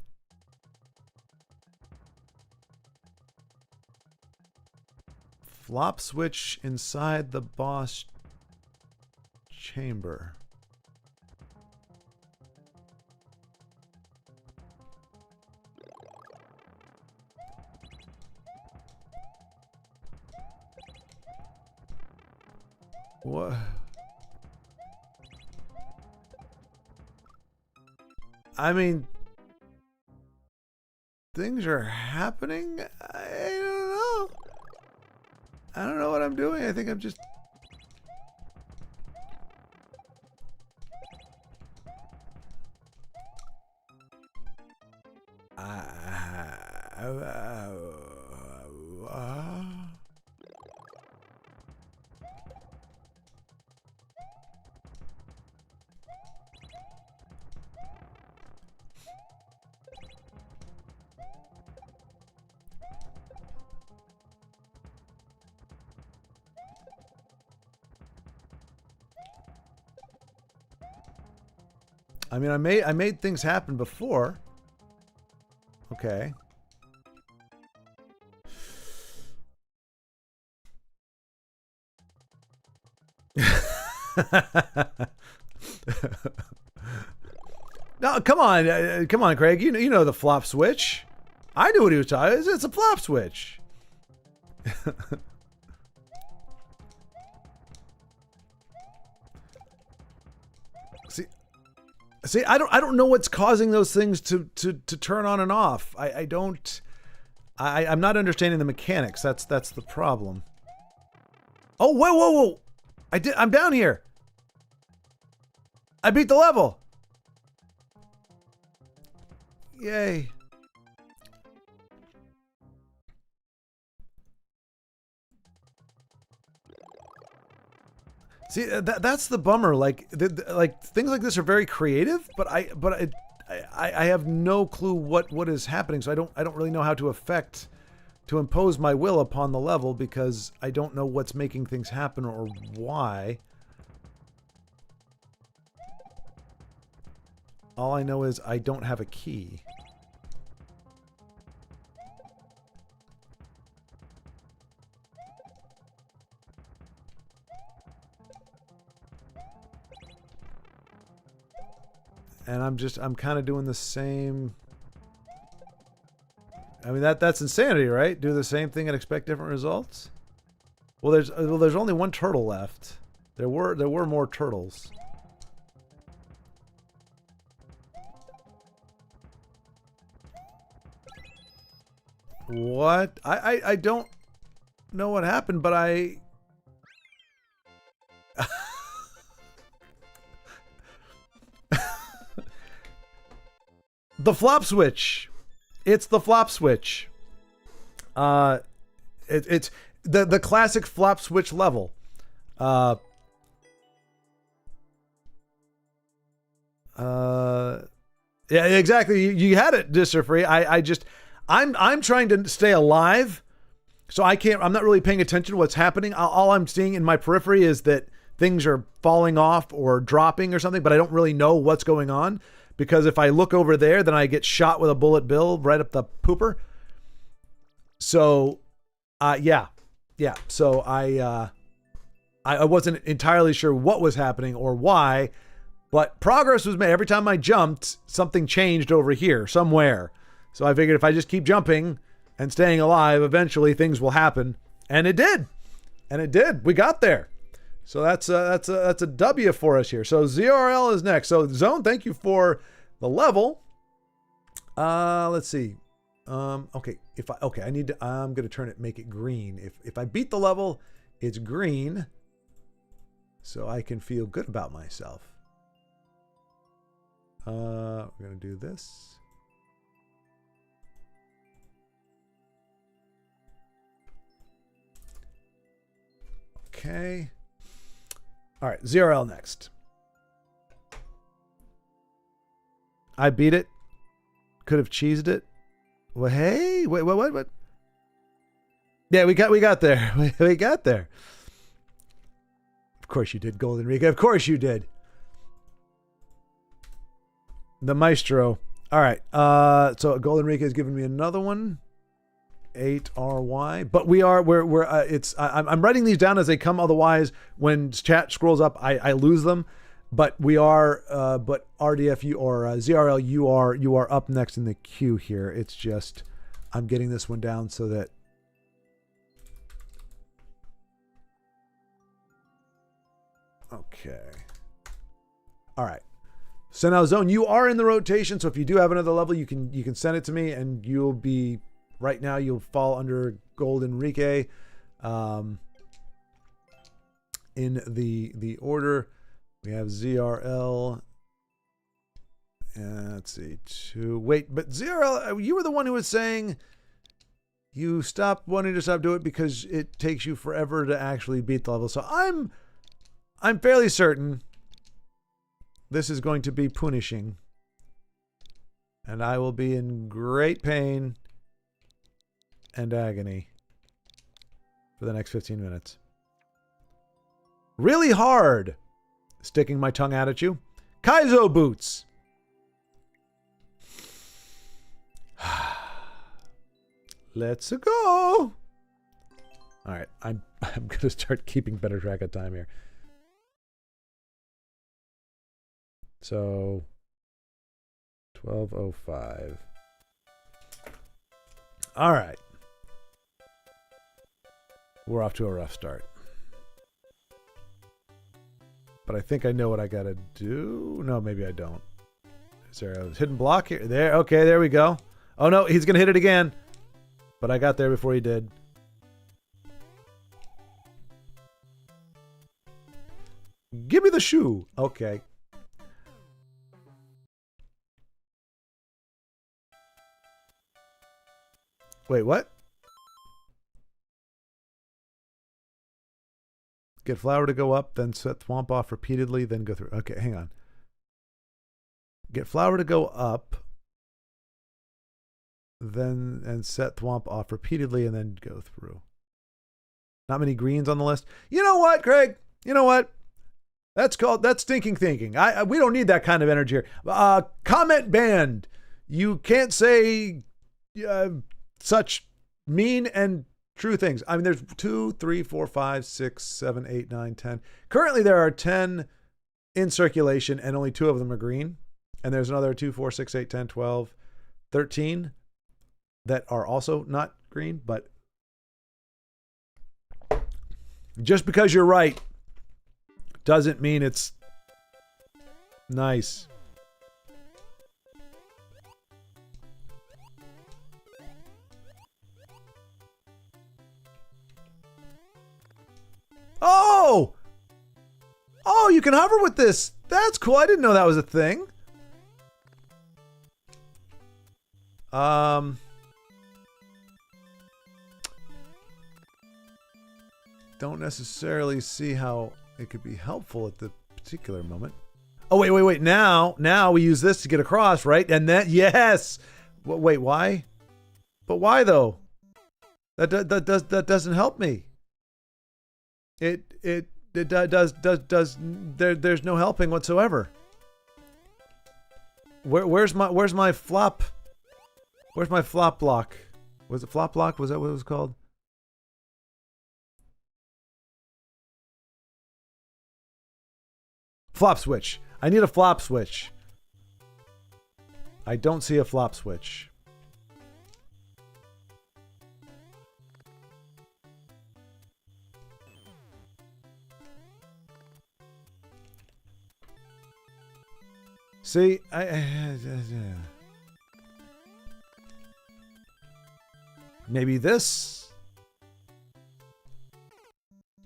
Flop switch inside the boss chamber. What? I mean, things are happening. I don't know. I don't know what I'm doing. I think I'm just... I mean, I made things happen before. Okay. No, come on, Craig. You know the flop switch. I knew what he was talking. It's a flop switch. See, I don't know what's causing those things to turn on and off. I'm not understanding the mechanics. That's the problem. Oh, whoa. I'm down here. I beat the level. Yay. See, that's the bummer. Like things like this are very creative, but I have no clue what is happening. So I don't really know how to impose my will upon the level because I don't know what's making things happen or why. All I know is I don't have a key. And I'm kind of doing the same. I mean, that's insanity, right? Do the same thing and expect different results? Well, there's only one turtle left. There were more turtles. What? I don't know what happened, but I... The flop switch. It's the flop switch. It's the classic flop switch level. Yeah, exactly. You had it, Disser-Free. I'm trying to stay alive, so I'm not really paying attention to what's happening. All I'm seeing in my periphery is that things are falling off or dropping or something, but I don't really know what's going on. Because if I look over there, then I get shot with a bullet bill right up the pooper. So, yeah. So I wasn't entirely sure what was happening or why, but progress was made. Every time I jumped, something changed over here somewhere. So I figured if I just keep jumping and staying alive, eventually things will happen, and it did. We got there. So that's a W for us here. So ZRL is next. So Zone, thank you for the level. Let's see. Okay. I'm gonna make it green. If I beat the level, it's green. So I can feel good about myself. We're gonna do this. Okay. All right, ZRL next. I beat it. Could have cheesed it. Well, hey, wait, what? Yeah, we got there. We got there. Of course you did, Golden Rika. Of course you did. The Maestro. All right. So Golden Rika has given me another one. 8RY, but I'm writing these down as they come. Otherwise, when chat scrolls up, I lose them. But but RDF or ZRL, you are up next in the queue here. It's just I'm getting this one down so that. Okay. All right. So now Zone, you are in the rotation. So if you do have another level, you can send it to me, and you'll be. Right now, you'll fall under Golden Rike in the order. We have ZRL. Let's see. Wait, but ZRL, you were the one who was saying you stopped wanting to stop doing it because it takes you forever to actually beat the level. So I'm fairly certain this is going to be punishing. And I will be in great pain and agony for the next 15 minutes. Really hard. Sticking my tongue out at you. Kaizo boots. Let's go. All right, I'm gonna start keeping better track of time here. So 12:05. All right. We're off to a rough start. But I think I know what I gotta do. No, maybe I don't. Is there a hidden block here? There. Okay, there we go. Oh no, he's gonna hit it again. But I got there before he did. Give me the shoe. Okay. Wait, what? Get flower to go up, then set thwomp off repeatedly, then go through. Okay, hang on. Get flower to go up, then and set thwomp off repeatedly, and then go through. Not many greens on the list. You know what, Craig? You know what? That's stinking thinking. We don't need that kind of energy here. Comment banned. You can't say such mean and true things. I mean, there's 2, 3, 4, 5, 6, 7, 8, 9, 10. Currently, there are 10 in circulation, and only 2 of them are green. And there's another 2, 4, 6, 8, 10, 12, 13 that are also not green. But just because you're right doesn't mean it's nice. Oh! Oh, you can hover with this. That's cool. I didn't know that was a thing. Don't necessarily see how it could be helpful at the particular moment. Oh, wait. Now we use this to get across, right? And that, yes. Wait, why? But why though? That doesn't help me. It there's no helping whatsoever. Where's my flop? Where's my flop block? Was it flop block? Was that what it was called? Flop switch. I need a flop switch. I don't see a flop switch. See, maybe this?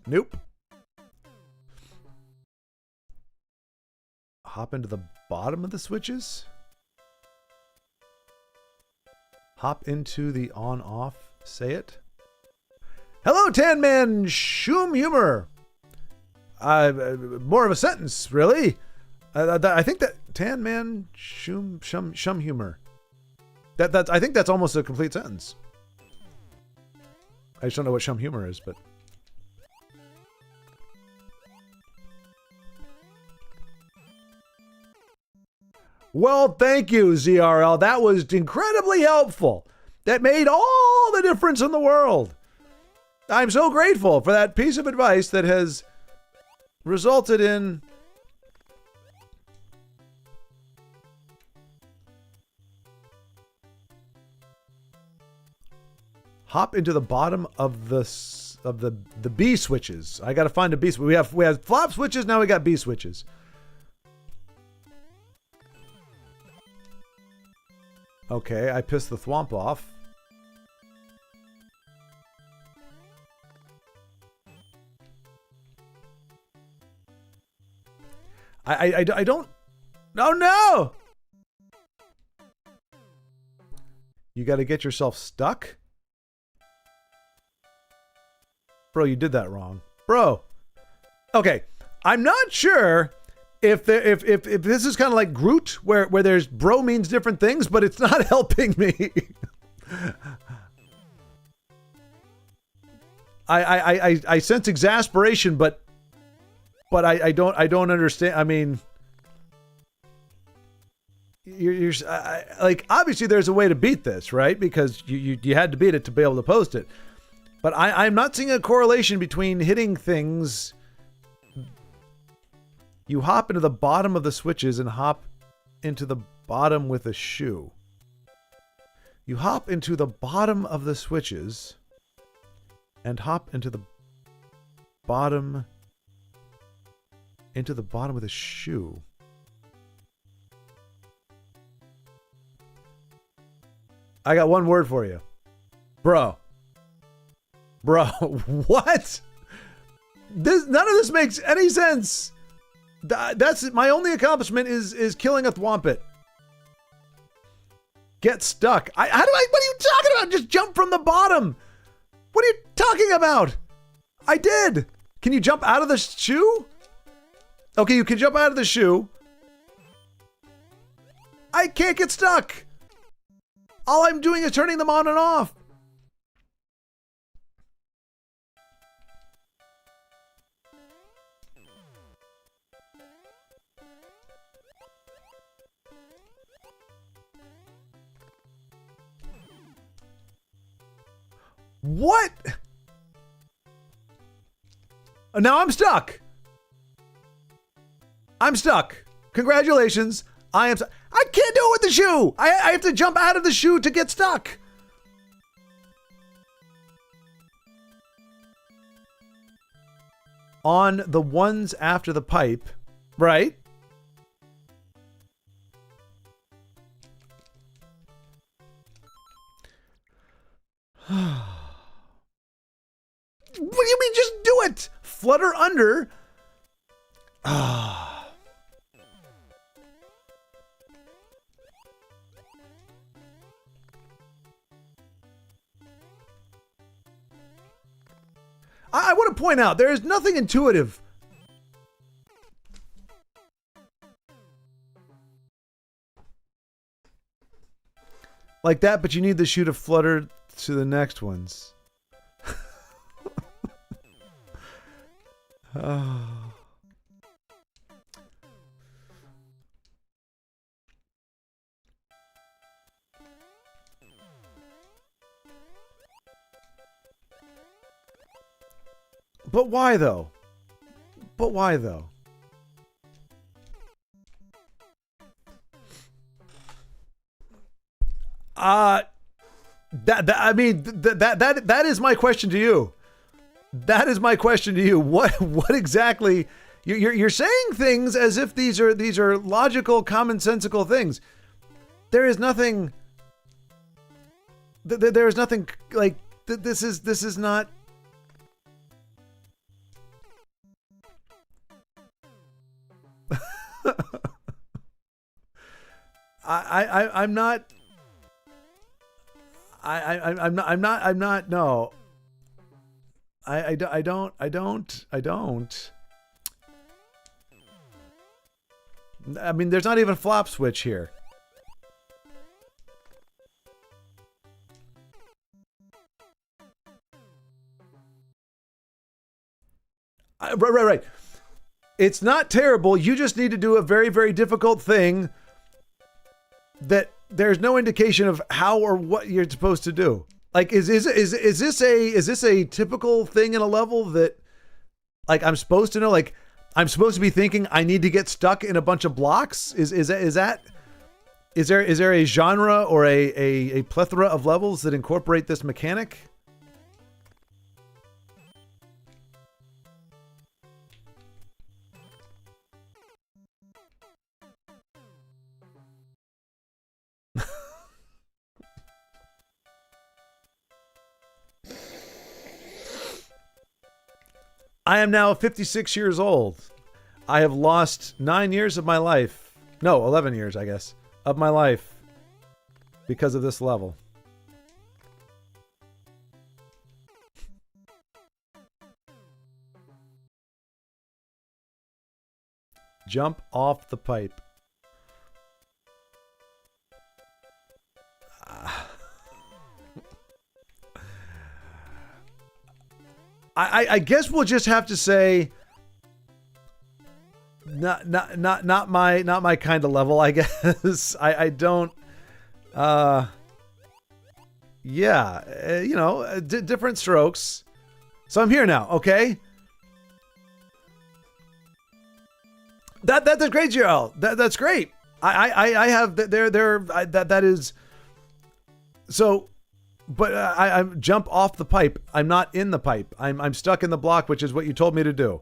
Nope. Hop into the bottom of the switches? Hop into the on-off, say it. Hello, Tan Man Shum Humor. More of a sentence, really. I think that Tan Man Shum Humor. I think that's almost a complete sentence. I just don't know what Shum Humor is, but. Well, thank you, ZRL. That was incredibly helpful. That made all the difference in the world. I'm so grateful for that piece of advice that has resulted in hop into the bottom of the B switches. I got to find a B switch. We have flop switches, now we got B switches. Okay, I pissed the thwomp off. I don't. Oh no! You got to get yourself stuck? Bro, you did that wrong. Bro. Okay, I'm not sure if this is kind of like Groot, where there's bro means different things, but it's not helping me. I sense exasperation, but I don't understand. I mean, like, obviously there's a way to beat this, right? Because you had to beat it to be able to post it. But I'm not seeing a correlation between hitting things. You hop into the bottom of the switches and hop into the bottom with a shoe. You hop into the bottom of the switches and hop into the bottom with a shoe. I got one word for you. Bro, what? None of this makes any sense. That's my only accomplishment is killing a thwompet. Get stuck. What are you talking about? Just jump from the bottom. What are you talking about? I did. Can you jump out of the shoe? Okay, you can jump out of the shoe. I can't get stuck. All I'm doing is turning them on and off. What? Now I'm stuck. I'm stuck. Congratulations. I can't do it with the shoe. I have to jump out of the shoe to get stuck. On the ones after the pipe, right? What do you mean just do it? Flutter under. I want to point out, there is nothing intuitive. Like that, but you need the shoe to flutter to the next ones. Oh. But why though? But why though? That is my question to you. That is my question to you. What exactly? You're saying things as if these are logical, commonsensical things. There is nothing. There is nothing like this is not. I'm not. I'm not. No. I don't. I mean, there's not even a flop switch here. Right. It's not terrible. You just need to do a very, very difficult thing that there's no indication of how or what you're supposed to do. Like, is this a typical thing in a level that, like, I'm supposed to know? Like, I'm supposed to be thinking I need to get stuck in a bunch of blocks? Is there a genre or a plethora of levels that incorporate this mechanic? I am now 56 years old. I have lost 9 years of my life. No, 11 years, I guess, of my life because of this level. Jump off the pipe. I guess we'll just have to say not my kind of level, I guess. I don't. Yeah, different strokes. So I'm here now. Okay. That's great, GL. That's great. I have that is. So, but I jump off the pipe. I'm not in the pipe. I'm stuck in the block, which is what you told me to do.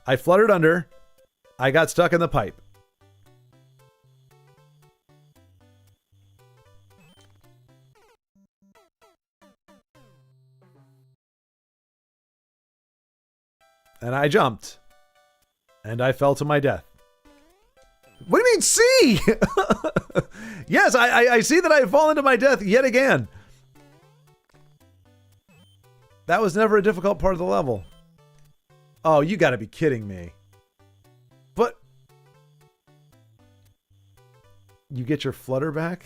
I fluttered under. I got stuck in the pipe. And I jumped. And I fell to my death. What do you mean, see? Yes, I see that I have fallen to my death yet again. That was never a difficult part of the level. Oh, you gotta be kidding me. But you get your flutter back?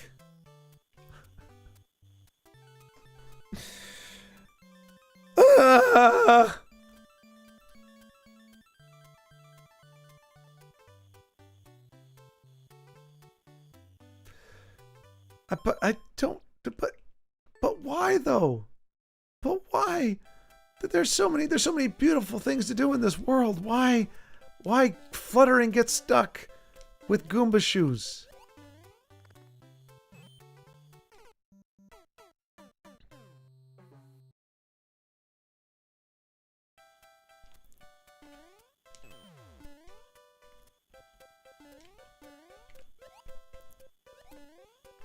But why though? But why? There's so many beautiful things to do in this world. Why flutter and get stuck with Goomba shoes?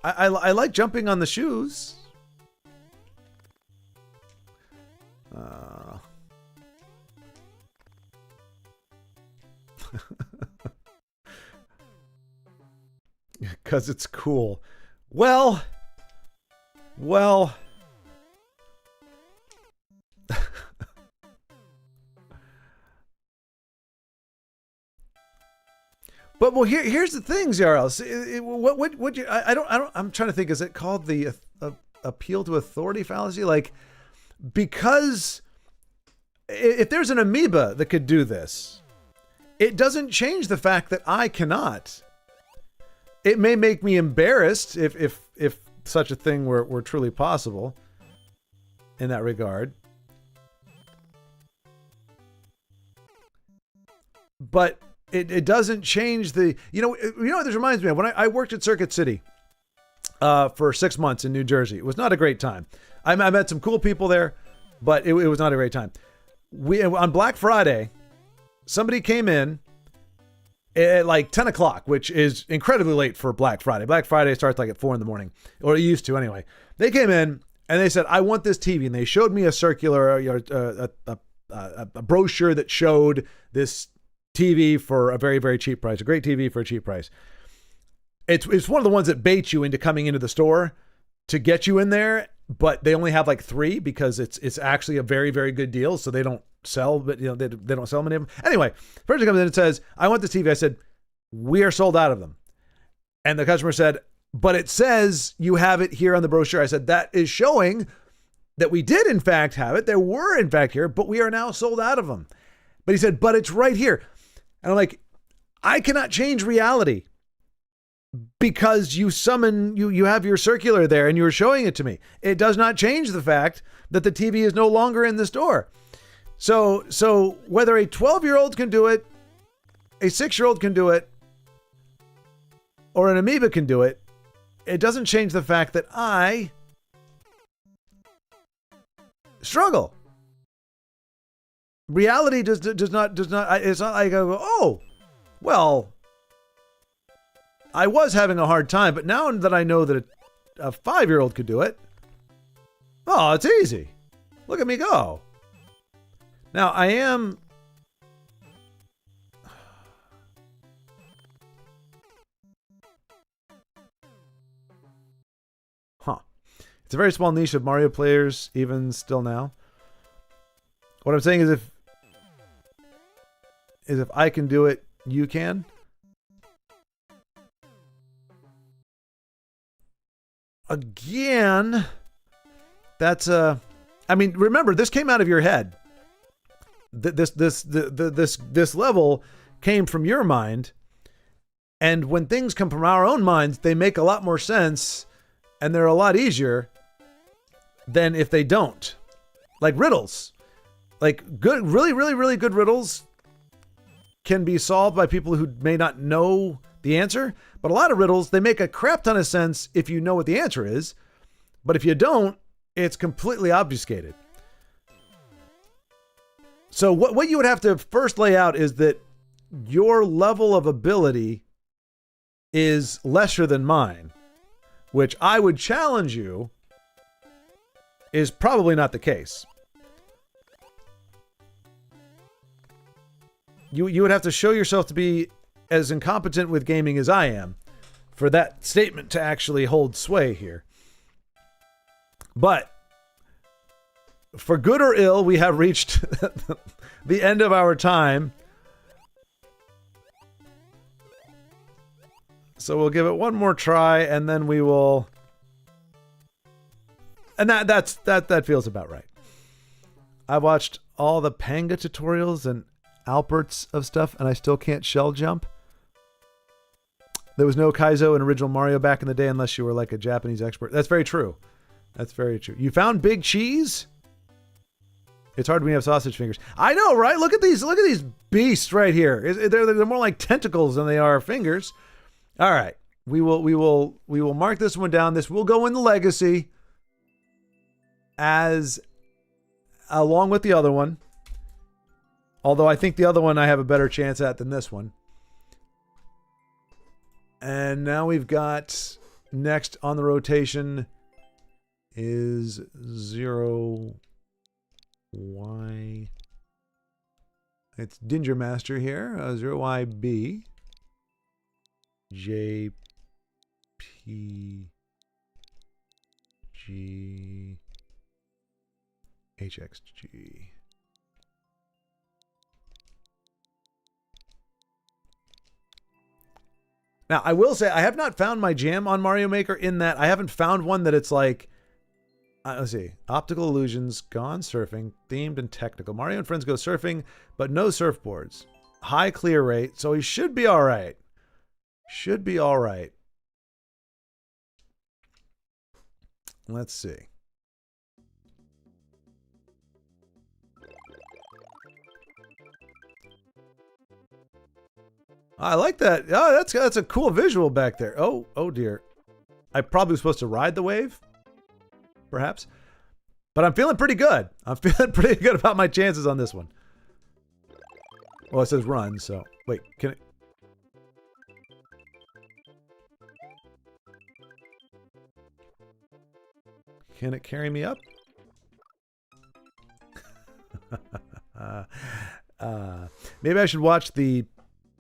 I like jumping on the shoes. Because it's cool. Well. But here's the thing, Zarels. What you I don't I'm trying to think. Is it called the appeal to authority fallacy? Like, because if there's an amoeba that could do this, it doesn't change the fact that I cannot. It may make me embarrassed if such a thing were truly possible in that regard. But it doesn't change the, you know what this reminds me of? When I worked at Circuit City for 6 months in New Jersey. It was not a great time. I met some cool people there, but it was not a great time. On Black Friday, somebody came in at like 10 o'clock, which is incredibly late for Black Friday. Black Friday starts like at 4 a.m, or it used to anyway. They came in and they said, I want this TV. And they showed me a circular, a brochure that showed this TV for a very, very cheap price, a great TV for a cheap price. It's one of the ones that baits you into coming into the store to get you in there, but they only have like 3 because it's actually a very, very good deal. So they don't sell, but they don't sell many of them. Anyway, person comes in and says, I want this TV. I said, we are sold out of them. And the customer said, but it says you have it here on the brochure. I said, that is showing that we did in fact have it. There were in fact here, but we are now sold out of them. But he said, but it's right here. And I'm like, I cannot change reality because you have your circular there and you're showing it to me. It does not change the fact that the TV is no longer in the store. So whether a 12-year-old can do it, a 6-year-old can do it, or an amoeba can do it, it doesn't change the fact that I struggle. Reality does not, it's not like I go, oh, well, I was having a hard time, but now that I know that a 5-year-old could do it, oh, it's easy. Look at me go. Now I am, it's a very small niche of Mario players, even still now. What I'm saying is if I can do it, you can. Again, that's I mean, remember, this came out of your head. This level came from your mind. And when things come from our own minds, they make a lot more sense and they're a lot easier than if they don't. Like riddles. Like good, really, really, really good riddles can be solved by people who may not know the answer. But a lot of riddles, they make a crap ton of sense if you know what the answer is. But if you don't, it's completely obfuscated. So what you would have to first lay out is that your level of ability is lesser than mine, which I would challenge you is probably not the case. You would have to show yourself to be as incompetent with gaming as I am for that statement to actually hold sway here. But for good or ill, we have reached the end of our time. So we'll give it one more try, and then we will. And that feels about right. I've watched all the Panga tutorials and Alberts of stuff, and I still can't shell jump. There was no Kaizo in original Mario back in the day unless you were like a Japanese expert. That's very true. That's very true. You found Big Cheese? It's hard when you have sausage fingers. I know, right? Look at these beasts right here. They're more like tentacles than they are fingers. All right. We will mark this one down. This will go in the legacy as along with the other one. Although I think the other one I have a better chance at than this one. And now we've got next on the rotation is 0Y. It's Dinger Master here. 0YB. JPG. HXG. Now, I will say I have not found my jam on Mario Maker in that I haven't found one that it's like, let's see, optical illusions, gone surfing, themed and technical. Mario and friends go surfing, but no surfboards. High clear rate, so he should be all right. Should be all right. Let's see. I like that. Oh, that's a cool visual back there. Oh dear. I probably was supposed to ride the wave, perhaps. But I'm feeling pretty good. I'm feeling pretty good about my chances on this one. Well, it says run, so wait, can it? Can it carry me up? Maybe I should watch the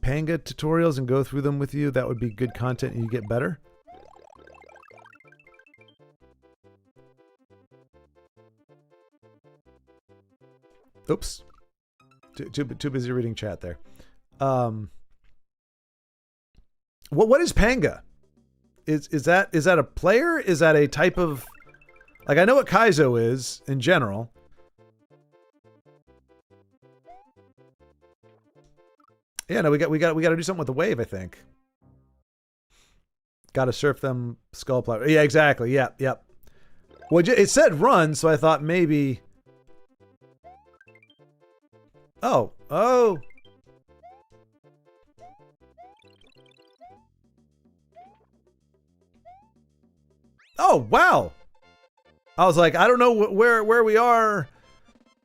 Panga tutorials and go through them with you. That would be good content and you get better. Oops. Too busy reading chat there. What is Panga? Is that a player? Is that a type of, like, I know what Kaizo is in general. Yeah, no, we got to do something with the wave, I think. Got to surf them skull plow. Yeah, exactly. Yeah, yep. Well, it said run, so I thought maybe. Oh. Oh, wow. I was like, I don't know where we are,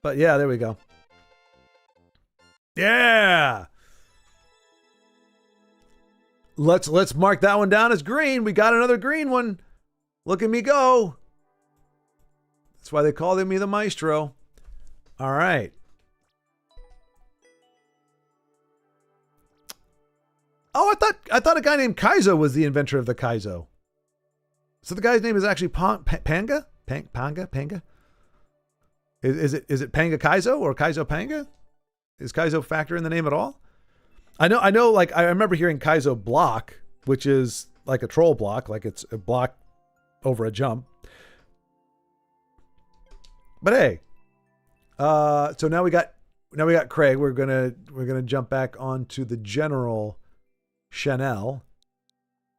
but yeah, there we go. Yeah. Let's mark that one down as green. We got another green one. Look at me go. That's why they call me the maestro. All right. Oh, I thought a guy named Kaizo was the inventor of the Kaizo. So the guy's name is actually Panga? Panga? Is it Panga Kaizo or Kaizo Panga? Is Kaizo factor in the name at all? I know, like, I remember hearing Kaizo block, which is like a troll block, like it's a block over a jump. But hey, so now we got now we got Craig. We're gonna jump back onto the general Chanel.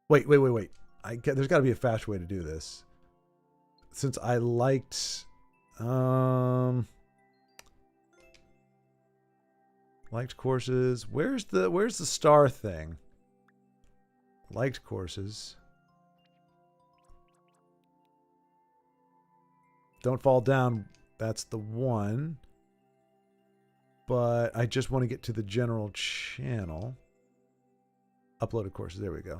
Wait. There's got to be a fast way to do this. Since I liked courses. Where's the star thing? Liked courses. Don't fall down. That's the one. But I just want to get to the general channel. Uploaded courses. There we go.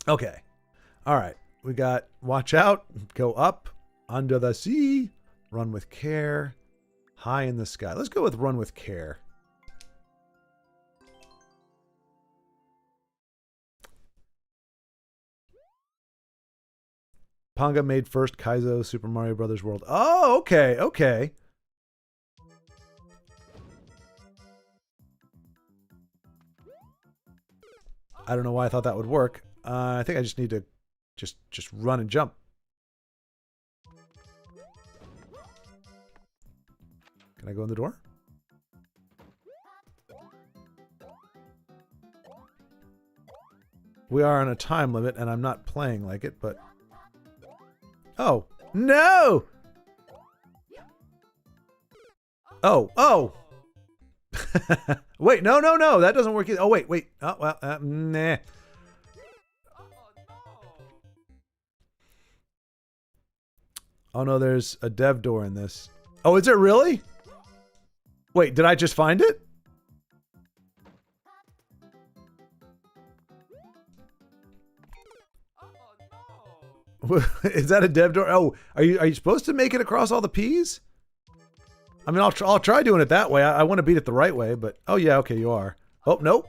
Okay. All right. We got watch out, go up, under the sea, run with care, high in the sky. Let's go with run with care. Ponga made first Kaizo Super Mario Brothers World. Oh, okay, okay. I don't know why I thought that would work. I think I just need to just run and jump. Can I go in the door? We are on a time limit, and I'm not playing like it, but... Oh, no! Oh! Wait, no, that doesn't work either. Oh, wait. Oh, well, nah. Oh, no, there's a dev door in this. Oh, is it really? Wait, did I just find it? Is that a dev door? Oh, are you supposed to make it across all the P's? I mean, I'll try doing it that way. I want to beat it the right way, but... Oh, yeah, okay, you are. Oh, nope.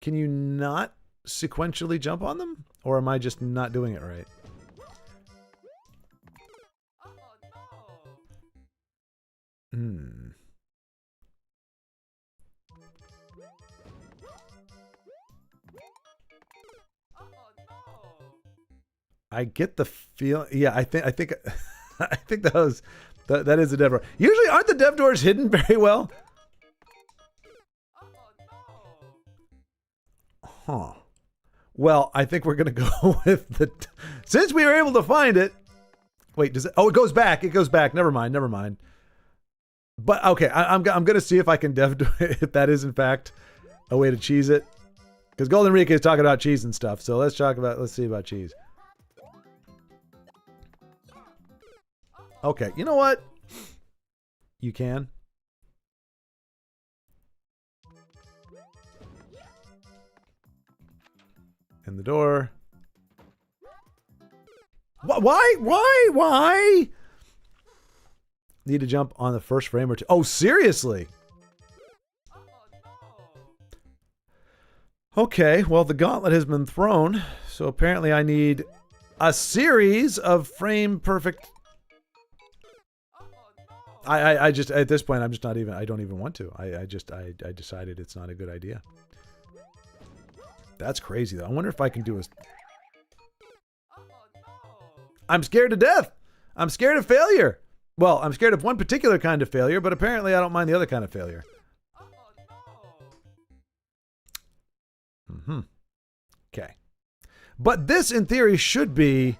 Can you not sequentially jump on them? Or am I just not doing it right? I get the feel. Yeah, I think I think that is a dev door. Usually, aren't the dev doors hidden very well? Huh. Well, I think we're gonna go with the. Since we were able to find it. Wait, does it? Oh, it goes back. It goes back. Never mind. But okay, I'm gonna see if I can dev do it, if that is in fact a way to cheese it. Because Golden Rika is talking about cheese and stuff. So let's see about cheese. Okay, you know what? You can. In the door. Why? Need to jump on the first frame or two. Oh, seriously? Okay, well, the gauntlet has been thrown. So apparently I need a series of frame perfect... I just, at this point, I'm just not even, I don't even want to. I decided it's not a good idea. That's crazy, though. I wonder if I can do a... I'm scared to death. I'm scared of failure. Well, I'm scared of one particular kind of failure, but apparently I don't mind the other kind of failure. Okay. But this, in theory, should be,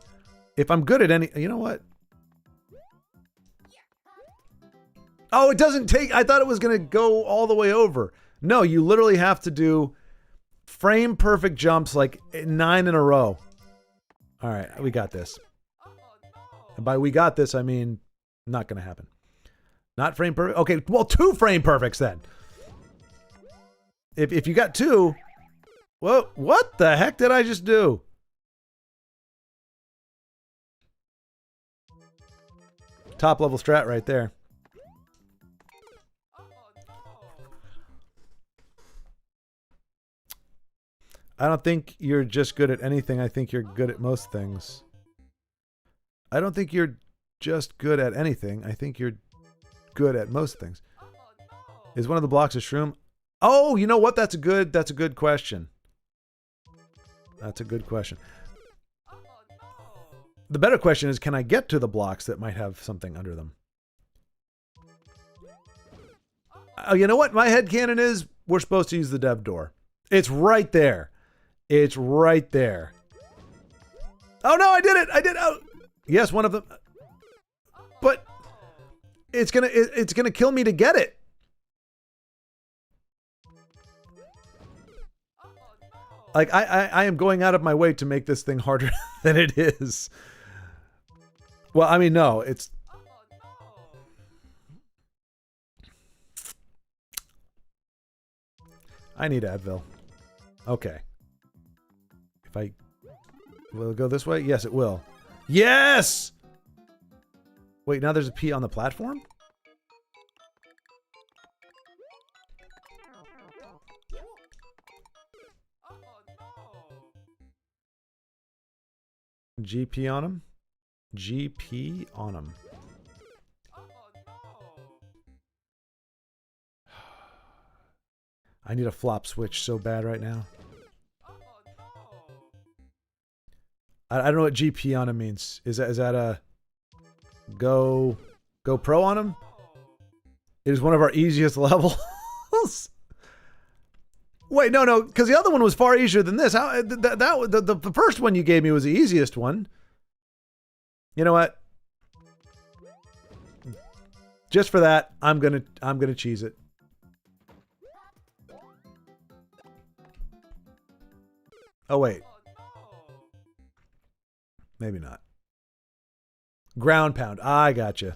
if I'm good at any... You know what? Oh, it doesn't take... I thought it was going to go all the way over. No, you literally have to do frame perfect jumps like 9 in a row. All right, we got this. And by we got this, I mean not going to happen. Not frame perfect. Okay, well, 2 frame perfects then. If you got 2... Whoa, what the heck did I just do? Top level strat right there. I don't think you're just good at anything. I think you're good at most things. I don't think you're just good at anything. I think you're good at most things. Is one of the blocks a shroom? Oh, you know what? That's a good question. That's a good question. The better question is, can I get to the blocks that might have something under them? Oh, you know what? My headcanon is we're supposed to use the dev door. It's right there. It's right there. Oh no, I did it! I did. Oh, yes, one of them. But it's gonna kill me to get it. Like I am going out of my way to make this thing harder than it is. Well, I mean, no, it's. I need Advil. Okay. Will it go this way? Yes, it will. Yes! Wait, now there's a P on the platform? GP on him? GP on him. I need a flop switch so bad right now. I don't know what GP on him means. Is that a go pro on him? It is one of our easiest levels. Wait, no, because the other one was far easier than this. How the first one you gave me was the easiest one. You know what? Just for that, I'm gonna cheese it. Oh wait. Maybe not. Ground pound. I gotcha.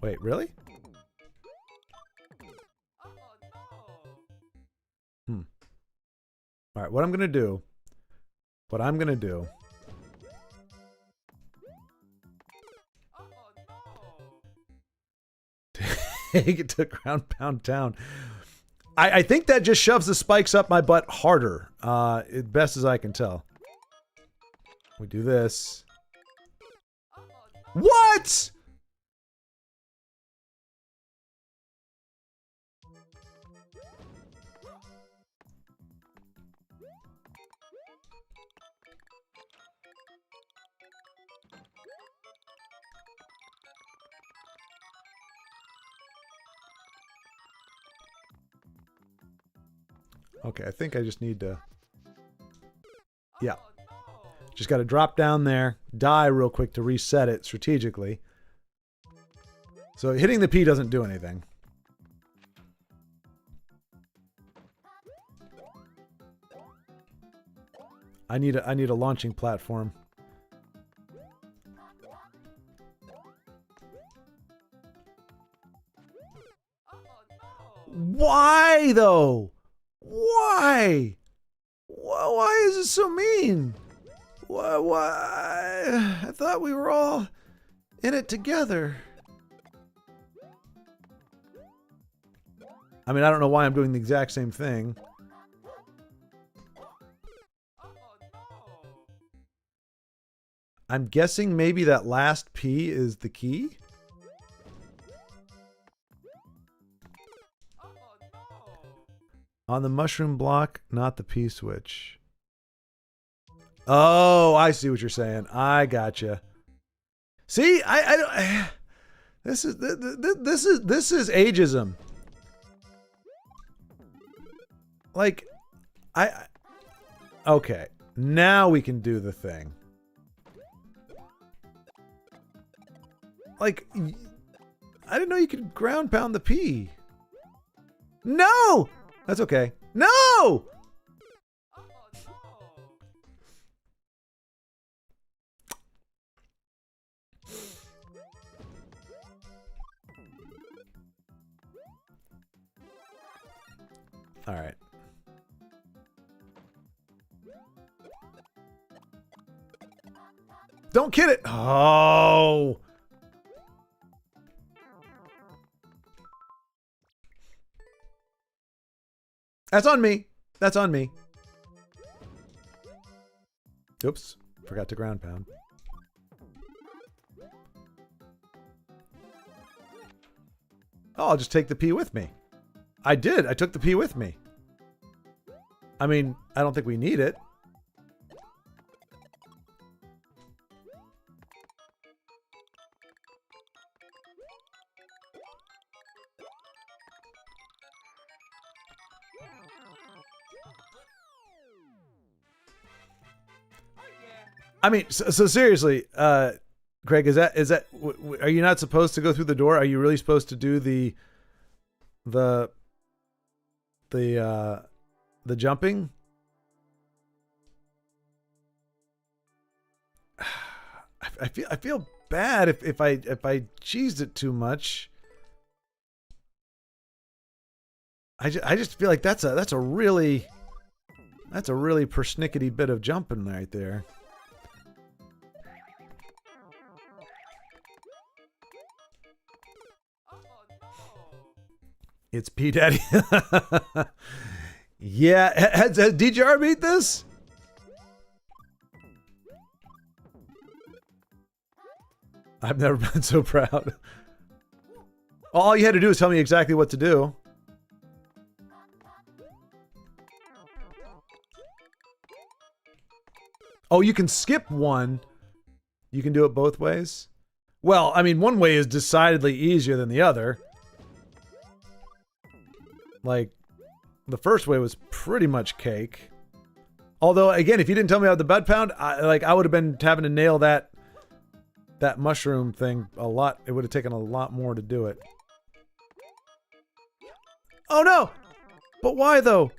Wait, really? All right, what I'm going to do. Take it to ground pound town. I think that just shoves the spikes up my butt harder, best as I can tell. We do this. What? Okay, I think I just need to... Yeah. Just got to drop down there, die real quick to reset it strategically. So hitting the P doesn't do anything. I need a launching platform. Why though? Why? Why is it so mean? Why? I thought we were all in it together. I mean, I don't know why I'm doing the exact same thing. I'm guessing maybe that last P is the key? On the mushroom block, not the P switch. Oh, I see what you're saying. I gotcha. See, this is ageism. Like, okay, now we can do the thing. Like, I didn't know you could ground pound the P. No! That's okay. No! All right. Don't kid it. Oh. That's on me. That's on me. Oops. Forgot to ground pound. Oh, I'll just take the P with me. I did. I took the P with me. I mean, I don't think we need it. I mean, so seriously, Craig, is that are you not supposed to go through the door? Are you really supposed to do the jumping? I feel bad if I cheesed it too much. I just feel like that's a really persnickety bit of jumping right there. It's P Daddy. Yeah, has DJR beat this? I've never been so proud. All you had to do is tell me exactly what to do. Oh, you can skip one. You can do it both ways? Well, I mean, one way is decidedly easier than the other. Like, the first way was pretty much cake. Although, again, if you didn't tell me about the bud pound, I would have been having to nail that mushroom thing a lot. It would have taken a lot more to do it. Oh no! But why though?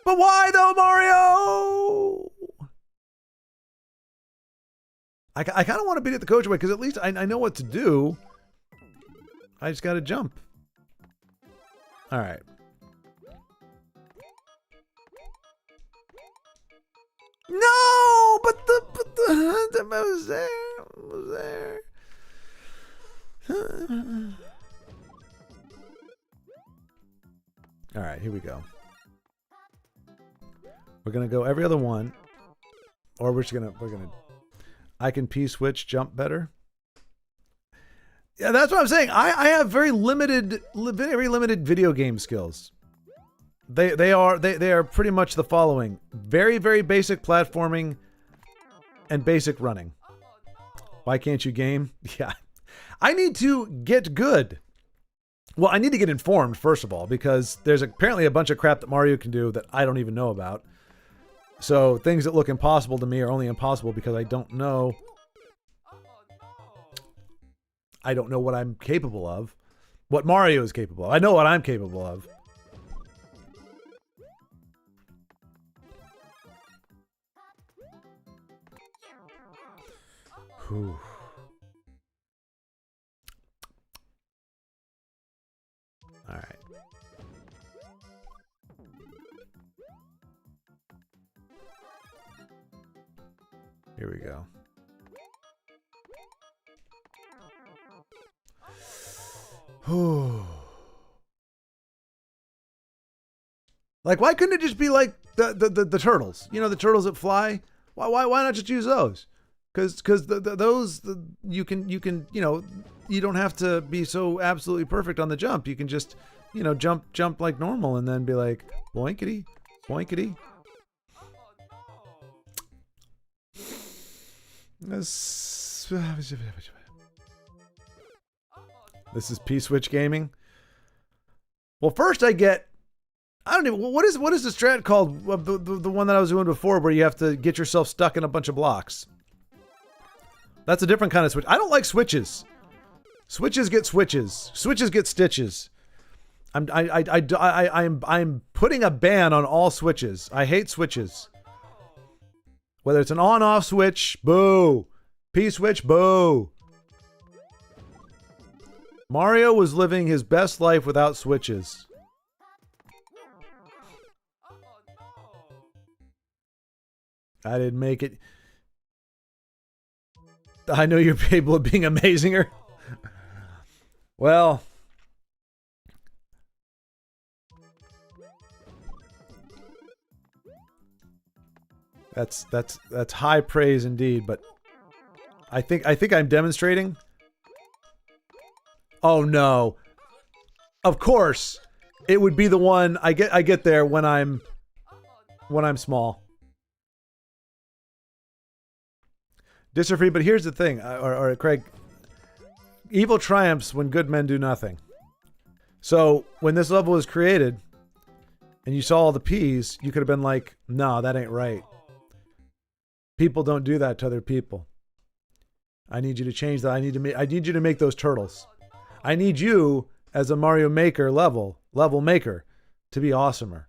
But why though, Mario? I kind of want to beat it the coach way because at least I know what to do. I just got to jump. All right. No, but the was there. All right, here we go. We're gonna go every other one, or we're gonna. I can P-switch jump better. Yeah, that's what I'm saying. I have very limited video game skills. They are pretty much the following: very basic platforming and basic running. Why can't you game? Yeah, I need to get good. Well, I need to get informed first of all because there's apparently a bunch of crap that Mario can do that I don't even know about. So things that look impossible to me are only impossible because I don't know. I don't know what I'm capable of. What Mario is capable of. I know what I'm capable of. Whew. All right. Here we go. Like, why couldn't it just be like the turtles? You know, the turtles that fly. Why not just use those? Because those you can you know, you don't have to be so absolutely perfect on the jump. You can just, you know, jump like normal and then be like boinkity boinkity. This is P-switch gaming. Well, first I don't even, what is the strat called? The one that I was doing before where you have to get yourself stuck in a bunch of blocks. That's a different kind of switch. I don't like switches. Switches get switches. Switches get stitches. I'm putting a ban on all switches. I hate switches. Whether it's an on-off switch, boo. P-switch, boo. Mario was living his best life without switches. I didn't make it. I know you're capable of being amazinger. Well, that's high praise indeed, but I think I'm demonstrating. Oh no. Of course. It would be the one I get there when I'm small. Disfree, but here's the thing, or Craig, evil triumphs when good men do nothing. So when this level was created and you saw all the P's, you could have been like, no, that ain't right. People don't do that to other people. I need you to change that. I need you to make those turtles. I need you as a Mario Maker level maker to be awesomer.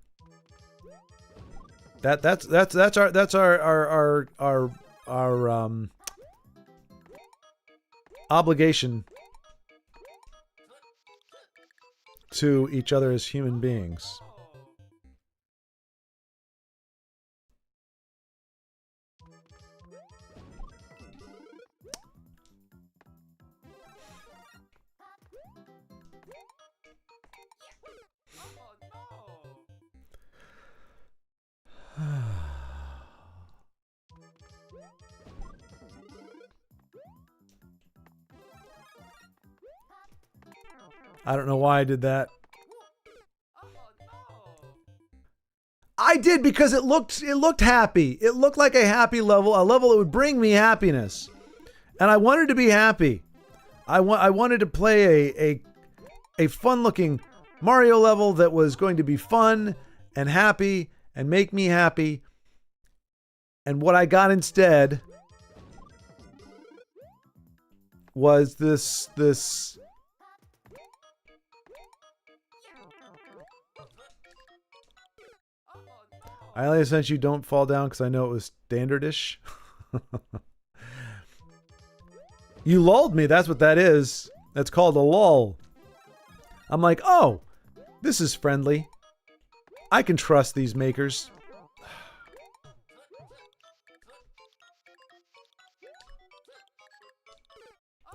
That's our obligation to each other as human beings. I don't know why I did that. I did because it looked happy. It looked like a happy level, a level that would bring me happiness. And I wanted to be happy. I wanted to play a fun-looking Mario level that was going to be fun and happy and make me happy. And what I got instead was this I only sent you don't fall down because I know it was standardish. You lulled me. That's what that is. That's called a lull. I'm like, oh, this is friendly. I can trust these makers.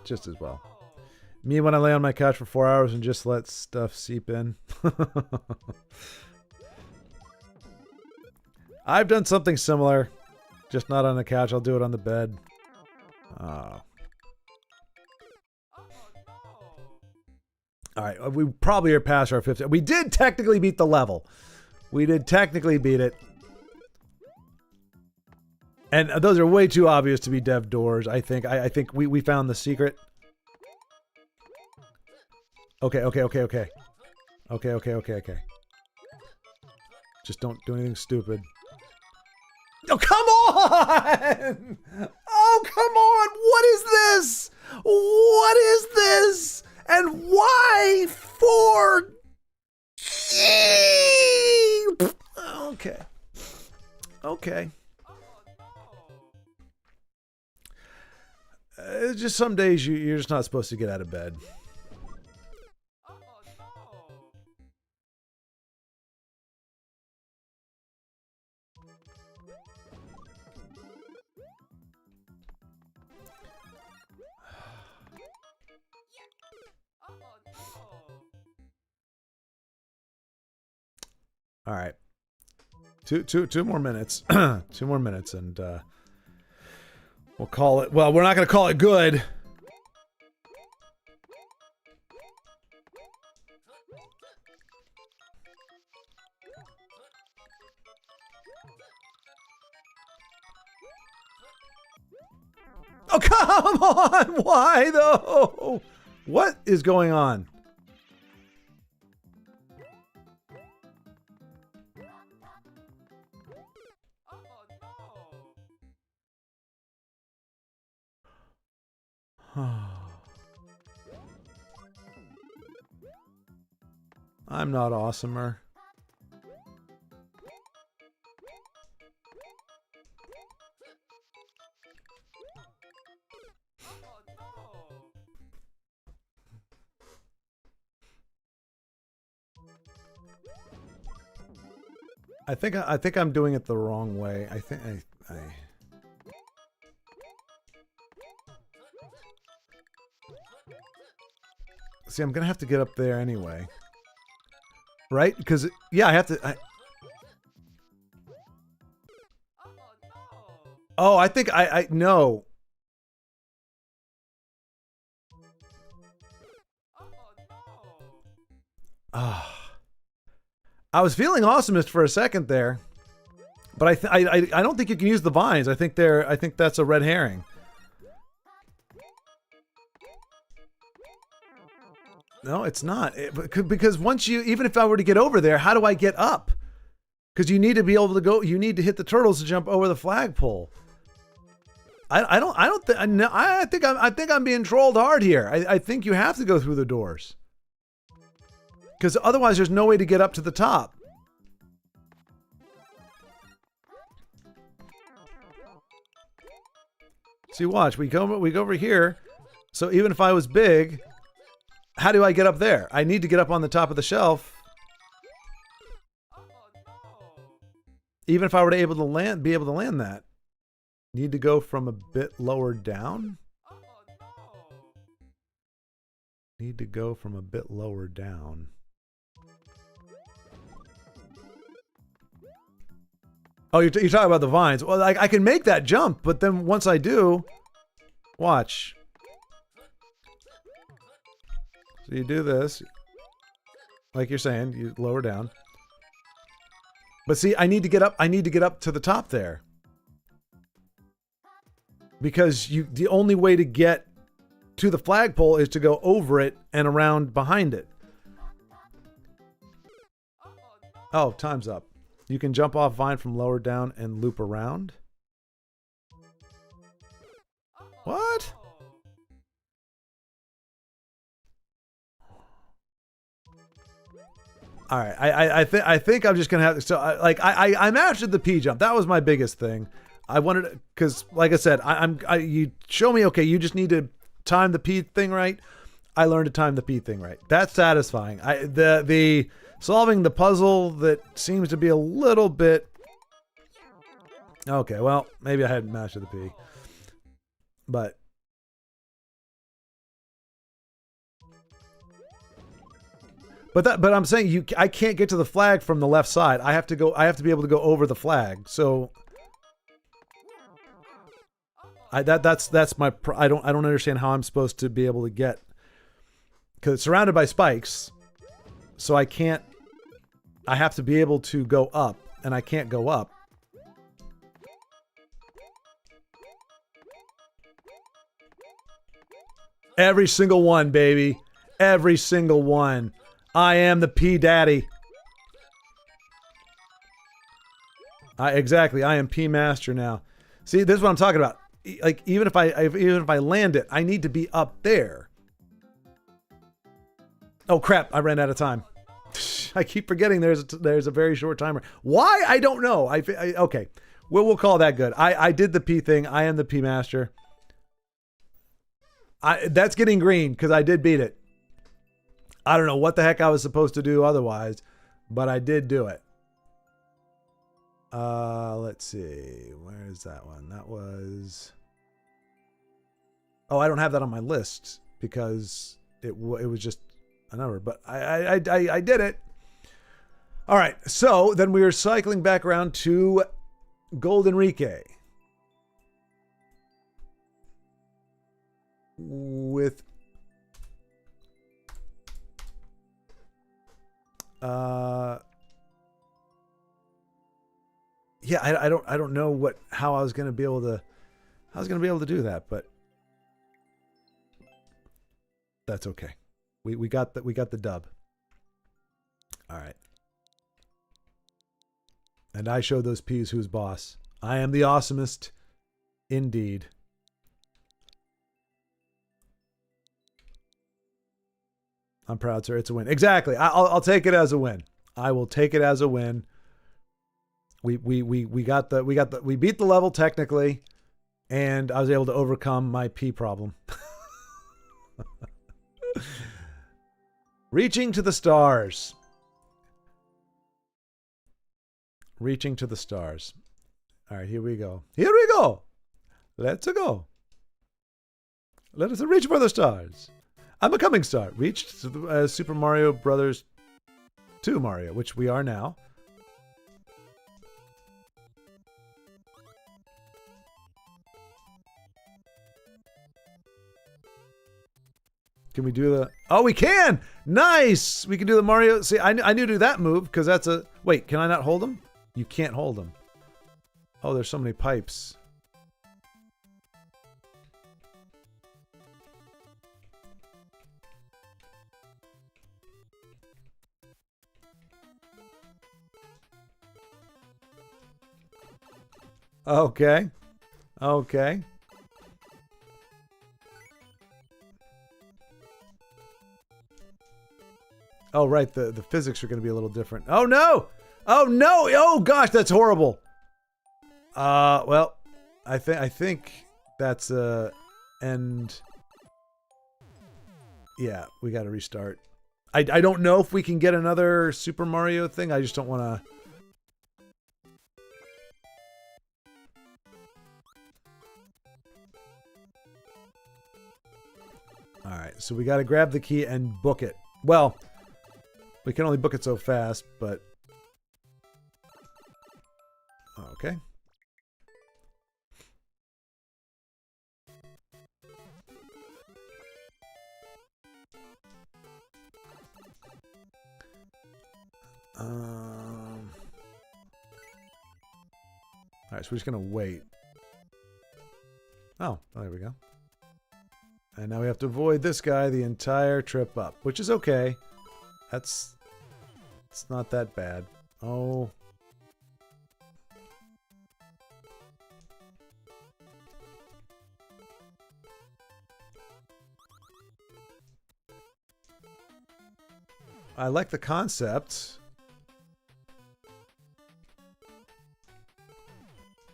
Just as well. Me when I lay on my couch for 4 hours and just let stuff seep in. I've done something similar, just not on the couch. I'll do it on the bed. Oh. All right, we probably are past our 50. We did technically beat the level. We did technically beat it. And those are way too obvious to be dev doors, I think. I think we found the secret. Okay. Just don't do anything stupid. Oh, come on! Oh, come on! What is this? What is this? And why for... Okay. Okay. It's just some days you're just not supposed to get out of bed. All right. Two more minutes. 2 more minutes and we'll call it. Well, we're not going to call it good. Oh, come on! Why though? What is going on? I'm not awesomer. I think I'm doing it the wrong way. I think I see, I'm gonna have to get up there anyway. Right? Because, yeah, I have to... Oh, I think I no. I was feeling awesomest for a second there. But I don't think you can use the vines. I think that's a red herring. No, it's not. Because once you, even if I were to get over there, how do I get up? Because you need to be able to go, you need to hit the turtles to jump over the flagpole. I think I'm being trolled hard here. I think you have to go through the doors. Because otherwise there's no way to get up to the top. See, watch, we go over here. So even if I was big, how do I get up there? I need to get up on the top of the shelf. Even if I were to be able to land that. Need to go from a bit lower down? Need to go from a bit lower down. Oh, you're talking about the vines. Well, I can make that jump, but then once I do, watch. So you do this, like you're saying, you lower down. But see, I need to get up to the top there. Because the only way to get to the flagpole is to go over it and around behind it. Oh, time's up. You can jump off vine from lower down and loop around. What? All right, I think I'm just gonna have to. So I mastered the P jump. That was my biggest thing. I wanted, because like I said, you show me, okay, you just need to time the P thing right. I learned to time the P thing right. That's satisfying. The solving the puzzle that seems to be a little bit, okay, well, maybe I hadn't mastered the P, but I'm saying I can't get to the flag from the left side. I have to be able to go over the flag. So that's my I don't understand how I'm supposed to be able to get, because it's surrounded by spikes. So I have to be able to go up, and I can't go up. Every single one, baby. Every single one. I am the P Daddy. Exactly. I am P Master now. See, this is what I'm talking about. Like, even if I land it, I need to be up there. Oh crap! I ran out of time. I keep forgetting there's a very short timer. Why? I don't know. Okay. We'll call that good. I did the P thing. I am the P Master. That's getting green because I did beat it. I don't know what the heck I was supposed to do otherwise, but I did do it. Let's see. Where's that one? That was... Oh, I don't have that on my list because it was just a number, but I did it. All right. So then we are cycling back around to Golden Rike with yeah, I don't know how I was going to be able to do that, but that's okay. We got the dub. All right. And I showed those P's who's boss. I am the awesomest indeed. I'm proud, sir. It's a win. Exactly. I'll take it as a win. I will take it as a win. We beat the level technically, and I was able to overcome my P problem. Reaching to the stars. Reaching to the stars. All right, here we go. Here we go. Let's go. Let us reach for the stars. I'm a coming star. Reached Super Mario Brothers 2 Mario, which we are now. Can we do the... Oh, we can! Nice! We can do the Mario... See, I knew to do that move, because that's a... Wait, can I not hold them? You can't hold them. Oh, there's so many pipes. Okay. Okay. Oh, right. The physics are going to be a little different. Oh, no. Oh, no. Oh, gosh, that's horrible. Well, I think that's end. Yeah, we got to restart. I don't know if we can get another Super Mario thing. I just don't want to. All right, so we got to grab the key and book it. Well, we can only book it so fast, but okay. All right, so we're just gonna wait. Oh, there we go. And now we have to avoid this guy the entire trip up, which is okay. It's not that bad. Oh. I like the concept.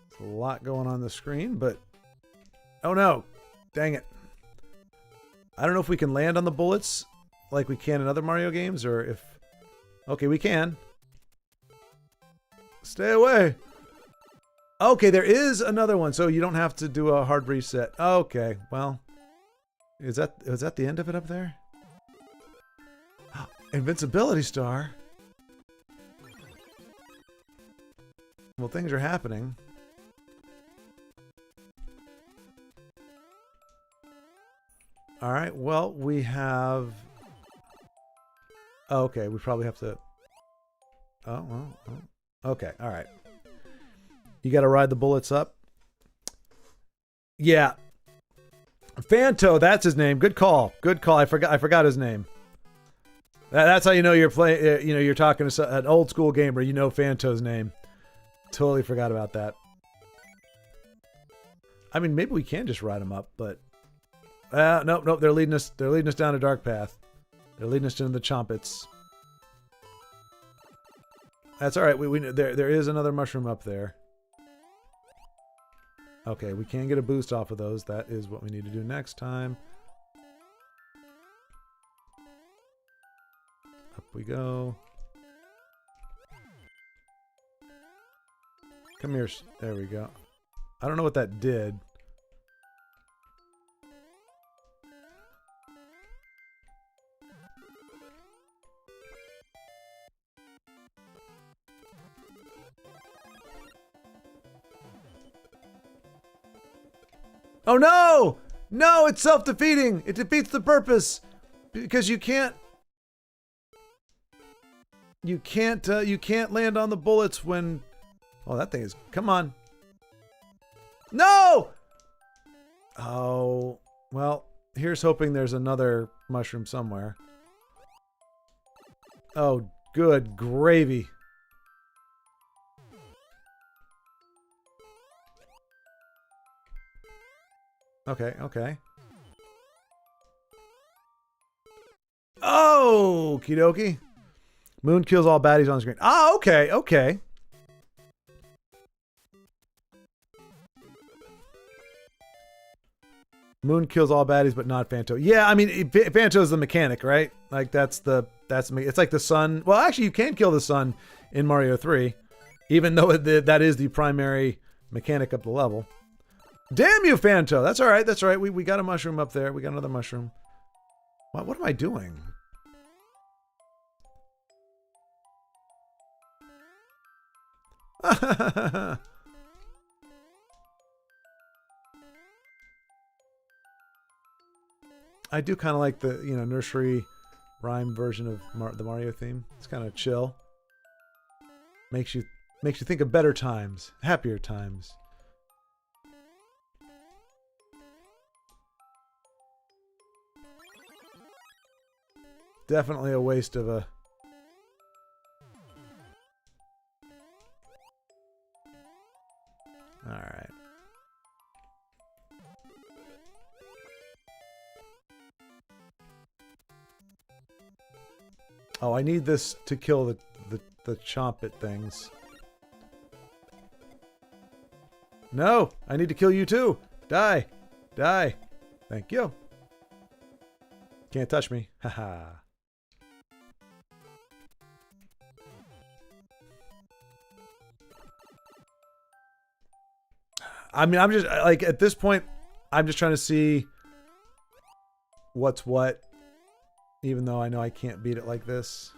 There's a lot going on the screen, but oh no. Dang it. I don't know if we can land on the bullets like we can in other Mario games, or if... Okay, we can. Stay away. Okay, there is another one, so you don't have to do a hard reset. Okay, well... Is that the end of it up there? Invincibility star. Well, things are happening. All right, well, we have... Oh, okay, we probably have to... Oh, well, okay, all right. You got to ride the bullets up? Yeah. Fanto, that's his name. Good call. Good call. I forgot his name. That's how you know you're playing. You know, you're talking to an old school gamer. You know Fanto's name. Totally forgot about that. I mean, maybe we can just ride him up, but nope. They're leading us. They're leading us down a dark path. They're leading us into the chompets. That's all right. There is another mushroom up there. Okay, we can get a boost off of those. That is what we need to do next time. Up we go. Come here. There we go. I don't know what that did. Oh no! No, it's self-defeating. It defeats the purpose because you can't land on the bullets when... Oh, that thing is... Come on. No! Oh, well, here's hoping there's another mushroom somewhere. Oh, good gravy. Okay, okay. Oh, okie dokie. Moon kills all baddies on screen. Ah, okay, okay. Moon kills all baddies, but not Fanto. Yeah, I mean, Fanto's the mechanic, right? Like that's it's like the sun. Well, actually, you can kill the sun in Mario 3, even though that is the primary mechanic of the level. Damn you, Fanto! That's all right. That's all right. We got a mushroom up there. We got another mushroom. What am I doing? I do kind of like the nursery rhyme version of the Mario theme. It's kind of chill. Makes you think of better times, happier times. Definitely a waste of a... Alright. Oh, I need this to kill the chomp it things. No! I need to kill you too! Die! Die! Thank you. Can't touch me. Haha. I mean, I'm just, like, at this point, I'm just trying to see what's what, even though I know I can't beat it like this.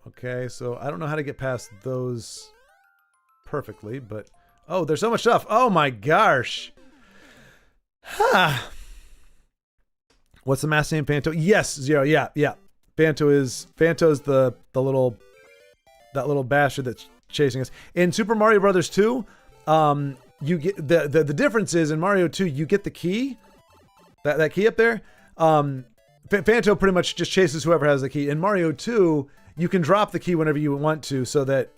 Okay, so I don't know how to get past those perfectly, but... Oh, there's so much stuff! Oh my gosh! What's the mass name? Phanto? Yes, Zero, yeah. Phanto's the little... That little bastard that's chasing us. In Super Mario Brothers 2, you get the difference is in Mario 2 you get the key, that key up there. Phanto pretty much just chases whoever has the key. In Mario 2, you can drop the key whenever you want to, so that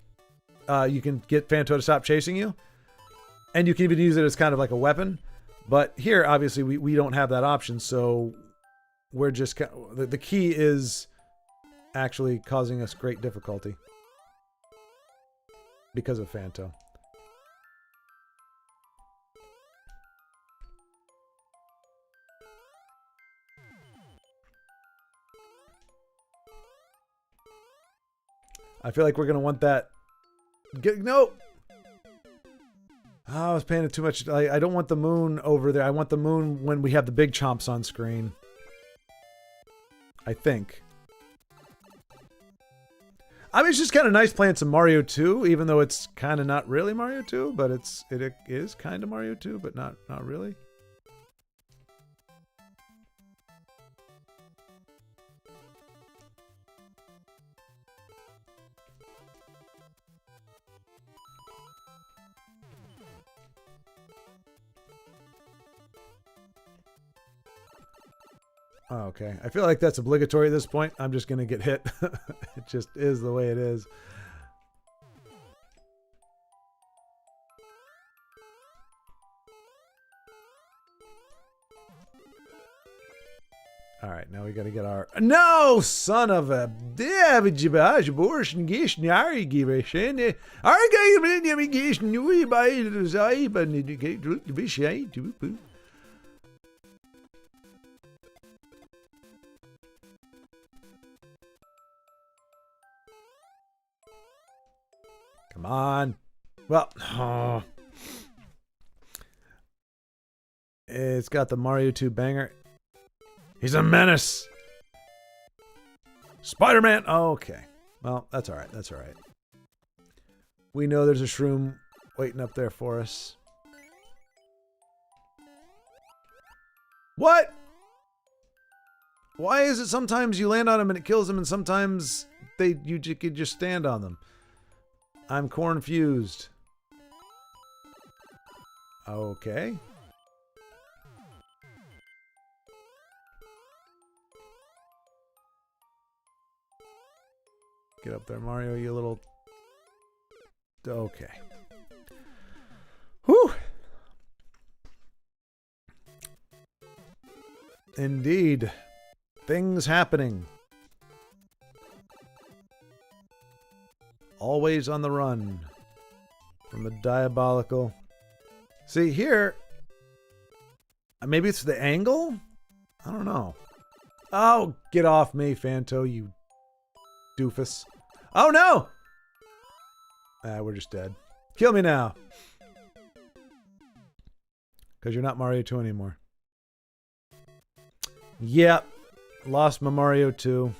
you can get Phanto to stop chasing you, and you can even use it as kind of like a weapon. But here, obviously, we don't have that option, so we're just the key is actually causing us great difficulty because of Phanto. I feel like we're gonna want that. No. Oh, I was paying it too much. I don't want the moon over there. I want the moon when we have the big chomps on screen. I think. I mean, it's just kind of nice playing some Mario 2, even though it's kind of not really Mario 2, but it is kind of Mario 2, but not really. Oh, okay. I feel like that's obligatory at this point. I'm just going to get hit. It just is the way it is. All right, now we got to get our... No, son of a... Come on. Well, oh. It's got the Mario 2 banger. He's a menace. Spider-Man. Oh, okay. Well, that's all right. That's all right. We know there's a shroom waiting up there for us. What? Why is it sometimes you land on them and it kills them, and sometimes you could just stand on them? I'm confused. Okay. Get up there, Mario, you little... Okay. Whew! Indeed. Things happening. Always on the run from the diabolical. See here, maybe it's the angle? I don't know. Oh, get off me, Phanto, you doofus. Oh no! We're just dead. Kill me now. Because you're not Mario 2 anymore. Yep. Lost my Mario 2.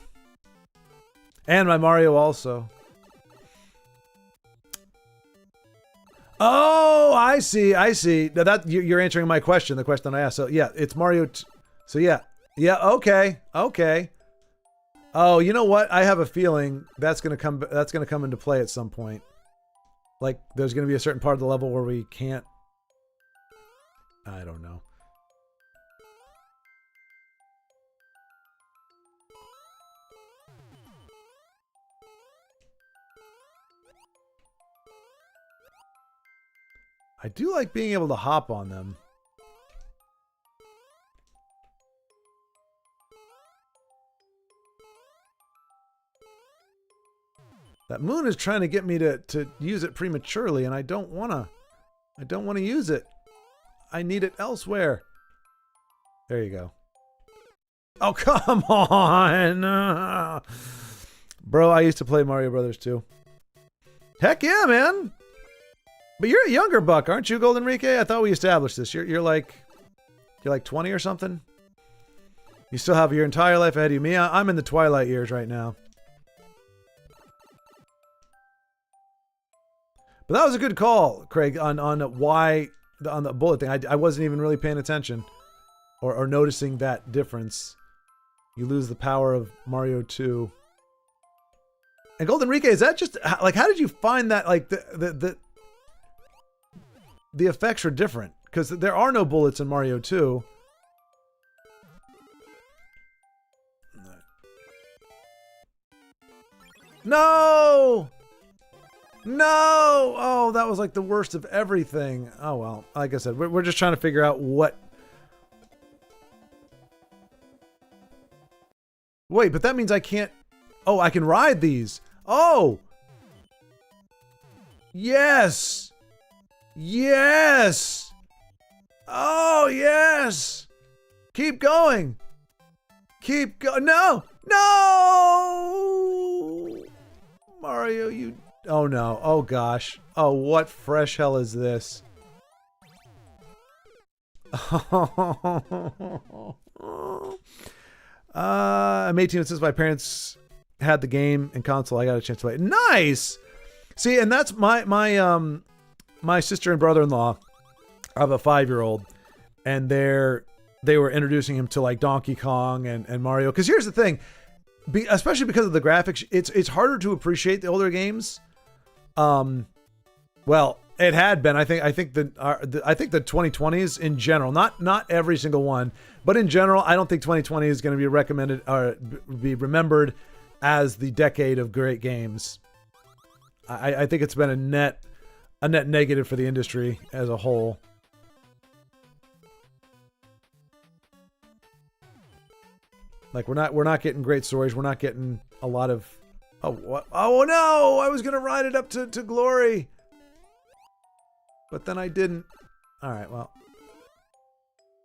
And my Mario also. Oh, I see. I see. Now that you're answering my question, the question I asked. So yeah, it's Mario. So yeah, okay, okay. Oh, you know what? I have a feeling that's gonna come. That's gonna come into play at some point. Like there's gonna be a certain part of the level where we can't. I don't know. I do like being able to hop on them. That moon is trying to get me to use it prematurely, and I don't wanna. I don't want to use it. I need it elsewhere. There you go. Oh, come on! Bro, I used to play Mario Brothers too. Heck yeah, man! But you're a younger buck, aren't you, Golden Rike? I thought we established this. You're like 20 or something? You still have your entire life ahead of you. Me, I'm in the twilight years right now. But that was a good call, Craig, on why on the bullet thing. I wasn't even really paying attention or noticing that difference. You lose the power of Mario 2. And Golden Rike, is that just like, how did you find that like the effects are different? Because there are no bullets in Mario 2. No! No! Oh, that was like the worst of everything. Oh, well, like I said, we're just trying to figure out what... Wait, but that means I can't... Oh, I can ride these. Oh! Yes! Yes! Oh, yes! Keep going! Keep going! No! No! Mario, you... Oh no. Oh gosh. Oh, what fresh hell is this? I'm 18 and since my parents had the game and console, I got a chance to play it. Nice! See, and that's my sister and brother-in-law. I have a 5-year-old, and they were introducing him to like Donkey Kong and Mario. Because here's the thing, especially because of the graphics, it's harder to appreciate the older games. Well, it had been. I think the 2020s in general, not every single one, but in general, I don't think 2020 is going to be recommended or be remembered as the decade of great games. I think it's been a net negative for the industry as a whole. Like we're not getting great stories. We're not getting a lot of... Oh, what? Oh no! I was gonna ride it up to glory, but then I didn't. All right, well.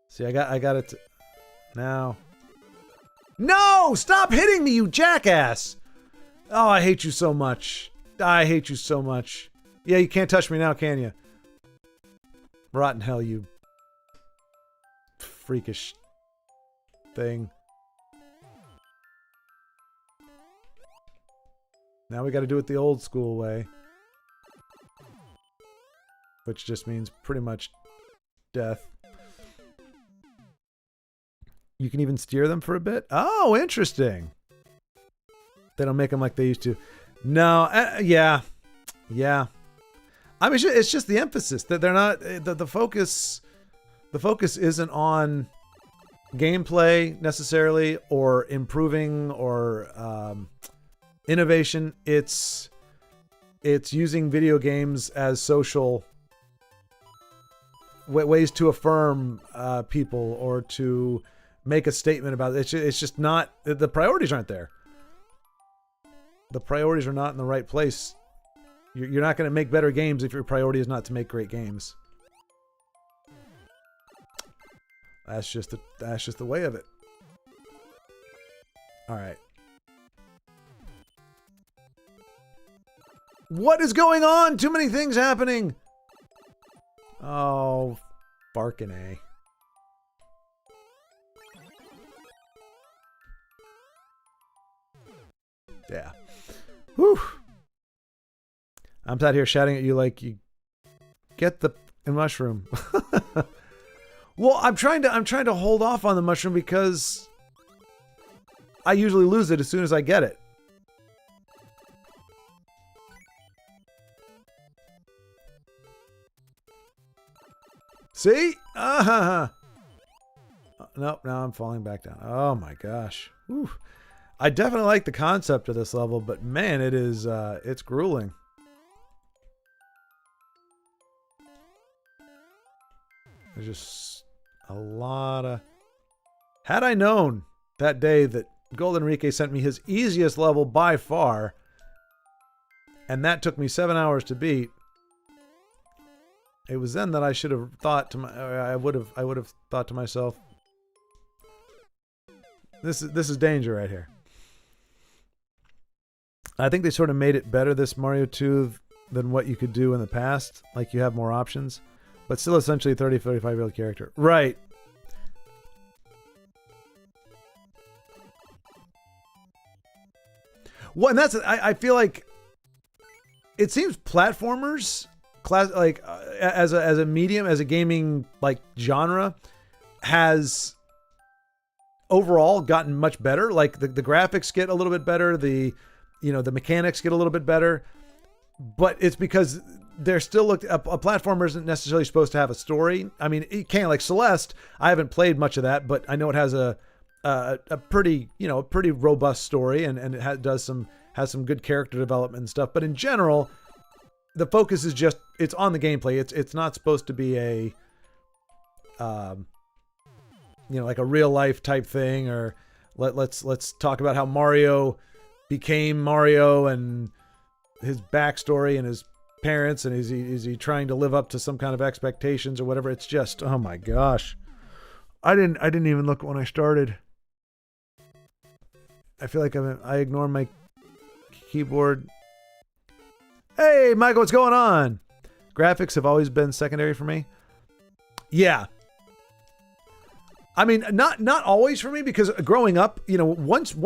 See, I got it now. No! Stop hitting me, you jackass! Oh, I hate you so much. I hate you so much. Yeah, you can't touch me now, can you? Rotten hell, you freakish thing. Now we got to do it the old school way. Which just means pretty much death. You can even steer them for a bit? Oh, interesting. They don't make them like they used to. No, yeah. Yeah. I mean, it's just the emphasis that they're not... The focus isn't on gameplay necessarily or improving or... innovation. It's using video games as social ways to affirm people or to make a statement about it. It's just not, the priorities aren't there. The priorities are not in the right place. You're not going to make better games if your priority is not to make great games. That's just the way of it. All right. What is going on? Too many things happening. Oh, barking A. Yeah. Whew. I'm sat here shouting at you like you get the mushroom. Well, I'm trying to hold off on the mushroom because I usually lose it as soon as I get it. See? Nope, now I'm falling back down. Oh my gosh. Whew. I definitely like the concept of this level, but man, it is it's grueling. There's just a lot of... Had I known that day that Golden Rike sent me his easiest level by far, and that took me 7 hours to beat, it was then that I should have thought to I would have thought to myself, this is danger right here. I think they sort of made it better, this Mario 2, than what you could do in the past. Like, you have more options, but still essentially a 30, 35-year-old character. Right. Well, and that's, I feel like it seems platformers, as a medium, as a gaming like genre, has overall gotten much better. Like the graphics get a little bit better, the mechanics get a little bit better, but it's because they're still a platformer isn't necessarily supposed to have a story. I mean, it can't, like Celeste. I haven't played much of that, but I know it has a pretty robust story, and it has some good character development and stuff. But in general, the focus is just, it's on the gameplay. It's not supposed to be a like a real life type thing, or let's talk about how Mario became Mario and his backstory and his parents, and is he trying to live up to some kind of expectations or whatever. It's just, oh my gosh, I didn't even look when I started. I feel like I ignore my keyboard. Hey Michael, what's going on? Graphics have always been secondary for me. Yeah, I mean, not always for me, because growing up, once you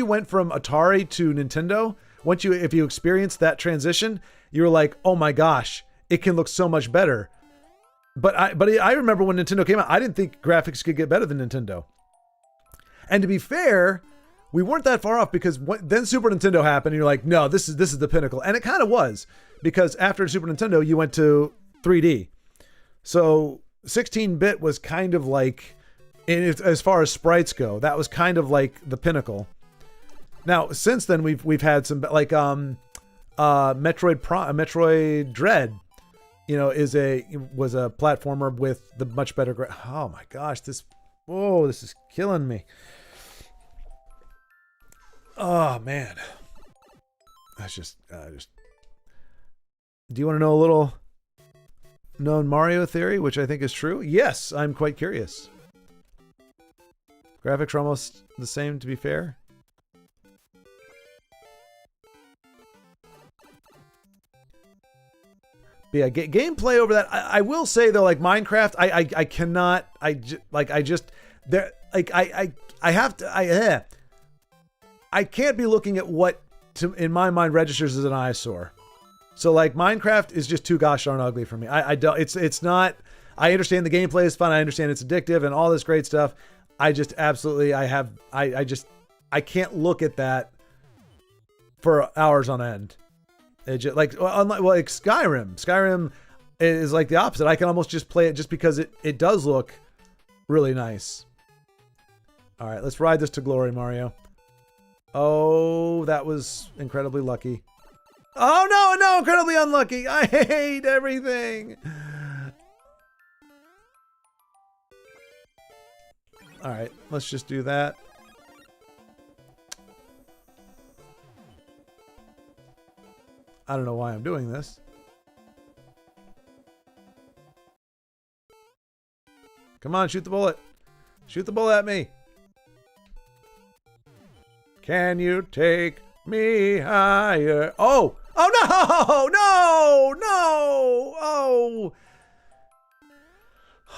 went from Atari to Nintendo, if you experienced that transition, you were like, oh my gosh, it can look so much better. But I remember when Nintendo came out, I didn't think graphics could get better than Nintendo. And to be fair, we weren't that far off, because then Super Nintendo happened, and you're like, no, this is the pinnacle. And it kind of was, because after Super Nintendo, you went to 3D. So 16-bit was kind of like, as far as sprites go, that was kind of like the pinnacle. Now, since then, we've had some, like Metroid Dread, was a platformer with the much better. Oh my gosh, this is killing me. Oh man, that's just. Do you want to know a little known Mario theory, which I think is true? Yes, I'm quite curious. Graphics are almost the same, to be fair. But yeah, gameplay over that. I will say though, like Minecraft, I cannot. I can't be looking at what in my mind registers as an eyesore. So like Minecraft is just too gosh darn ugly for me. I don't. It's not. I understand the gameplay is fun. I understand it's addictive and all this great stuff. I just absolutely. I can't look at that for hours on end. It just, like Skyrim. Skyrim is like the opposite. I can almost just play it just because it does look really nice. All right, let's ride this to glory, Mario. Oh, that was incredibly lucky. Oh no, incredibly unlucky. I hate everything. All right, let's just do that. I don't know why I'm doing this. Come on, shoot the bullet. Shoot the bullet at me. Can you take me higher? Oh no!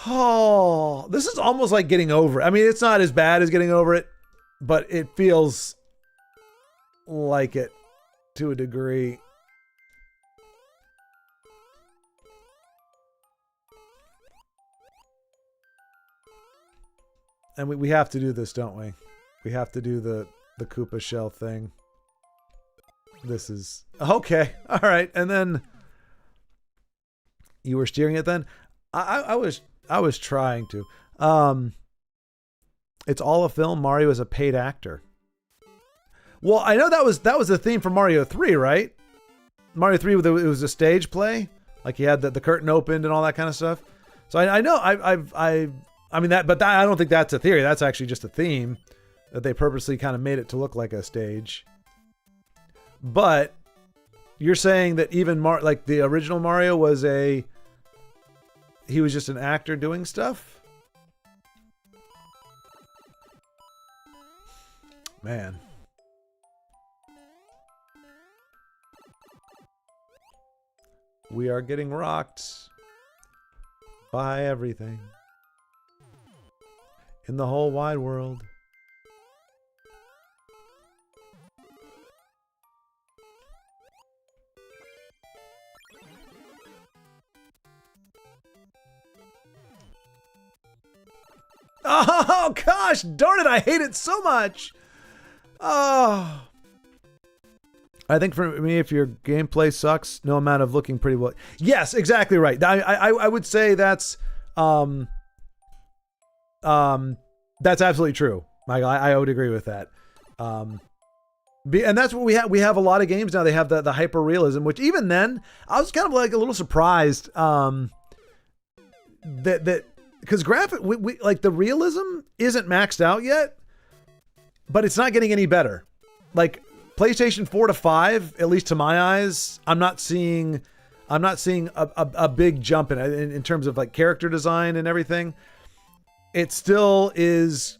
Oh, this is almost like getting over it. I mean, it's not as bad as getting over it, but it feels like it to a degree. And we have to do this, don't we? We have to do the Koopa shell thing. This is okay. All right, and then you were steering it. Then I was trying to. It's all a film. Mario is a paid actor. Well, I know that was the theme for Mario 3, right? Mario 3, it was a stage play. Like he had the curtain opened and all that kind of stuff. So I know I mean that, but I don't think that's a theory. That's actually just a theme that they purposely kind of made it to look like a stage. But you're saying that even like the original Mario was he was just an actor doing stuff? Man. We are getting rocked by everything in the whole wide world. Oh, gosh, darn it, I hate it so much. Oh. I think for me, if your gameplay sucks, no amount of looking pretty well. Yes, exactly right. I would say that's absolutely true. I would agree with that. And that's what we have. We have a lot of games now. They have the hyper realism, which even then I was kind of like a little surprised that because we like the realism isn't maxed out yet, but it's not getting any better. Like PlayStation 4 to 5, at least to my eyes, I'm not seeing a big jump in terms of like character design and everything. It still is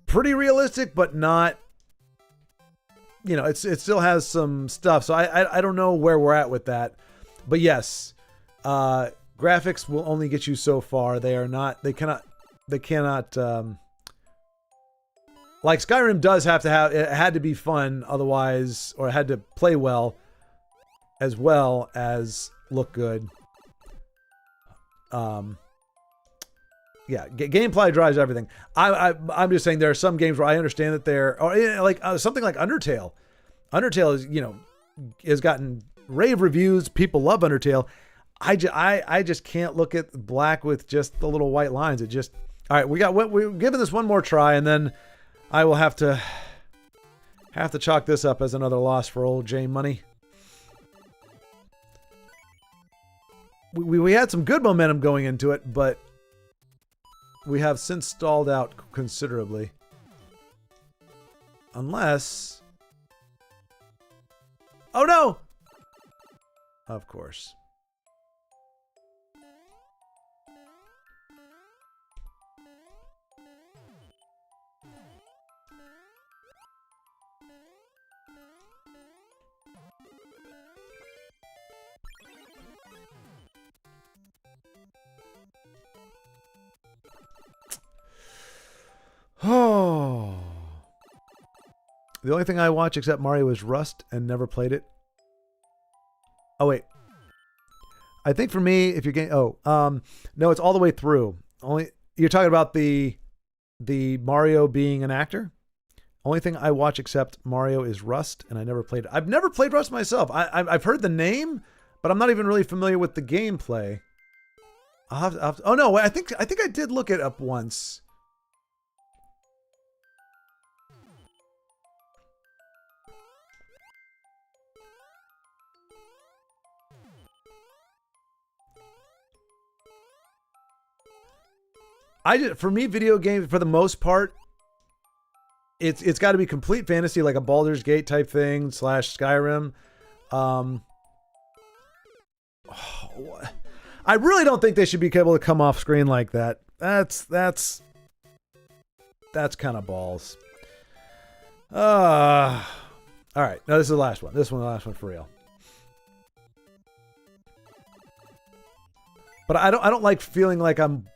pretty realistic, but not, you know, it still has some stuff. So I don't know where we're at with that, but yes, graphics will only get you so far. They cannot like Skyrim does have to have, it had to be fun otherwise, or it had to play well as look good. Yeah, gameplay drives everything. I'm just saying there are some games where I understand that they're, or like something like Undertale. Undertale is, you know, has gotten rave reviews. People love Undertale. I just can't look at black with just the little white lines. It just, all right, we're giving this one more try, and then I will have to chalk this up as another loss for old J Money. We had some good momentum going into it, but we have since stalled out considerably. Unless... Oh no! Of course. Oh. The only thing I watch except Mario is Rust and never played it. Oh, wait. I think for me, if you're getting... Oh, no, it's all the way through. You're talking about the Mario being an actor? Only thing I watch except Mario is Rust, and I never played it. I've never played Rust myself. I've heard the name, but I'm not even really familiar with the gameplay. Oh, no, I think I did look it up once. For me, video games, for the most part, it's got to be complete fantasy, like a Baldur's Gate type thing / Skyrim. I really don't think they should be able to come off screen like that. That's kind of balls. All right, now this is the last one. This one, the last one for real. But I don't like feeling like I'm.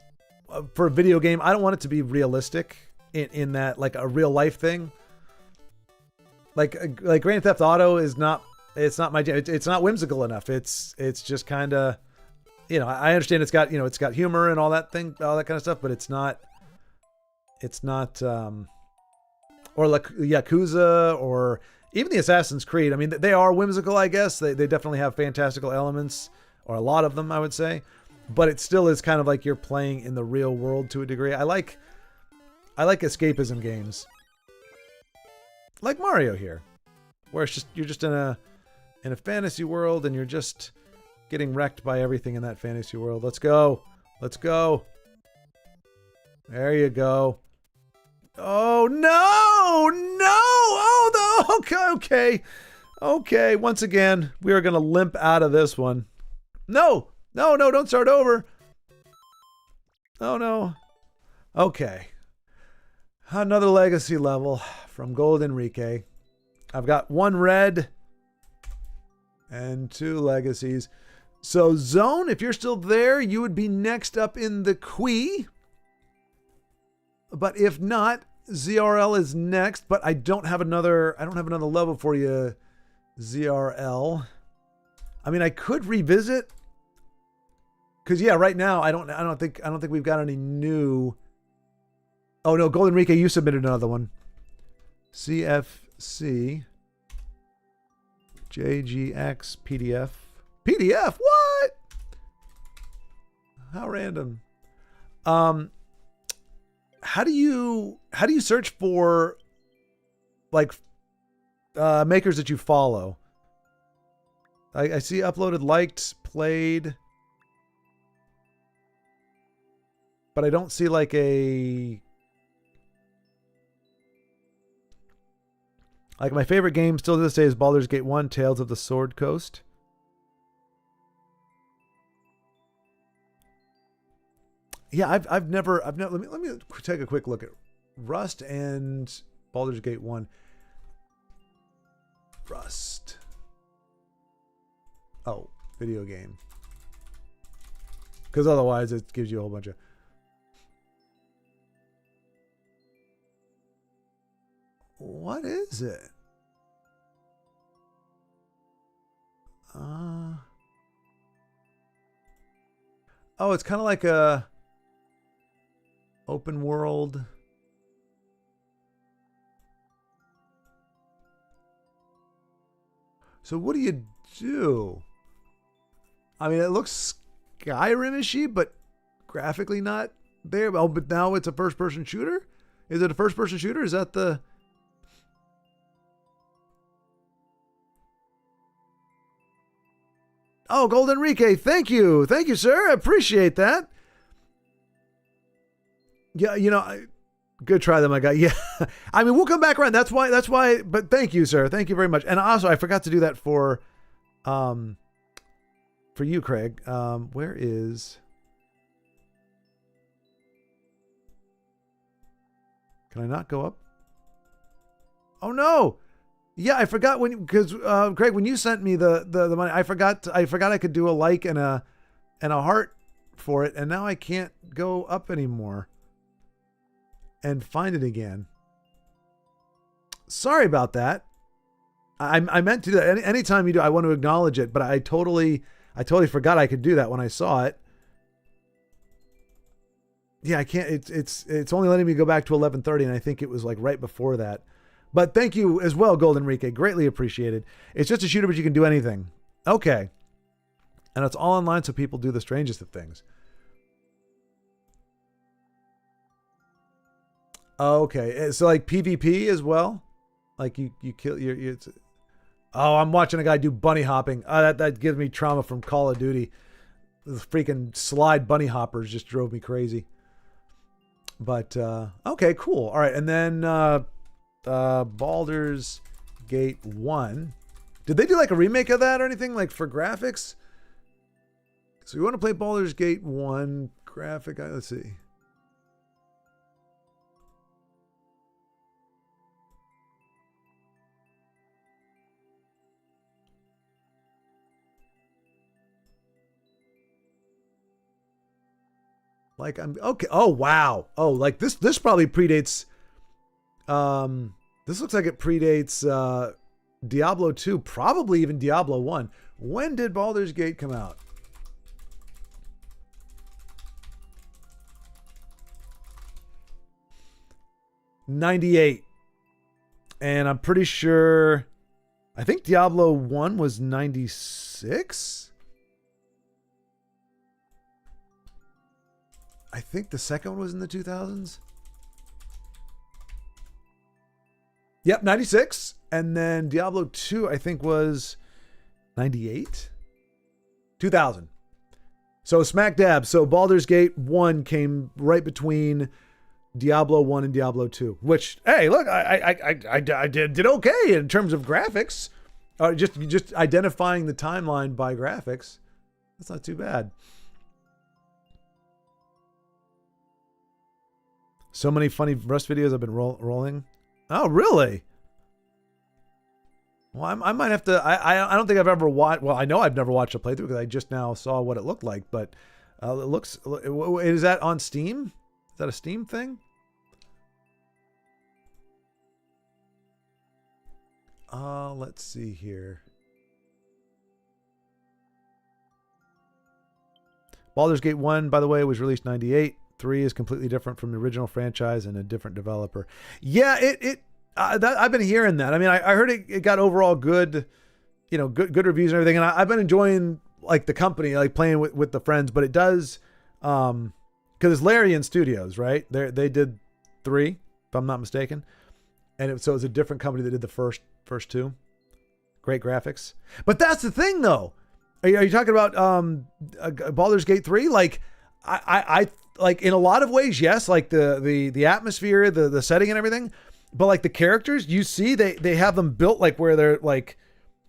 For a video game, I don't want it to be realistic in that, like a real life thing. Like Grand Theft Auto is not. It's not my jam. It's not whimsical enough. It's just kind of, you know. I understand it's got, you know, it's got humor and all that kind of stuff, but it's not. Or like Yakuza or even the Assassin's Creed. I mean, they are whimsical, I guess. They definitely have fantastical elements, or a lot of them, I would say. But it still is kind of like you're playing in the real world to a degree. I like escapism games, like Mario here, where it's just you're just in a fantasy world and you're just getting wrecked by everything in that fantasy world. Let's go. There you go. Oh no! Oh no! Okay. Okay, once again, we are going to limp out of this one. No, don't start over. Oh, no. Okay. Another legacy level from Gold Enrique. I've got 1 red and 2 legacies. So, Zone, if you're still there, you would be next up in the queue. But if not, ZRL is next, but I don't have another level for you, ZRL. I mean, I could revisit, because yeah, right now I don't think we've got any new. Oh no, Golden Enrique, you submitted another one. CFC JGX PDF. PDF? What? How random. How do you search for like makers that you follow? I see uploaded, liked, played, but I don't see like my favorite game still to this day is Baldur's Gate 1, Tales of the Sword Coast. Yeah, I've never let me take a quick look at Rust and Baldur's Gate 1. Rust. Oh, video game. Because otherwise it gives you a whole bunch of. What is it? Oh, it's kind of like a open world. So what do you do? I mean, it looks Skyrim-ishy, but graphically not there. Oh, but now it's a first-person shooter? Is it a first-person shooter? Is that the... Oh, Golden Enrique, thank you. Thank you, sir. I appreciate that. Yeah, you know, good try there, my guy. Yeah. I mean, we'll come back around. That's why, but thank you, sir. Thank you very much. And also, I forgot to do that for you, Craig. Where is... Can I not go up? Oh, no. Yeah, I forgot because Craig, when you sent me the money, I forgot I could do a like and a heart for it, and now I can't go up anymore and find it again. Sorry about that. I meant to do that. Anytime you do, I want to acknowledge it, but I totally forgot I could do that when I saw it. Yeah, I can't. It's only letting me go back to 11:30, and I think it was like right before that. But thank you as well, Golden Enrique. Greatly appreciated. It's just a shooter, but you can do anything. Okay. And it's all online, so people do the strangest of things. Okay. So like PvP as well? Like you kill your oh, I'm watching a guy do bunny hopping. That gives me trauma from Call of Duty. The freaking slide bunny hoppers just drove me crazy. But okay, cool. All right, and then Baldur's Gate 1. Did they do like a remake of that or anything like for graphics? So you want to play Baldur's Gate 1 graphic? Let's see. Like I'm okay. Oh wow. Oh, like this probably predates this looks like it predates Diablo 2, probably even Diablo 1. When did Baldur's Gate come out? '98. And I'm pretty sure I think Diablo 1 was 96. I think the second one was in the 2000s. Yep, 96. And then Diablo 2, I think, was 98? 2000. So smack dab. So Baldur's Gate 1 came right between Diablo 1 and Diablo 2. Which, hey, look, I did okay in terms of graphics. Just identifying the timeline by graphics. That's not too bad. So many funny Rust videos I've been rolling. Oh, really? Well, I might have to. I don't think I've ever watched. Well, I know I've never watched a playthrough because I just now saw what it looked like. But it looks. Is that on Steam? Is that a Steam thing? Let's see here. Baldur's Gate 1, by the way, was released 98. 3 is completely different from the original franchise and a different developer. Yeah, I've been hearing that. I mean, I heard it got overall good, good reviews and everything. And I've been enjoying like the company, like playing with the friends, but it does, because it's Larian Studios, right? They did 3, if I'm not mistaken. And so it was a different company that did the first 2. Great graphics. But that's the thing though. Are you talking about Baldur's Gate 3? Like I like in a lot of ways, yes, like the atmosphere, the setting and everything. But like the characters, you see they have them built like where they're like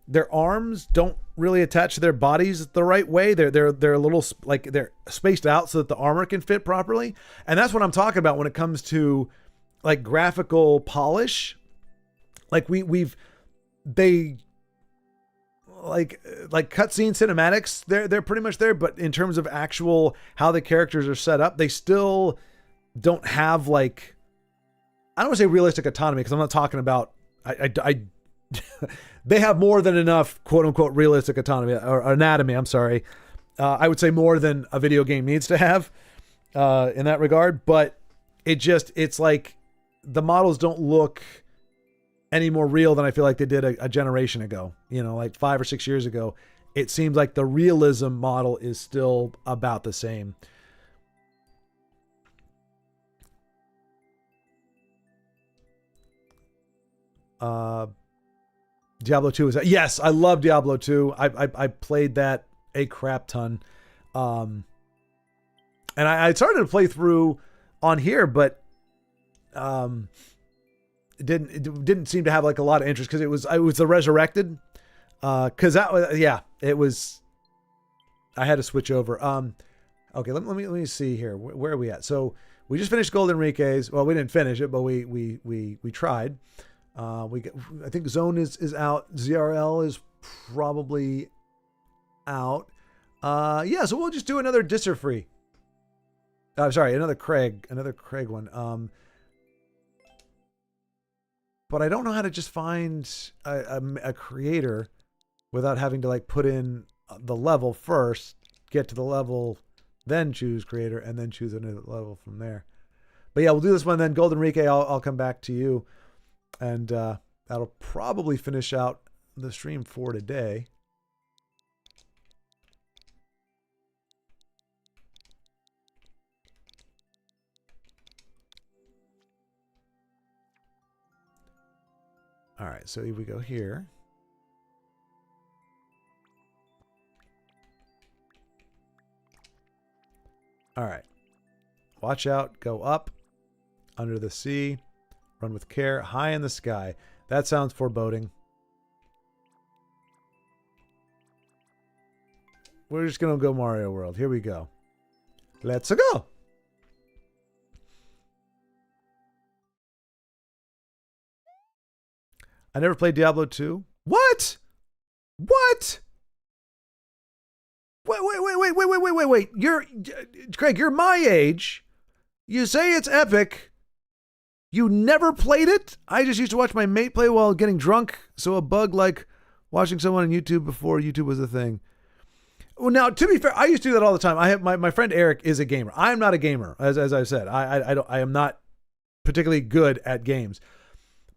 their arms don't really attach to their bodies the right way. They're a little like they're spaced out so that the armor can fit properly. And that's what I'm talking about when it comes to like graphical polish. Like they like cutscene cinematics, they're pretty much there, but in terms of actual how the characters are set up, they still don't have like, I don't want to say realistic autonomy because I'm not talking about I they have more than enough quote unquote realistic autonomy or anatomy. I'm sorry. I would say more than a video game needs to have in that regard, but it's like the models don't look any more real than I feel like they did a generation ago, like 5 or 6 years ago. It seems like the realism model is still about the same. Diablo 2 is that? Yes, I love Diablo 2. I played that a crap ton. And I started to play through on here, but it didn't seem to have like a lot of interest because it was the Resurrected. Because that was, I had to switch over. Okay, let me see here. Where are we at? So we just finished Golden Enrique's. Well, we didn't finish it, but we tried. I think Zone is out. ZRL is probably out. So we'll just do another Disser free. Sorry, another Craig one. But I don't know how to just find a creator without having to like put in the level first, get to the level, then choose creator, and then choose another level from there. But yeah, we'll do this one then. Golden Enrique, I'll come back to you. And that'll probably finish out the stream for today. All right, so here we go here. All right. Watch out, go up, under the sea, run with care, high in the sky. That sounds foreboding. We're just going to go Mario World. Here we go. Let's go. I never played Diablo 2. What? What? Wait. Craig, you're my age. You say it's epic. You never played it? I just used to watch my mate play while getting drunk. So a bug like watching someone on YouTube before YouTube was a thing. Well, now, to be fair, I used to do that all the time. I have my friend Eric is a gamer. I'm not a gamer, as I said. I am not particularly good at games.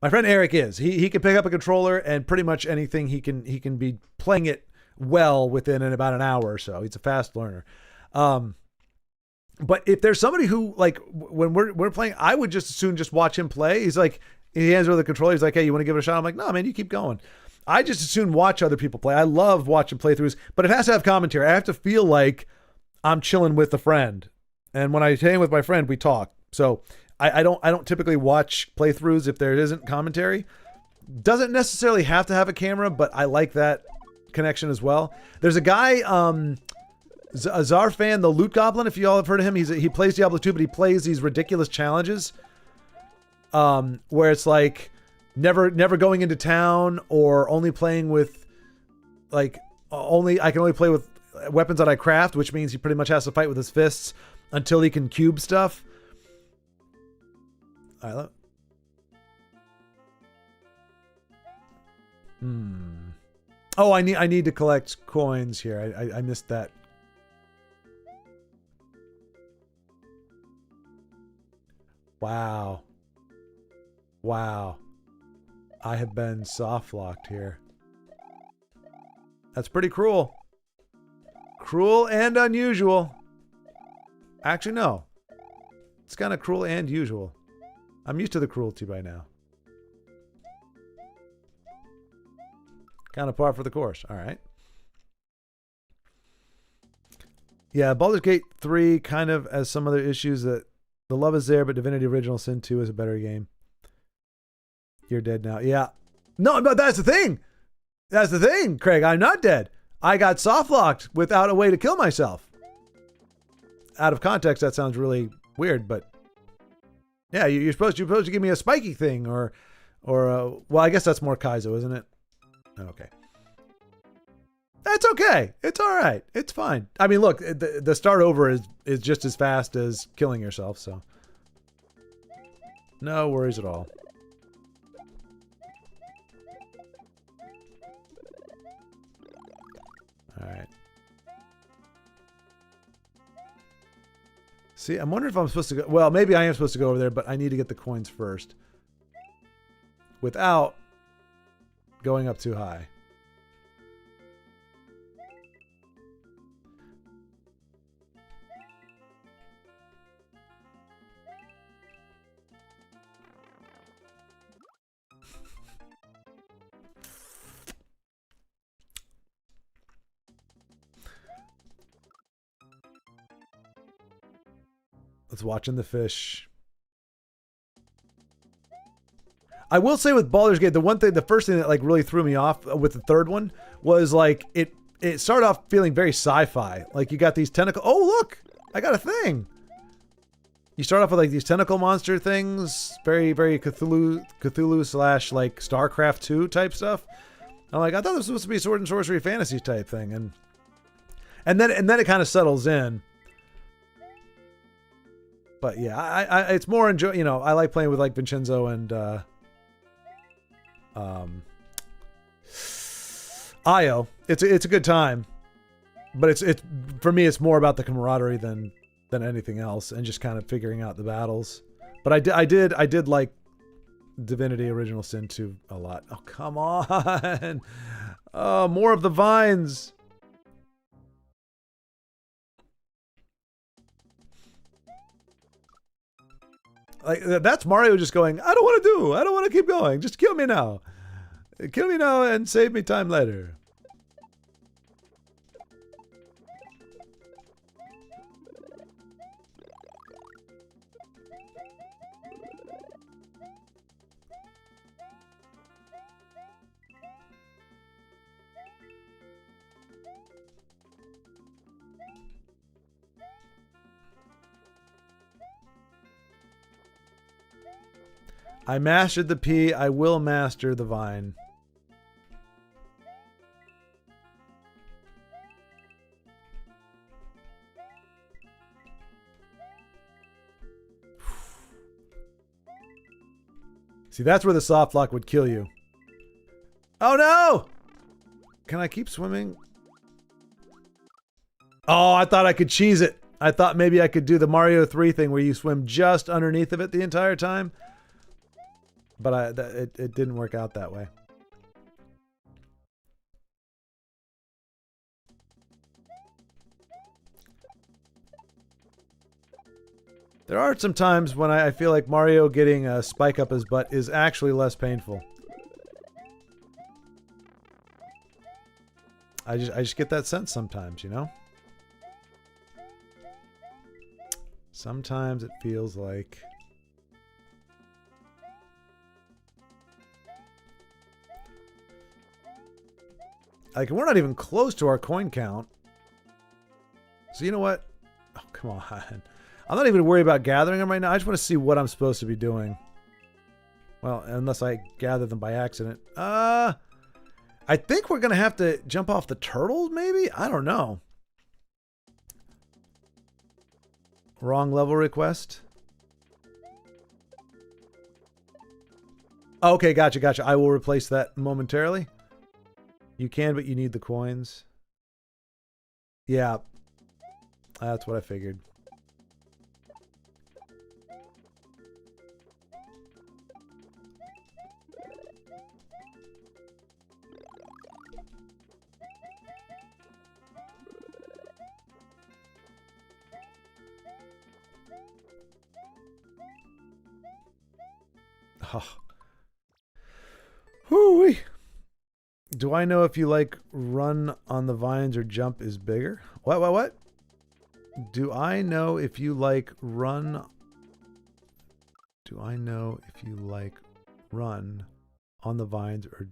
My friend Eric is. He can pick up a controller and pretty much anything he can be playing it well within about an hour or so. He's a fast learner. But if there's somebody who like when we're playing, I would just as soon just watch him play. He's like, he hands over the controller. He's like, hey, you want to give it a shot? I'm like, no, man, you keep going. I just as soon watch other people play. I love watching playthroughs, but it has to have commentary. I have to feel like I'm chilling with a friend. And when I hang with my friend, we talk. So I don't typically watch playthroughs if there isn't commentary. Doesn't necessarily have to have a camera, but I like that connection as well. There's a guy, Zarfan, the Loot Goblin, if you all have heard of him. He plays Diablo 2, but he plays these ridiculous challenges where it's like never going into town, or only playing with I can only play with weapons that I craft, which means he pretty much has to fight with his fists until he can cube stuff. Oh, I need to collect coins here. I missed that. Wow. Wow. I have been soft locked here. That's pretty cruel. Cruel and unusual. Actually, no. It's kind of cruel and usual. I'm used to the cruelty by now. Kind of par for the course. All right. Yeah, Baldur's Gate 3 kind of has some other issues. That the love is there, but Divinity Original Sin 2 is a better game. You're dead now. Yeah. No, but that's the thing. That's the thing, Craig. I'm not dead. I got soft locked without a way to kill myself. Out of context, that sounds really weird, but yeah, you're supposed to give me a spiky thing, or well, I guess that's more Kaizo, isn't it? Okay. That's okay. It's all right. It's fine. I mean, look, the start over is just as fast as killing yourself, so no worries at all. All right. See, I'm wondering if I'm supposed to go. Well, maybe I am supposed to go over there, but I need to get the coins first without going up too high. Let's watch in the fish. I will say with Baldur's Gate, the first thing that like really threw me off with the third one was like it started off feeling very sci-fi. Like you got these tentacle. Oh look, I got a thing. You start off with like these tentacle monster things, very very Cthulhu slash like StarCraft 2 type stuff. I'm like, I thought this was supposed to be sword and sorcery fantasy type thing, and then it kind of settles in. But yeah, I it's more enjoy. You know, I like playing with like Vincenzo and Io. It's a good time, but it's for me it's more about the camaraderie than anything else, and just kind of figuring out the battles. But I did like Divinity Original Sin 2 a lot. Oh come on, oh more of the vines. Like that's Mario just going, I don't want to keep going. Just kill me now. Kill me now and save me time later. I mastered the P. I will master the vine. See, that's where the soft lock would kill you. Oh no! Can I keep swimming? Oh, I thought I could cheese it. I thought maybe I could do the Mario 3 thing where you swim just underneath of it the entire time. But it didn't work out that way. There are some times when I feel like Mario getting a spike up his butt is actually less painful. I just get that sense sometimes, you know? Sometimes it feels like Like, we're not even close to our coin count. So you know what? Oh, come on. I'm not even worried about gathering them right now. I just want to see what I'm supposed to be doing. Well, unless I gather them by accident. I think we're going to have to jump off the turtles, maybe? I don't know. Wrong level request. Okay, gotcha. I will replace that momentarily. You can, but you need the coins. Yeah. That's what I figured. Oh. Whoo-wee. Do I know if you like run on the vines or jump is bigger? What? Do I know if you like run? Do I know if you like run on the vines or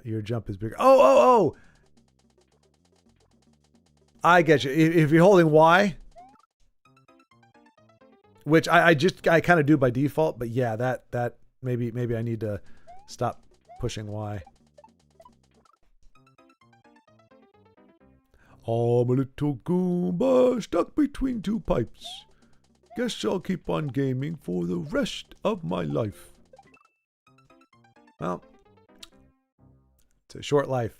your jump is bigger? Oh! I get you. If you're holding Y, which I kind of do by default, but yeah, that maybe I need to stop pushing Y. I'm a little Goomba stuck between two pipes. Guess I'll keep on gaming for the rest of my life. Well, it's a short life.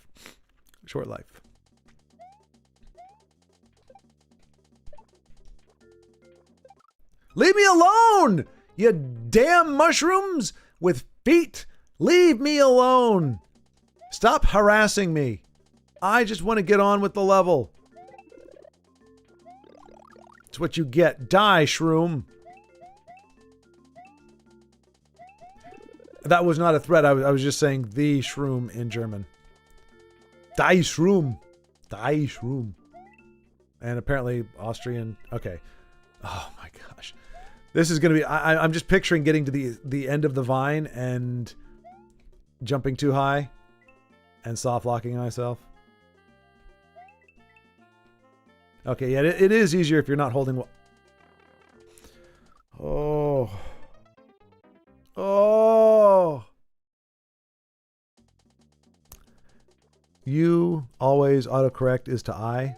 Short life. Leave me alone, you damn mushrooms with feet. Leave me alone. Stop harassing me. I just want to get on with the level. It's what you get. Die, shroom. That was not a threat. I was just saying the shroom in German. Die, shroom. Die, shroom. And apparently Austrian. Okay. Oh my gosh. This is going to be... I'm just picturing getting to the end of the vine and jumping too high and soft locking myself. Okay, yeah, it is easier if you're not holding... Oh. You always autocorrect is to I.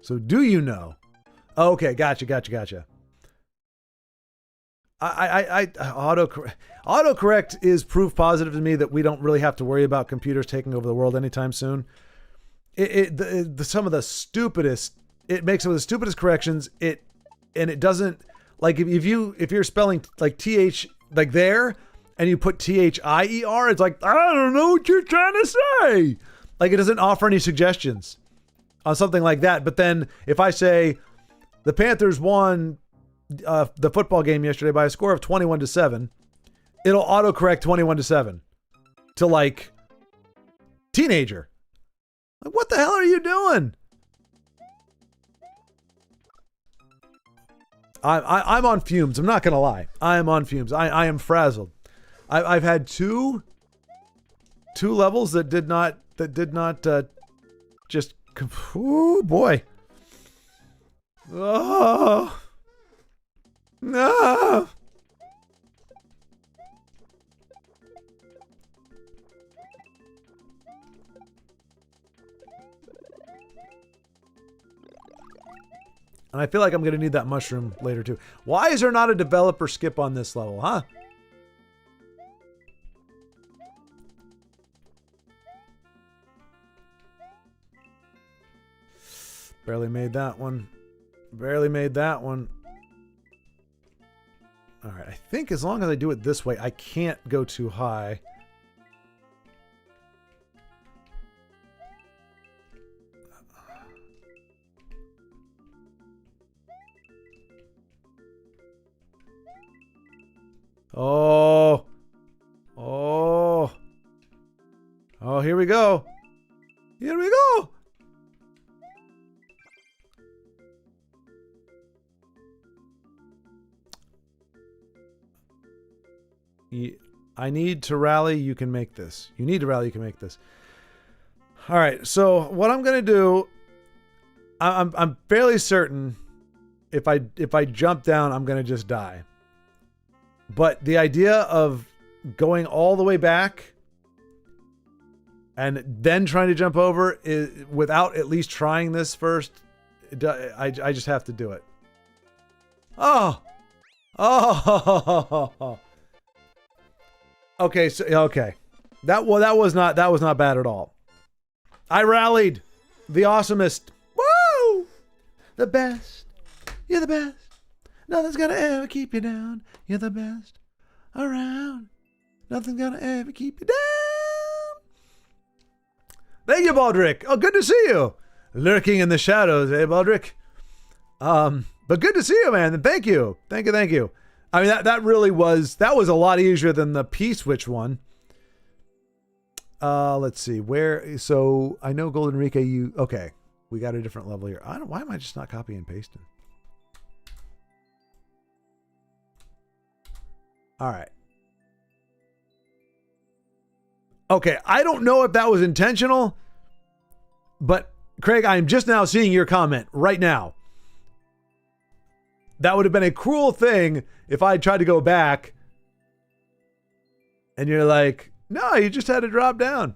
So do you know? Okay, gotcha. Autocorrect is proof positive to me that we don't really have to worry about computers taking over the world anytime soon. It makes some of the stupidest corrections. It doesn't, like, if you're spelling like TH like there and you put THIER, it's like, I don't know what you're trying to say. Like, it doesn't offer any suggestions on something like that. But then if I say the Panthers won the football game yesterday by a score of 21-7, it'll autocorrect 21-7 to like teenager. Like, what the hell are you doing? I'm on fumes. I'm not gonna lie. I am on fumes. I am frazzled. I've had two levels that did not just. Oh boy. Oh no. And I feel like I'm going to need that mushroom later too. Why is there not a developer skip on this level, huh? Barely made that one. Barely made that one. All right, I think as long as I do it this way, I can't go too high. Oh, here we go. Here we go. I need to rally. You can make this. You need to rally. You can make this. All right, so what I'm gonna do, I'm fairly certain if I jump down, I'm gonna just die. But the idea of going all the way back and then trying to jump over without at least trying this first, I just have to do it. Oh, oh. Okay, so okay, that was not bad at all. I rallied, the awesomest. Woo! The best. You're the best. Nothing's gonna ever keep you down. You're the best around. Nothing's gonna ever keep you down. Thank you, Baldric. Oh, good to see you. Lurking in the shadows, eh, Baldric? But good to see you, man. And thank you. Thank you. I mean, that really was, that was a lot easier than the P-switch one. Let's see. Where, so I know Golden Enrique, okay. We got a different level here. Why am I just not copying and pasting? All right. Okay, I don't know if that was intentional, but Craig, I'm just now seeing your comment right now. That would have been a cruel thing if I tried to go back and you're like, no, you just had to drop down.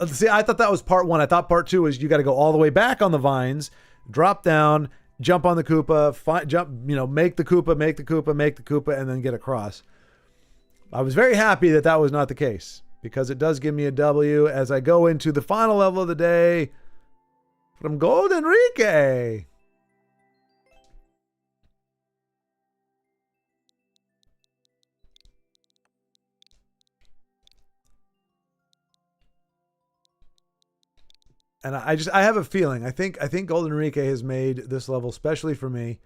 See, I thought that was part one. I thought part two was you got to go all the way back on the vines, drop down, jump on the Koopa, jump, make the Koopa, and then get across. I was very happy that that was not the case because it does give me a W as I go into the final level of the day from Golden Enrique. And I have a feeling. I think Golden Enrique has made this level especially for me.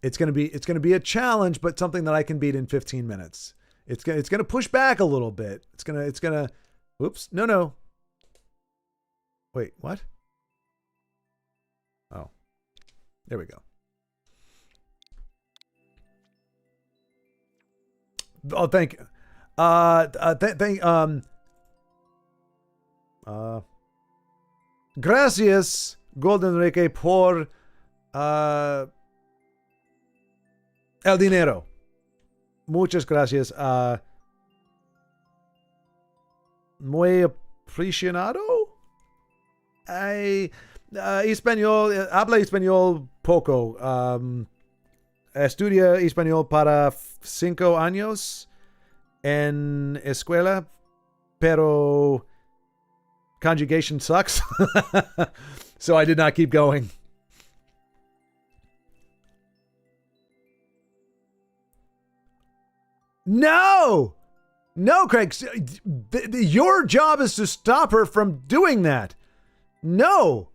It's gonna be a challenge, but something that I can beat in 15 minutes. It's gonna push back a little bit. It's gonna. Whoops! No. Wait, what? Oh, there we go. Oh, thank you. Gracias, Golden Enrique, por el dinero. Muchas gracias. Muy apreciado. Español, habla español poco. Estudia español para 5 años en escuela, pero conjugation sucks. So I did not keep going. No, Craig, your job is to stop her from doing that. No,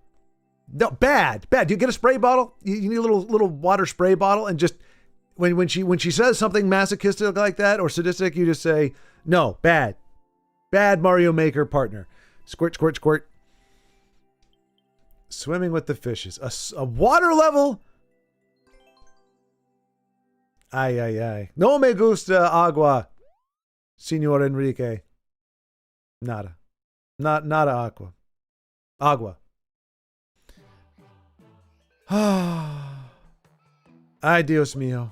bad. Do you get a spray bottle? You need a little water spray bottle, and just when she says something masochistic like that or sadistic, you just say no, bad Mario Maker partner. Squirt, squirt, squirt. Swimming with the fishes. A water level? Ay. No me gusta agua, Señor Enrique. Nada. Nada agua. Agua. Ay, Dios mío.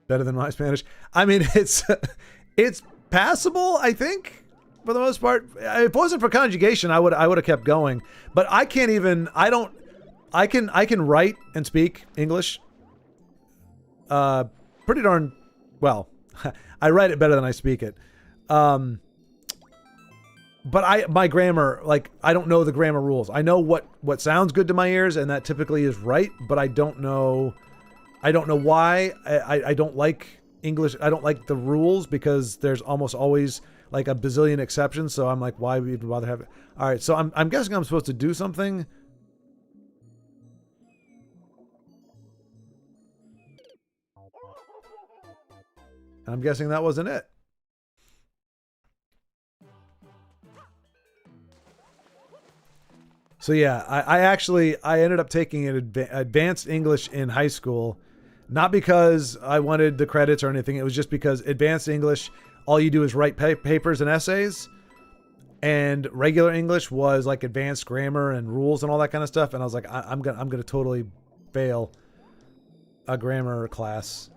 Better than my Spanish. I mean, it's passable, I think, for the most part. If it wasn't for conjugation, I would have kept going. But I can't even. I can write and speak English. Pretty darn well. I write it better than I speak it. But my grammar, like, I don't know the grammar rules. I know what sounds good to my ears, and that typically is right. But I don't know why. I don't like English. I don't like the rules because there's almost always like a bazillion exceptions. So I'm like, why would you bother have it? All right. So I'm guessing I'm supposed to do something. And I'm guessing that wasn't it. So yeah, I ended up taking an advanced English in high school. Not because I wanted the credits or anything. It was just because advanced English, all you do is write papers and essays. And regular English was like advanced grammar and rules and all that kind of stuff. And I was like, I'm gonna totally fail a grammar class.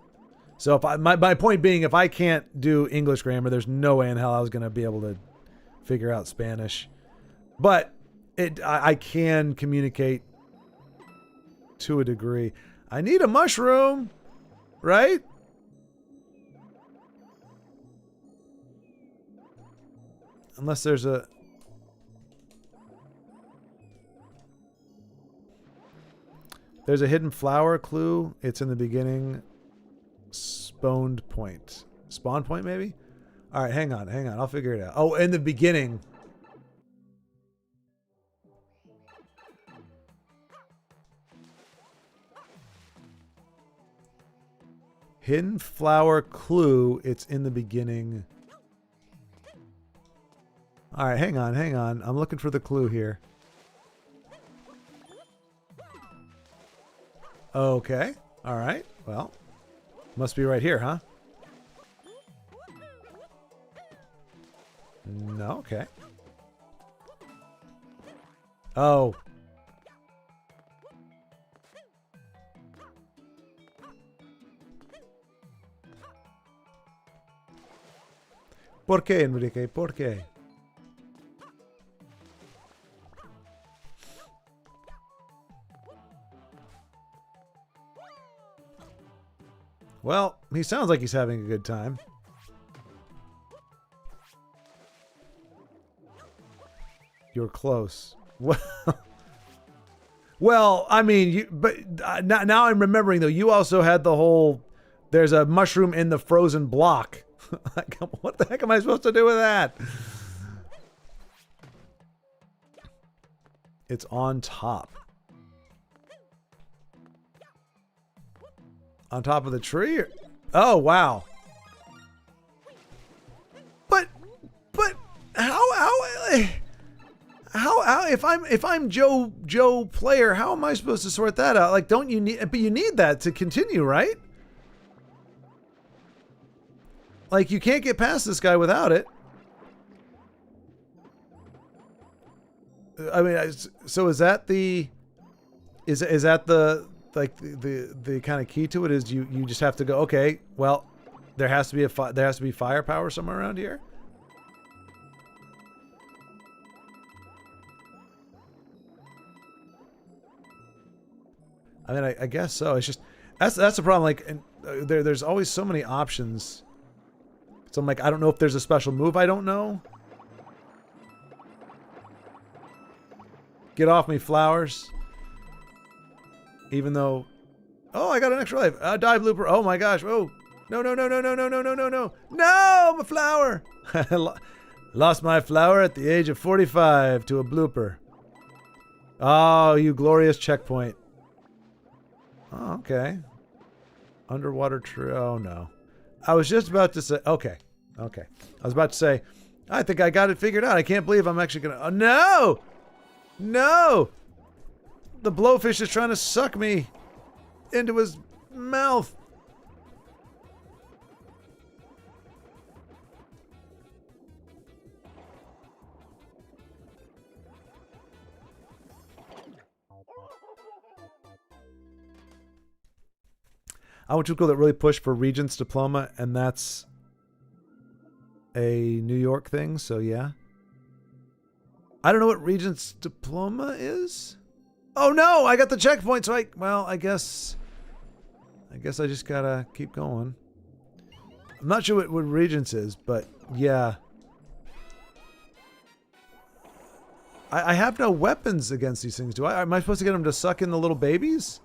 So if my point being, if I can't do English grammar, there's no way in hell I was gonna be able to figure out Spanish. But I can communicate to a degree. I need a mushroom, right? Unless there's a... There's a hidden flower clue. It's in the beginning. Spawned point. Spawn point, maybe? All right, hang on. I'll figure it out. Oh, in the beginning. Hidden flower clue. It's in the beginning. All right, hang on. I'm looking for the clue here. Okay. All right. Well, must be right here, huh? No, okay. Oh. ¿Por qué, Enrique? ¿Por qué? Well, he sounds like he's having a good time. You're close. Well, I mean, now I'm remembering though. You also had the whole. There's a mushroom in the frozen block. Like, what the heck am I supposed to do with that? It's on top. On top of the tree? Oh, wow. But how if I'm Joe player, how am I supposed to sort that out? Like, don't you need, but you need that to continue, right? Like, you can't get past this guy without it. I mean, so is that the, is that the, like the kind of key to it is you just have to go, okay, well, there has to be firepower somewhere around here. I mean, I guess so. It's just that's the problem. Like, and there's always so many options. So I'm like, I don't know if there's a special move. I don't know. Get off me, flowers. Even though, oh, I got an extra life. Dive blooper. Oh my gosh. Oh, no. No, my flower. Lost my flower at the age of 45 to a blooper. Oh, you glorious checkpoint. Oh, okay. Underwater tree. Oh, no. I was just about to say, okay. I was about to say, I think I got it figured out. I can't believe I'm actually going to, oh, no. The blowfish is trying to suck me into his mouth. I went to a school that really pushed for Regents diploma, and that's a New York thing, so yeah. I don't know what Regents diploma is. Oh no, I got the checkpoint, so I guess I just gotta keep going. I'm not sure what Regents is, but yeah. I have no weapons against these things, do I? Am I supposed to get them to suck in the little babies?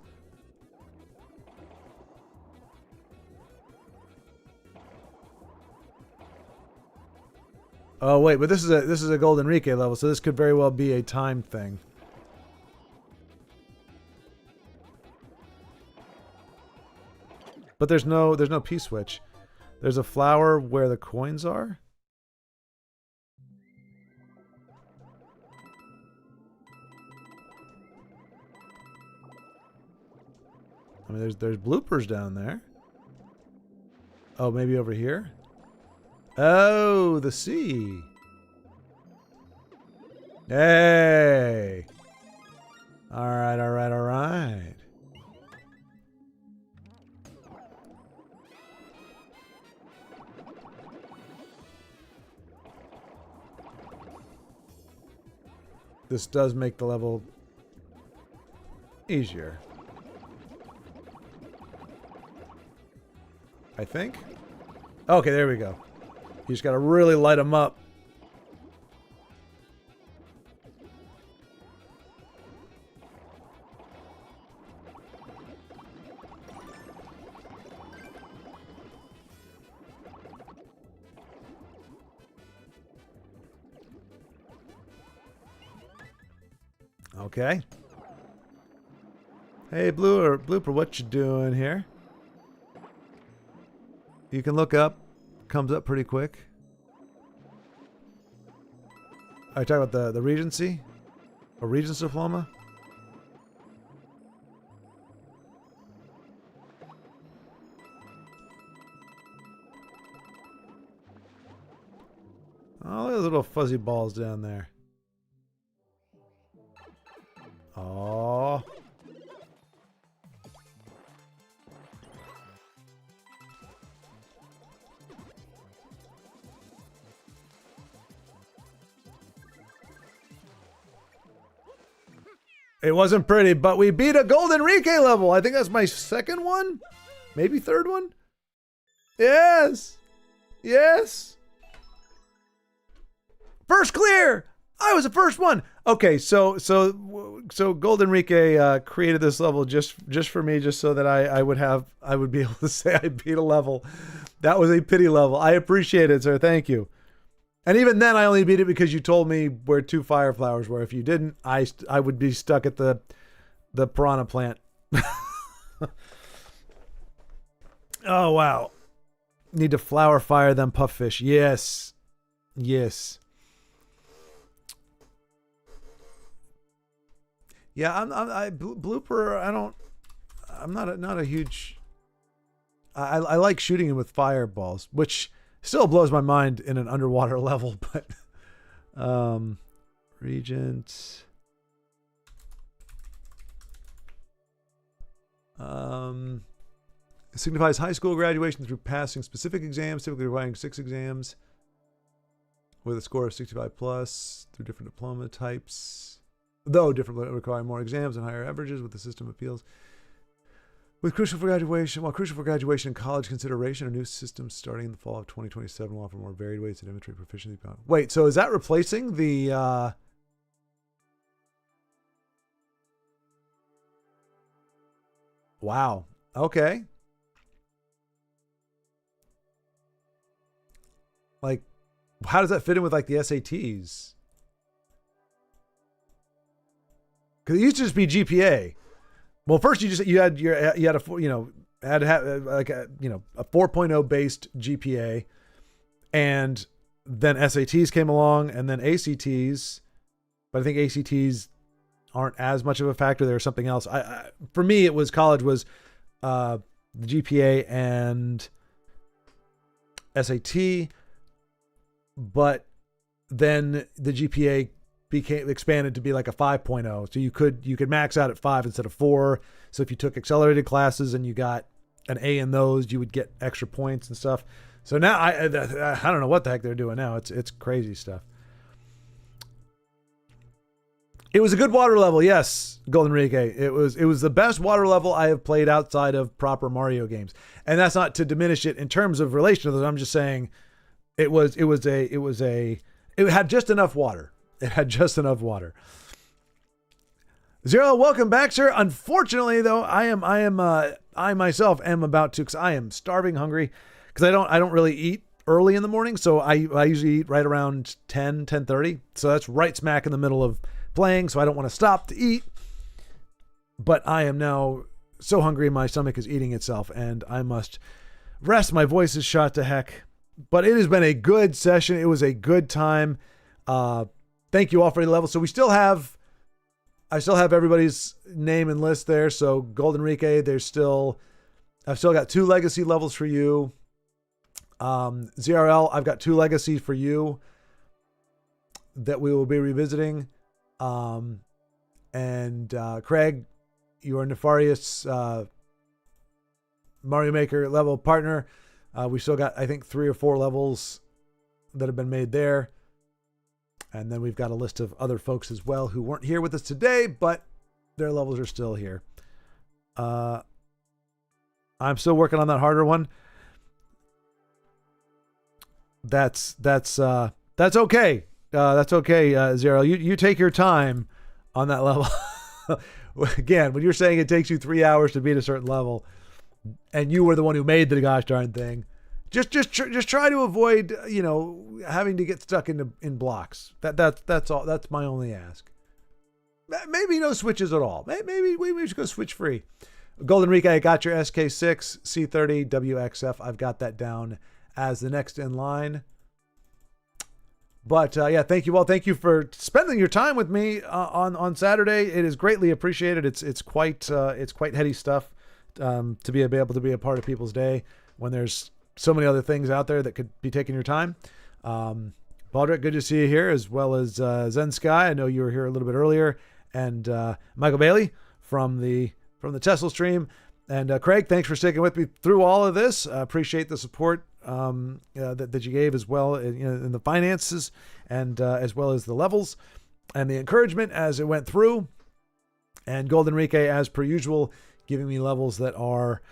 Oh wait, but this is a Golden Enrique level, so this could very well be a time thing. But there's no P-switch. There's a flower where the coins are. I mean, there's bloopers down there. Oh, maybe over here? Oh, the sea. Hey. All right, all right, all right. This does make the level easier. I think. Okay, there we go. You just gotta really light them up. Okay. Hey, Blooper, what you doing here? You can look up. Comes up pretty quick. Are you talking about the Regency? A Regents diploma? Oh, look at those little fuzzy balls down there. Oh. It wasn't pretty, but we beat a Golden Rike level. I think that's my second one. Maybe third one. Yes. Yes. First clear. I was the first one. Okay, so Golden Rike created this level just for me, just so that I would be able to say I beat a level. That was a pity level. I appreciate it, sir. Thank you. And even then, I only beat it because you told me where 2 fire flowers were. If you didn't, I would be stuck at the piranha plant. Oh wow! Need to flower fire them puffish. Yes, yes. Yeah, Blooper. I'm not a huge. I like shooting him with fireballs, which still blows my mind in an underwater level. But Regent. Signifies high school graduation through passing specific exams, typically requiring 6 exams, with a score of 65 plus through different diploma types. Though different require more exams and higher averages with the system appeals. While crucial for graduation and college consideration, a new system starting in the fall of 2027 will offer more varied ways to demonstrate proficiency. Wait, so is that replacing the Wow. Okay. Like, how does that fit in with like the SATs? Because it used to just be GPA. Well, first you had a had to have like a 4.0 based GPA, and then SATs came along, and then ACTs. But I think ACTs aren't as much of a factor. There's something else. For me, it was college was the GPA and SAT, but then the GPA became expanded to be like a 5.0. So you could max out at 5 instead of 4. So if you took accelerated classes and you got an A in those, you would get extra points and stuff. So now I don't know what the heck they're doing now. It's crazy stuff. It was a good water level, yes, Golden Rike. It was the best water level I have played outside of proper Mario games. And that's not to diminish it in terms of relation to those. I'm just saying it had just enough water. It had just enough water. Zero, welcome back, sir. Unfortunately, though, I myself am about to, because I am starving hungry, because I don't really eat early in the morning, so I usually eat right around 10:30. So that's right smack in the middle of playing, so I don't want to stop to eat. But I am now so hungry, my stomach is eating itself, and I must rest. My voice is shot to heck. But it has been a good session. It was a good time. Thank you all for the level. So we still have I still have everybody's name and list there. So Golden Rike, I've still got 2 legacy levels for you. ZRL, I've got 2 legacy for you that we will be revisiting. And Craig, your nefarious Mario Maker level partner. We still got, I think, 3 or 4 levels that have been made there. And then we've got a list of other folks as well who weren't here with us today, but their levels are still here. I'm still working on that harder one. That's okay. That's okay, Zero. You take your time on that level. Again, when you're saying it takes you 3 hours to beat a certain level, and you were the one who made the gosh darn thing, just try to avoid, having to get stuck in blocks. That's all. That's my only ask. Maybe no switches at all. Maybe we should go switch free. Golden Rika, I got your SK6, C30, WXF. I've got that down as the next in line. But yeah, thank you all. Thank you for spending your time with me on Saturday. It is greatly appreciated. It's quite heady stuff to be able to be a part of people's day when there's so many other things out there that could be taking your time. Baldrick, good to see you here, as well as Zen Sky. I know you were here a little bit earlier, and Michael Bailey from the Tesla stream. And Craig, thanks for sticking with me through all of this. Appreciate the support that you gave as well in the finances, and as well as the levels and the encouragement as it went through. And Golden Rike, as per usual, giving me levels that are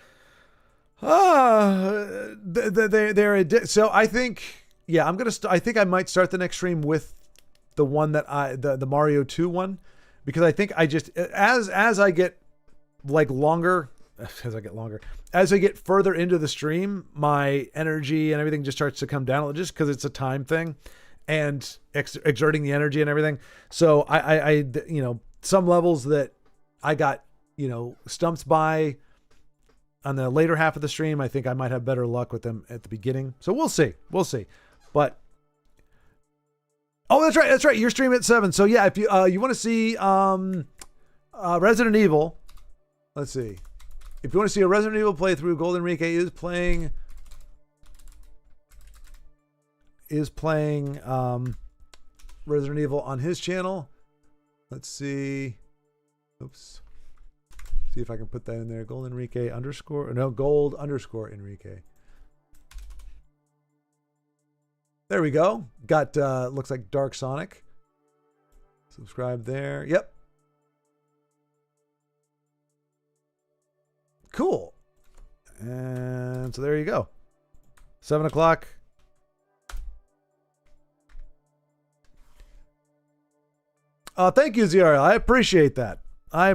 they're so I think, yeah, I think I might start the next stream with the one that the Mario 2 one, because I think I just as I get longer, as I get further into the stream, my energy and everything just starts to come down, just because it's a time thing and exerting the energy and everything. So I some levels that I got, stumped by on the later half of the stream, I think I might have better luck with them at the beginning. So we'll see. But oh, that's right. You're streaming at 7. So yeah, if you want to see Resident Evil, let's see. If you want to see a Resident Evil playthrough, Golden Rike is playing Resident Evil on his channel. Let's see. Oops. See if I can put that in there. Golden Enrique underscore. No, gold underscore Enrique. There we go. Got, looks like Dark Sonic. Subscribe there. Yep. Cool. And so there you go. 7 o'clock. Thank you, ZRL. I appreciate that. I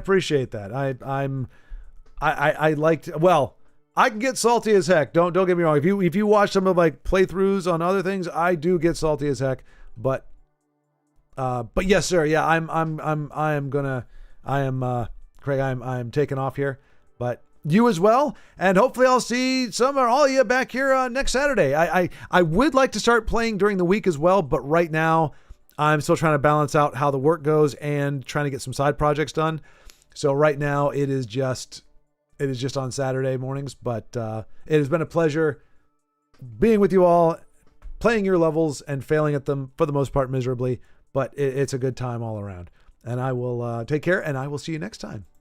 liked, well, I can get salty as heck. Don't get me wrong. If you watch some of my playthroughs on other things, I do get salty as heck. But yes, sir. Yeah, Craig, I'm taking off here, but you as well. And hopefully I'll see some or all of you back here next Saturday. I would like to start playing during the week as well, but right now I'm still trying to balance out how the work goes and trying to get some side projects done. So right now it is just on Saturday mornings, but it has been a pleasure being with you all, playing your levels and failing at them for the most part miserably, but it's a good time all around. And I will take care, and I will see you next time.